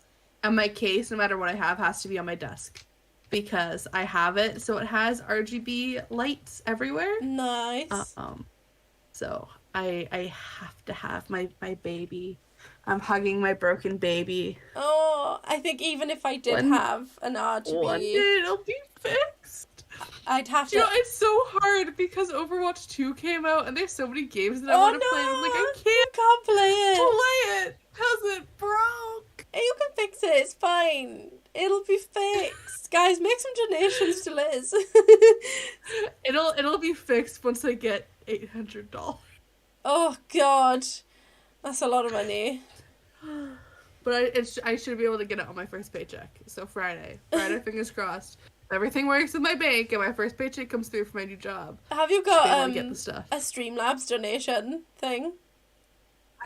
And my case, no matter what I have, has to be on my desk. Because I have it, so it has RGB lights everywhere. Nice. So I have to have my baby. I'm hugging my broken baby. Oh, I think even if I did have an RGB... One day it'll be fixed. I'd have to... You know, it's so hard because Overwatch 2 came out and there's so many games that I want to play. I'm like, I can't play it because it broke. You can fix it. It's fine. It'll be fixed. Guys, make some donations to Liz. It'll be fixed once I get $800. Oh God, that's a lot of money. But I should be able to get it on my first paycheck. So Friday, fingers crossed. Everything works with my bank, and my first paycheck comes through for my new job. Have you got get the stuff. a Streamlabs donation thing?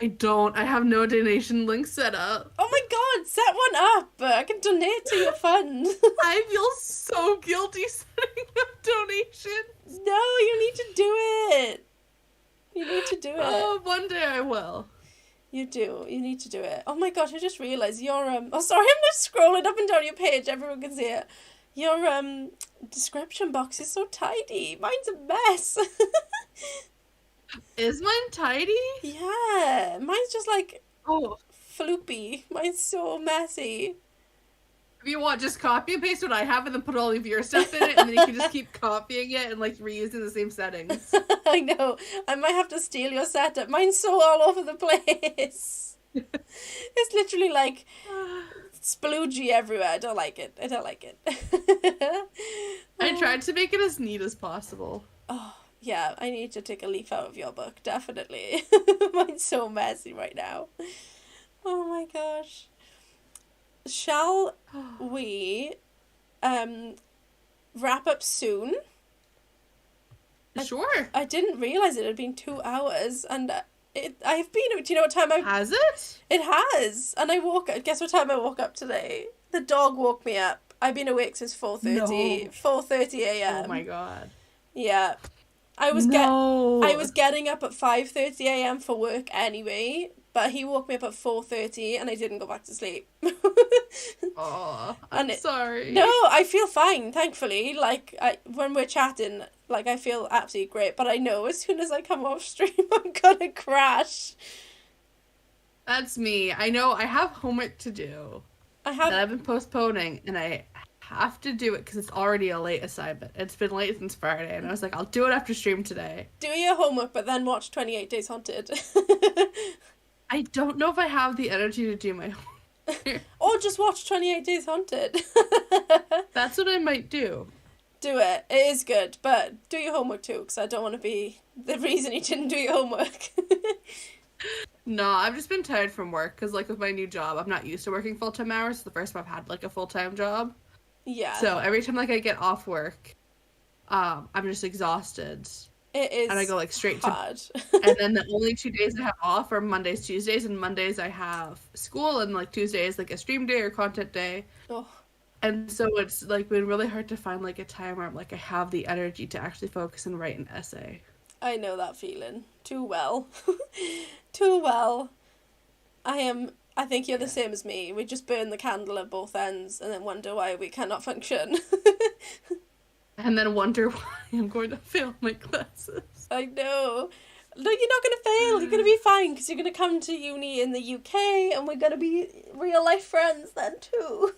I don't. I have no donation link set up. Oh my God, set one up. I can donate to your fund. I feel so guilty setting up donations. No, you need to do it. You need to do it. Oh, one day I will. You do. You need to do it. Oh my gosh, I just realised your Oh, sorry, I'm just scrolling up and down your page. Everyone can see it. Your description box is so tidy. Mine's a mess. Is mine tidy? Yeah, mine's just like floopy. Mine's so messy. If you want, just copy and paste what I have and then put all of your stuff in it, and then you can just keep copying it and like reusing the same settings. I know. I might have to steal your setup. Mine's so all over the place. It's literally like sploogey everywhere. I don't like it. I tried to make it as neat as possible. Oh, yeah. I need to take a leaf out of your book. Definitely. Mine's so messy right now. Oh my gosh. Shall we wrap up soon? Sure. I didn't realise it had been 2 hours, and I've been... Do you know what time Has it? It has. And I woke up... Guess what time I woke up today? The dog woke me up. I've been awake since 4:30. No. 4:30 a.m. Oh my God. Yeah. I was getting up at 5:30 a.m. for work anyway, but he woke me up at 4:30 and I didn't go back to sleep. Oh, I'm sorry. No, I feel fine, thankfully. Like, when we're chatting, like, I feel absolutely great, but I know as soon as I come off stream, I'm gonna crash. That's me. I know I have homework to do. That I've been postponing, and I have to do it because it's already a late assignment. It's been late since Friday, and I was like, I'll do it after stream today. Do your homework, but then watch 28 Days Haunted. I don't know if I have the energy to do my homework. Or just watch 28 Days Haunted. That's what I might do. Do it. It is good, but do your homework too, because I don't want to be the reason you didn't do your homework. No, I've just been tired from work, because, like, with my new job, I'm not used to working full-time hours. It's the first time I've had, like, a full-time job. Yeah. So every time, like, I get off work, I'm just exhausted. It is and I go like straight to hard. and then the only 2 days I have off are Mondays, Tuesdays, and Mondays I have school, and like Tuesday is like a stream day or content day. Oh, And so it's like been really hard to find like a time where I'm like I have the energy to actually focus and write an essay. I know that feeling too well. Too well. I think you're the same as me. We just burn the candle at both ends and then wonder why we cannot function. And then wonder why I'm going to fail my classes. I know. No, you're not going to fail. You're going to be fine because you're going to come to uni in the UK and we're going to be real life friends then too.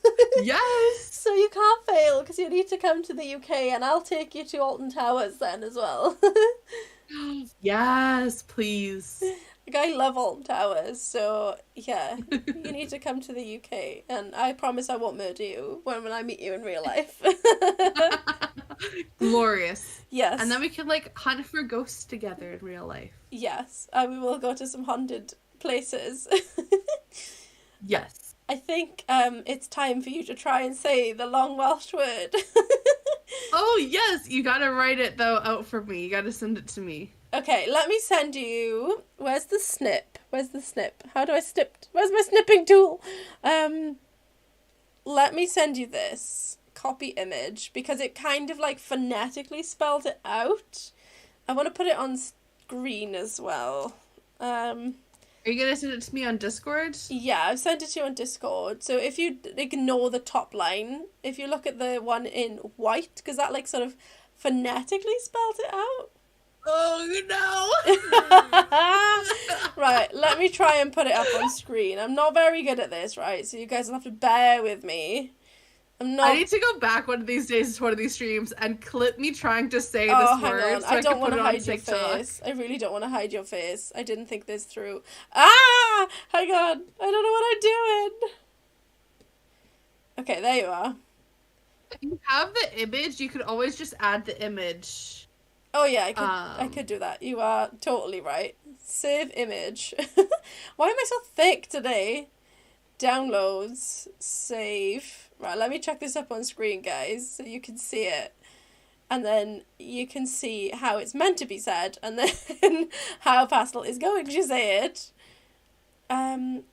Yes! So you can't fail because you need to come to the UK and I'll take you to Alton Towers then as well. Yes, please. Like, I love Alton Towers, so yeah, you need to come to the UK and I promise I won't murder you when I meet you in real life. Glorious. Yes. And then we can like hunt for ghosts together in real life. Yes, and we will go to some haunted places. Yes. I think it's time for you to try and say the long Welsh word. Oh yes, you gotta write it though out for me. You gotta send it to me. Okay, let me send you. Where's the snip? Where's the snip? How do I snip? Where's my snipping tool? Let me send you this copy image because it kind of like phonetically spelled it out. I want to put it on screen as well. Are you gonna send it to me on Discord? Yeah, I've sent it to you on Discord. So if you ignore the top line, if you look at the one in white, because that like sort of phonetically spelled it out. Oh no! Right, let me try and put it up on screen. I'm not very good at this, right? So you guys will have to bear with me. I need to go back one of these days to one of these streams and clip me trying to say this hang word. on. So I don't want to hide your face. I really don't want to hide your face. I didn't think this through. Ah! Hang on. I don't know what I'm doing. Okay, there you are. If you have the image, you could always just add the image. Oh yeah, I could do that. You are totally right. Save image. Why am I so thick today? Downloads. Save. Right, let me check this up on screen, guys, so you can see it. And then you can see how it's meant to be said, and then how Pastel is going to say it. Right,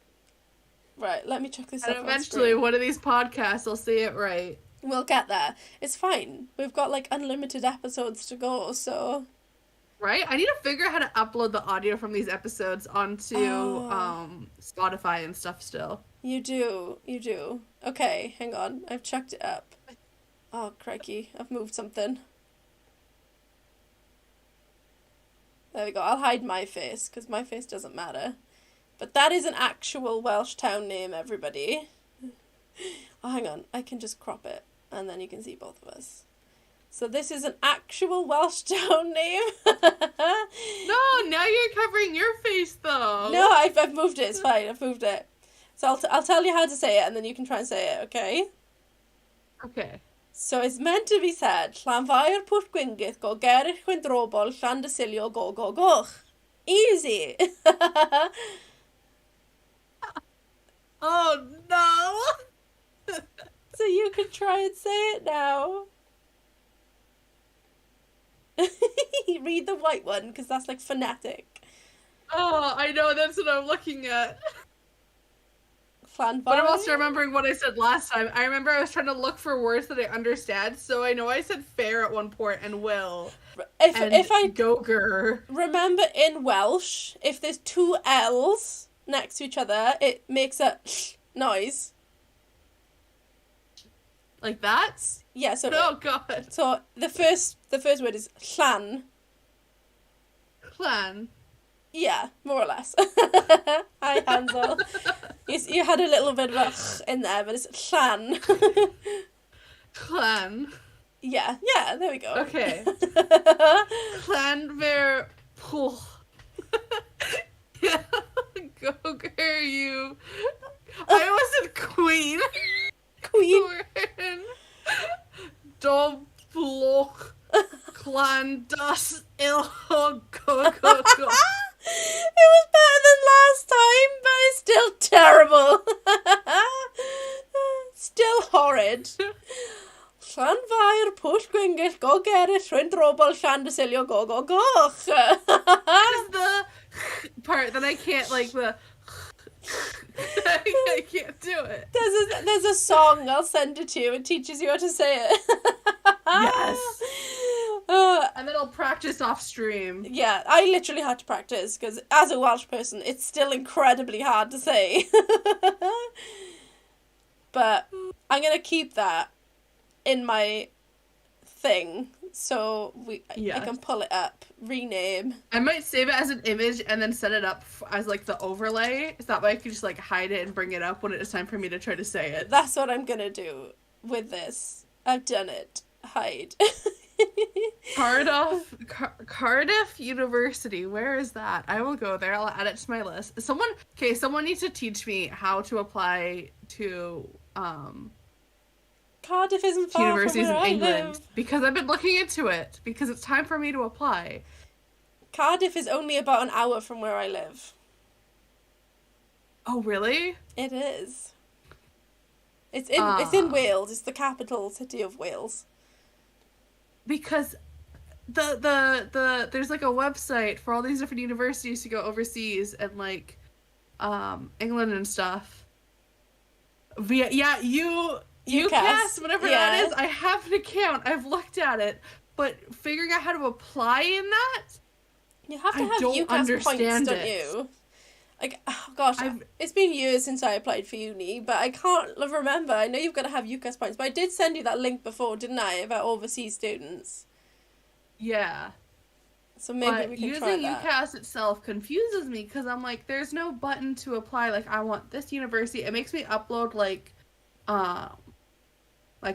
let me check this up on screen. And eventually, one of these podcasts, I'll say it right. We'll get there. It's fine. We've got like unlimited episodes to go, so... Right? I need to figure out how to upload the audio from these episodes onto Spotify and stuff still. You do. Okay, hang on. I've checked it up. Oh, crikey. I've moved something. There we go. I'll hide my face, because my face doesn't matter. But that is an actual Welsh town name, everybody. Oh, hang on. I can just crop it, and then you can see both of us. So this is an actual Welsh town name. No, now you're covering your face, though. No, I've moved it. It's fine. I've moved it. So I'll tell you how to say it, and then you can try and say it, okay? Okay. So it's meant to be said, Llanfair Pwll Gwyngyth go gerir chwendrobol llan dysilio go go goch. Easy. Oh, no. So you can try and say it now. Read the white one, because that's like phonetic. Oh, I know, that's what I'm looking at. Llanfair. But I'm also remembering what I said last time. I remember I was trying to look for words that I understand, so I know I said fair at one point and will. If I go-ger. Remember in Welsh, if there's two L's next to each other, it makes a noise. Like that? Yeah, so oh god. So the first word is llan. Clan. Yeah, more or less. Hi, Hansel. You had a little bit of a in there, but it's llan. Clan. Yeah, there we go. Okay. Clan ver pull. Go-ger you. I wasn't queen. Queen. Dobloch clan das ilho go go go. It was better than last time, but it's still terrible. Still horrid. Llanfair pwll gwyngyll go geris rhywun drobol llan dy silio go go goch. Is the part that I can't, like, the... I can't do it. There's a song, I'll send it to you, it teaches you how to say it. Yes. And then I'll practice off stream. Yeah, I literally had to practice, because as a Welsh person, it's still incredibly hard to say. But I'm going to keep that in my thing, so I can pull it up, rename. I might save it as an image and then set it up as, like, the overlay, so that way I can just, like, hide it and bring it up when it's time for me to try to say it. That's what I'm going to do with this. I've done it. Hide. Cardiff University, where is that? I will go there, I'll add it to my list. Someone needs to teach me how to apply to Cardiff isn't far universities from where in England, I live. because I've been looking into it, because it's time for me to apply. Cardiff is only about an hour from where I live. Oh, really? It is. It's in Wales. It's the capital city of Wales. Because there's like a website for all these different universities to go overseas and like England and stuff. UCAS, whatever that is. I have an account. I've looked at it, but figuring out how to apply in that, you have to have UCAS points, don't you? Like, oh gosh, it's been years since I applied for uni, but I can't remember. I know you've got to have UCAS points, but I did send you that link before, didn't I, about overseas students? Yeah. So maybe we can try that. Using UCAS itself confuses me, because I'm like, there's no button to apply, like, I want this university. It makes me upload, like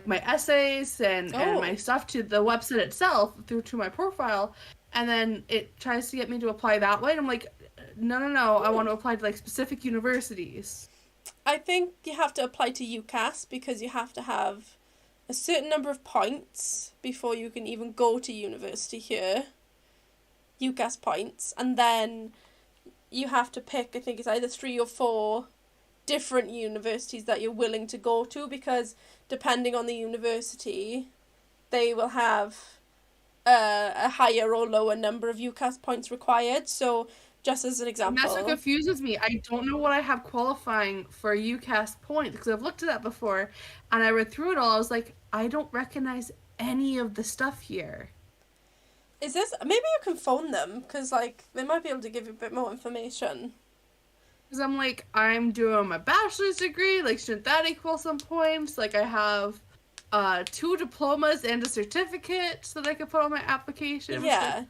my essays and my stuff to the website itself through to my profile, and then it tries to get me to apply that way, and I'm like, no, I want to apply to, like, specific universities. I think you have to apply to UCAS because you have to have a certain number of points before you can even go to university here. UCAS points. And then you have to pick, I think it's either 3 or 4 different universities that you're willing to go to, because depending on the university, they will have a higher or lower number of UCAS points required. So just as an example. And that's what confuses me. I don't know what I have qualifying for UCAS points, because I've looked at that before, and I read through it all. I was like, I don't recognize any of the stuff here. Is this... Maybe you can phone them, because, like, they might be able to give you a bit more information. Because I'm like, I'm doing my bachelor's degree, like, shouldn't that equal some points? Like, I have 2 diplomas and a certificate that I could put on my application. Yeah. Like,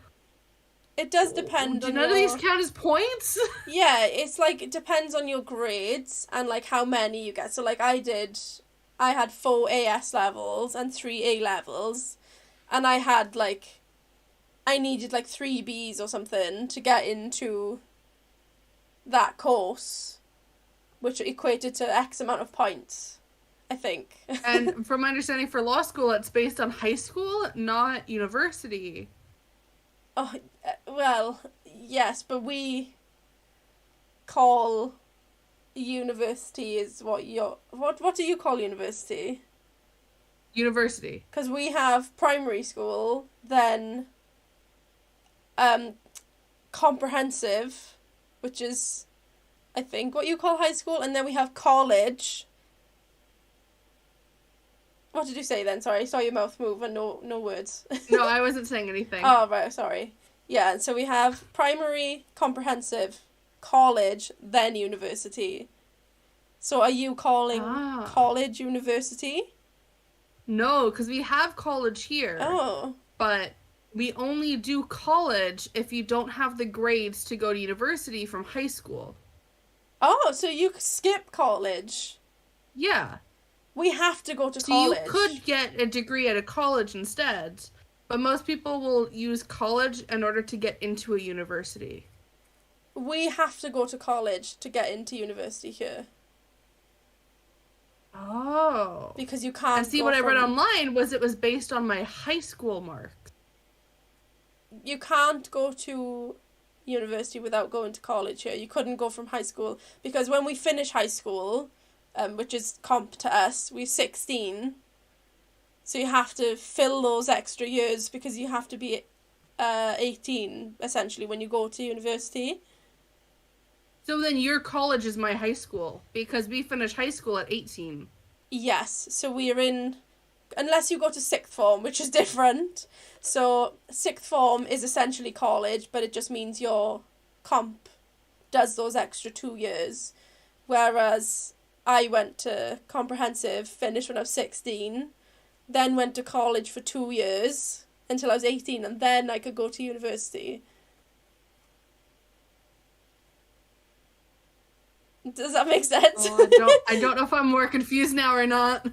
it does depend on none of these count as points? Yeah, it's like, it depends on your grades and, like, how many you get. So, like, I had 4 AS levels and 3 A levels, and I had, like, I needed, like, 3 Bs or something to get into that course, which equated to X amount of points, I think. And from my understanding, for law school, it's based on high school, not university. Oh, well, yes, but we call university is what do you call university? University. Because we have primary school, then comprehensive, which is, I think, what you call high school, and then we have college. What did you say then? Sorry, I saw your mouth move and no words. No, I wasn't saying anything. Oh, right, sorry. Yeah, and so we have primary, comprehensive, college, then university. So are you calling college university? No, because we have college here. Oh. But we only do college if you don't have the grades to go to university from high school. Oh, so you skip college? Yeah. We have to go to college. So you could get a degree at a college instead, but most people will use college in order to get into a university. We have to go to college to get into university here. Oh. Because you can't. And see, what I read online was it was based on my high school marks. You can't go to university without going to college here. You couldn't go from high school, because when we finish high school, which is comp to us, we're 16. So you have to fill those extra years because you have to be 18, essentially, when you go to university. So then your college is my high school, because we finish high school at 18. Yes, so we're in, unless you go to sixth form, which is different. So sixth form is essentially college, but it just means your comp does those extra 2 years. Whereas I went to comprehensive, finished when I was 16, then went to college for 2 years until I was 18, and then I could go to university. Does that make sense? Oh, I don't know if I'm more confused now or not.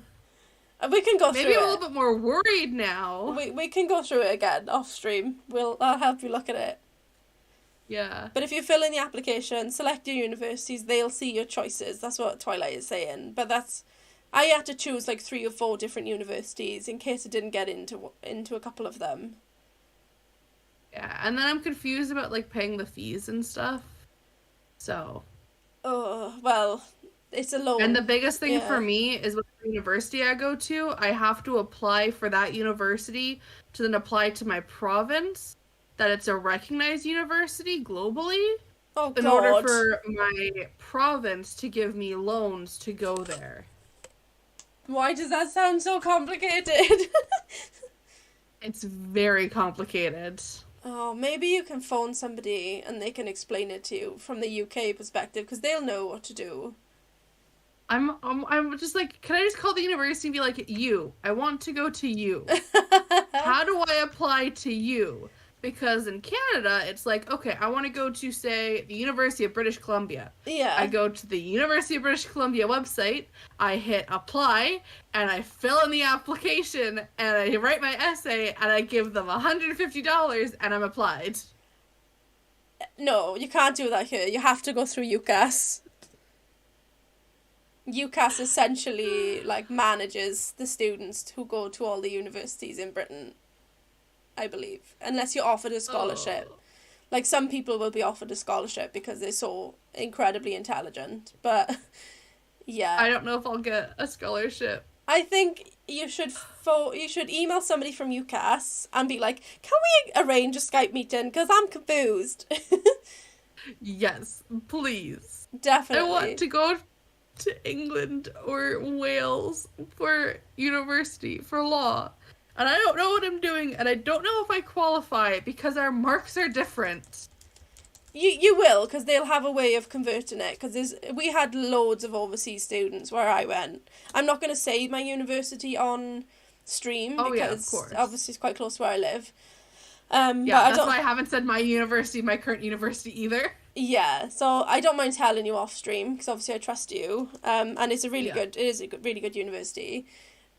We can go through it. Maybe I'm a little bit more worried now. We can go through it again off stream. I'll help you look at it. Yeah. But if you fill in the application, select your universities, they'll see your choices. That's what Twilight is saying. But I had to choose like 3 or 4 different universities in case I didn't get into a couple of them. Yeah, and then I'm confused about like paying the fees and stuff. So. Oh, well, it's a loan. And the biggest thing for me is with the university I go to, I have to apply for that university to then apply to my province, that it's a recognized university globally. Oh, God. In order for my province to give me loans to go there. Why does that sound so complicated? It's very complicated. Oh, maybe you can phone somebody and they can explain it to you from the UK perspective, because they'll know what to do. I'm just like, can I just call the university and be like, I want to go to you. How do I apply to you? Because in Canada, it's like, okay, I want to go to, say, the University of British Columbia. Yeah. I go to the University of British Columbia website, I hit apply, and I fill in the application, and I write my essay, and I give them $150, and I'm applied. No, you can't do that here. You have to go through UCAS. UCAS essentially, like, manages the students who go to all the universities in Britain, I believe. Unless you're offered a scholarship. Oh. Like, some people will be offered a scholarship because they're so incredibly intelligent. But, yeah. I don't know if I'll get a scholarship. I think you should email somebody from UCAS and be like, can we arrange a Skype meeting? Because I'm confused. Yes, please. Definitely. I want to go to England or Wales for university, for law. And I don't know what I'm doing, and I don't know if I qualify because our marks are different. You will, because they'll have a way of converting it, because we had loads of overseas students where I went. I'm not going to say my university on stream, because obviously it's quite close to where I live. Yeah, that's why I haven't said my current university either. Yeah, so I don't mind telling you off stream, because obviously I trust you, and it's really good university.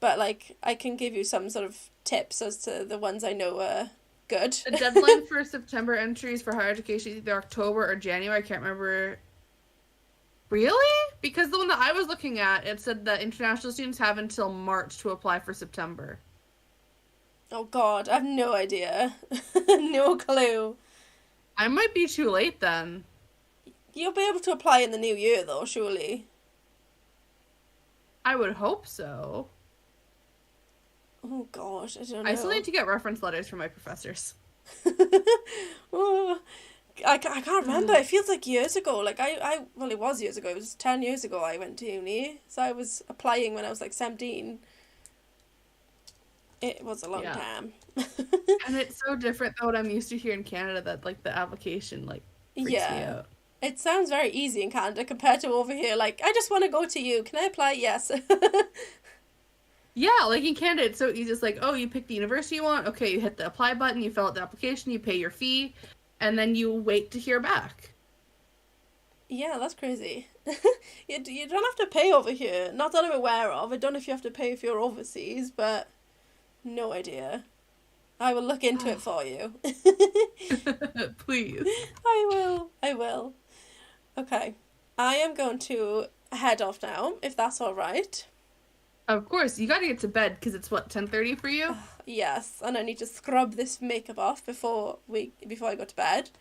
But, like, I can give you some sort of tips as to the ones I know are good. The deadline for September entries for higher education is either October or January. I can't remember. Really? Because the one that I was looking at, it said that international students have until March to apply for September. Oh, God. I have no idea. No clue. I might be too late, then. You'll be able to apply in the new year, though, surely. I would hope so. Oh, gosh, I don't know. I still need to get reference letters from my professors. Oh, I can't remember. It feels like years ago. Like, well, it was years ago. It was 10 years ago I went to uni. So I was applying when I was, like, 17. It was a long time. And it's so different than what I'm used to here in Canada, that, like, the application, like, freaks me out. It sounds very easy in Canada compared to over here. Like, I just want to go to you. Can I apply? Yes. Yeah, like in Canada, it's so easy. It's like, oh, you pick the university you want. Okay, you hit the apply button, you fill out the application, you pay your fee, and then you wait to hear back. Yeah, that's crazy. You don't have to pay over here. Not that I'm aware of. I don't know if you have to pay if you're overseas, but no idea. I will look into it for you. Please. I will. Okay. I am going to head off now, if that's all right. Of course, you gotta get to bed, because it's, 10:30 for you? Yes, and I need to scrub this makeup off before I go to bed.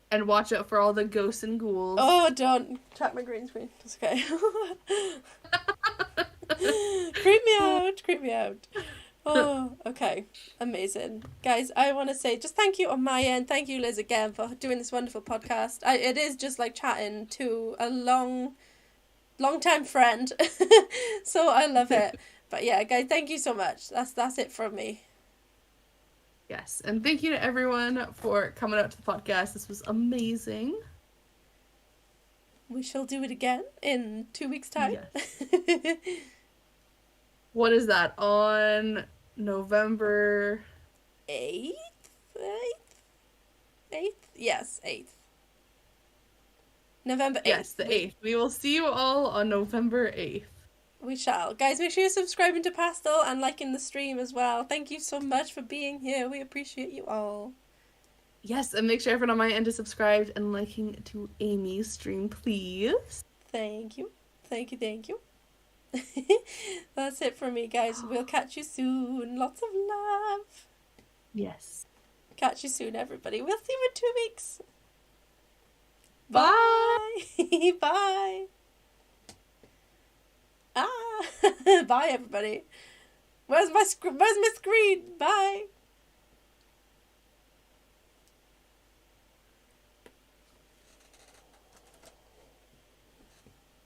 And watch out for all the ghosts and ghouls. Oh, don't track my green screen. It's okay. Creep me out. Oh, okay. Amazing. Guys, I want to say just thank you on my end. Thank you, Liz, again for doing this wonderful podcast. It is just like chatting to a long time friend. So I love it. But yeah, guys, thank you so much. That's it from me. Yes, and thank you to everyone for coming out to the podcast. This was amazing. We shall do it again in 2 weeks' time. Yes. What is that? On November 8th? 8th? Yes, 8th. November 8th. Yes, the 8th. We will see you all on November 8th. We shall. Guys, make sure you're subscribing to Pastel and liking the stream as well. Thank you so much for being here. We appreciate you all. Yes, and make sure everyone on my end is subscribed and liking to Amy's stream, please. Thank you. Thank you, thank you. That's it for me, guys. We'll catch you soon. Lots of love. Yes. Catch you soon, everybody. We'll see you in 2 weeks. Bye. Bye. Bye. Bye, everybody. Where's my screen? Bye.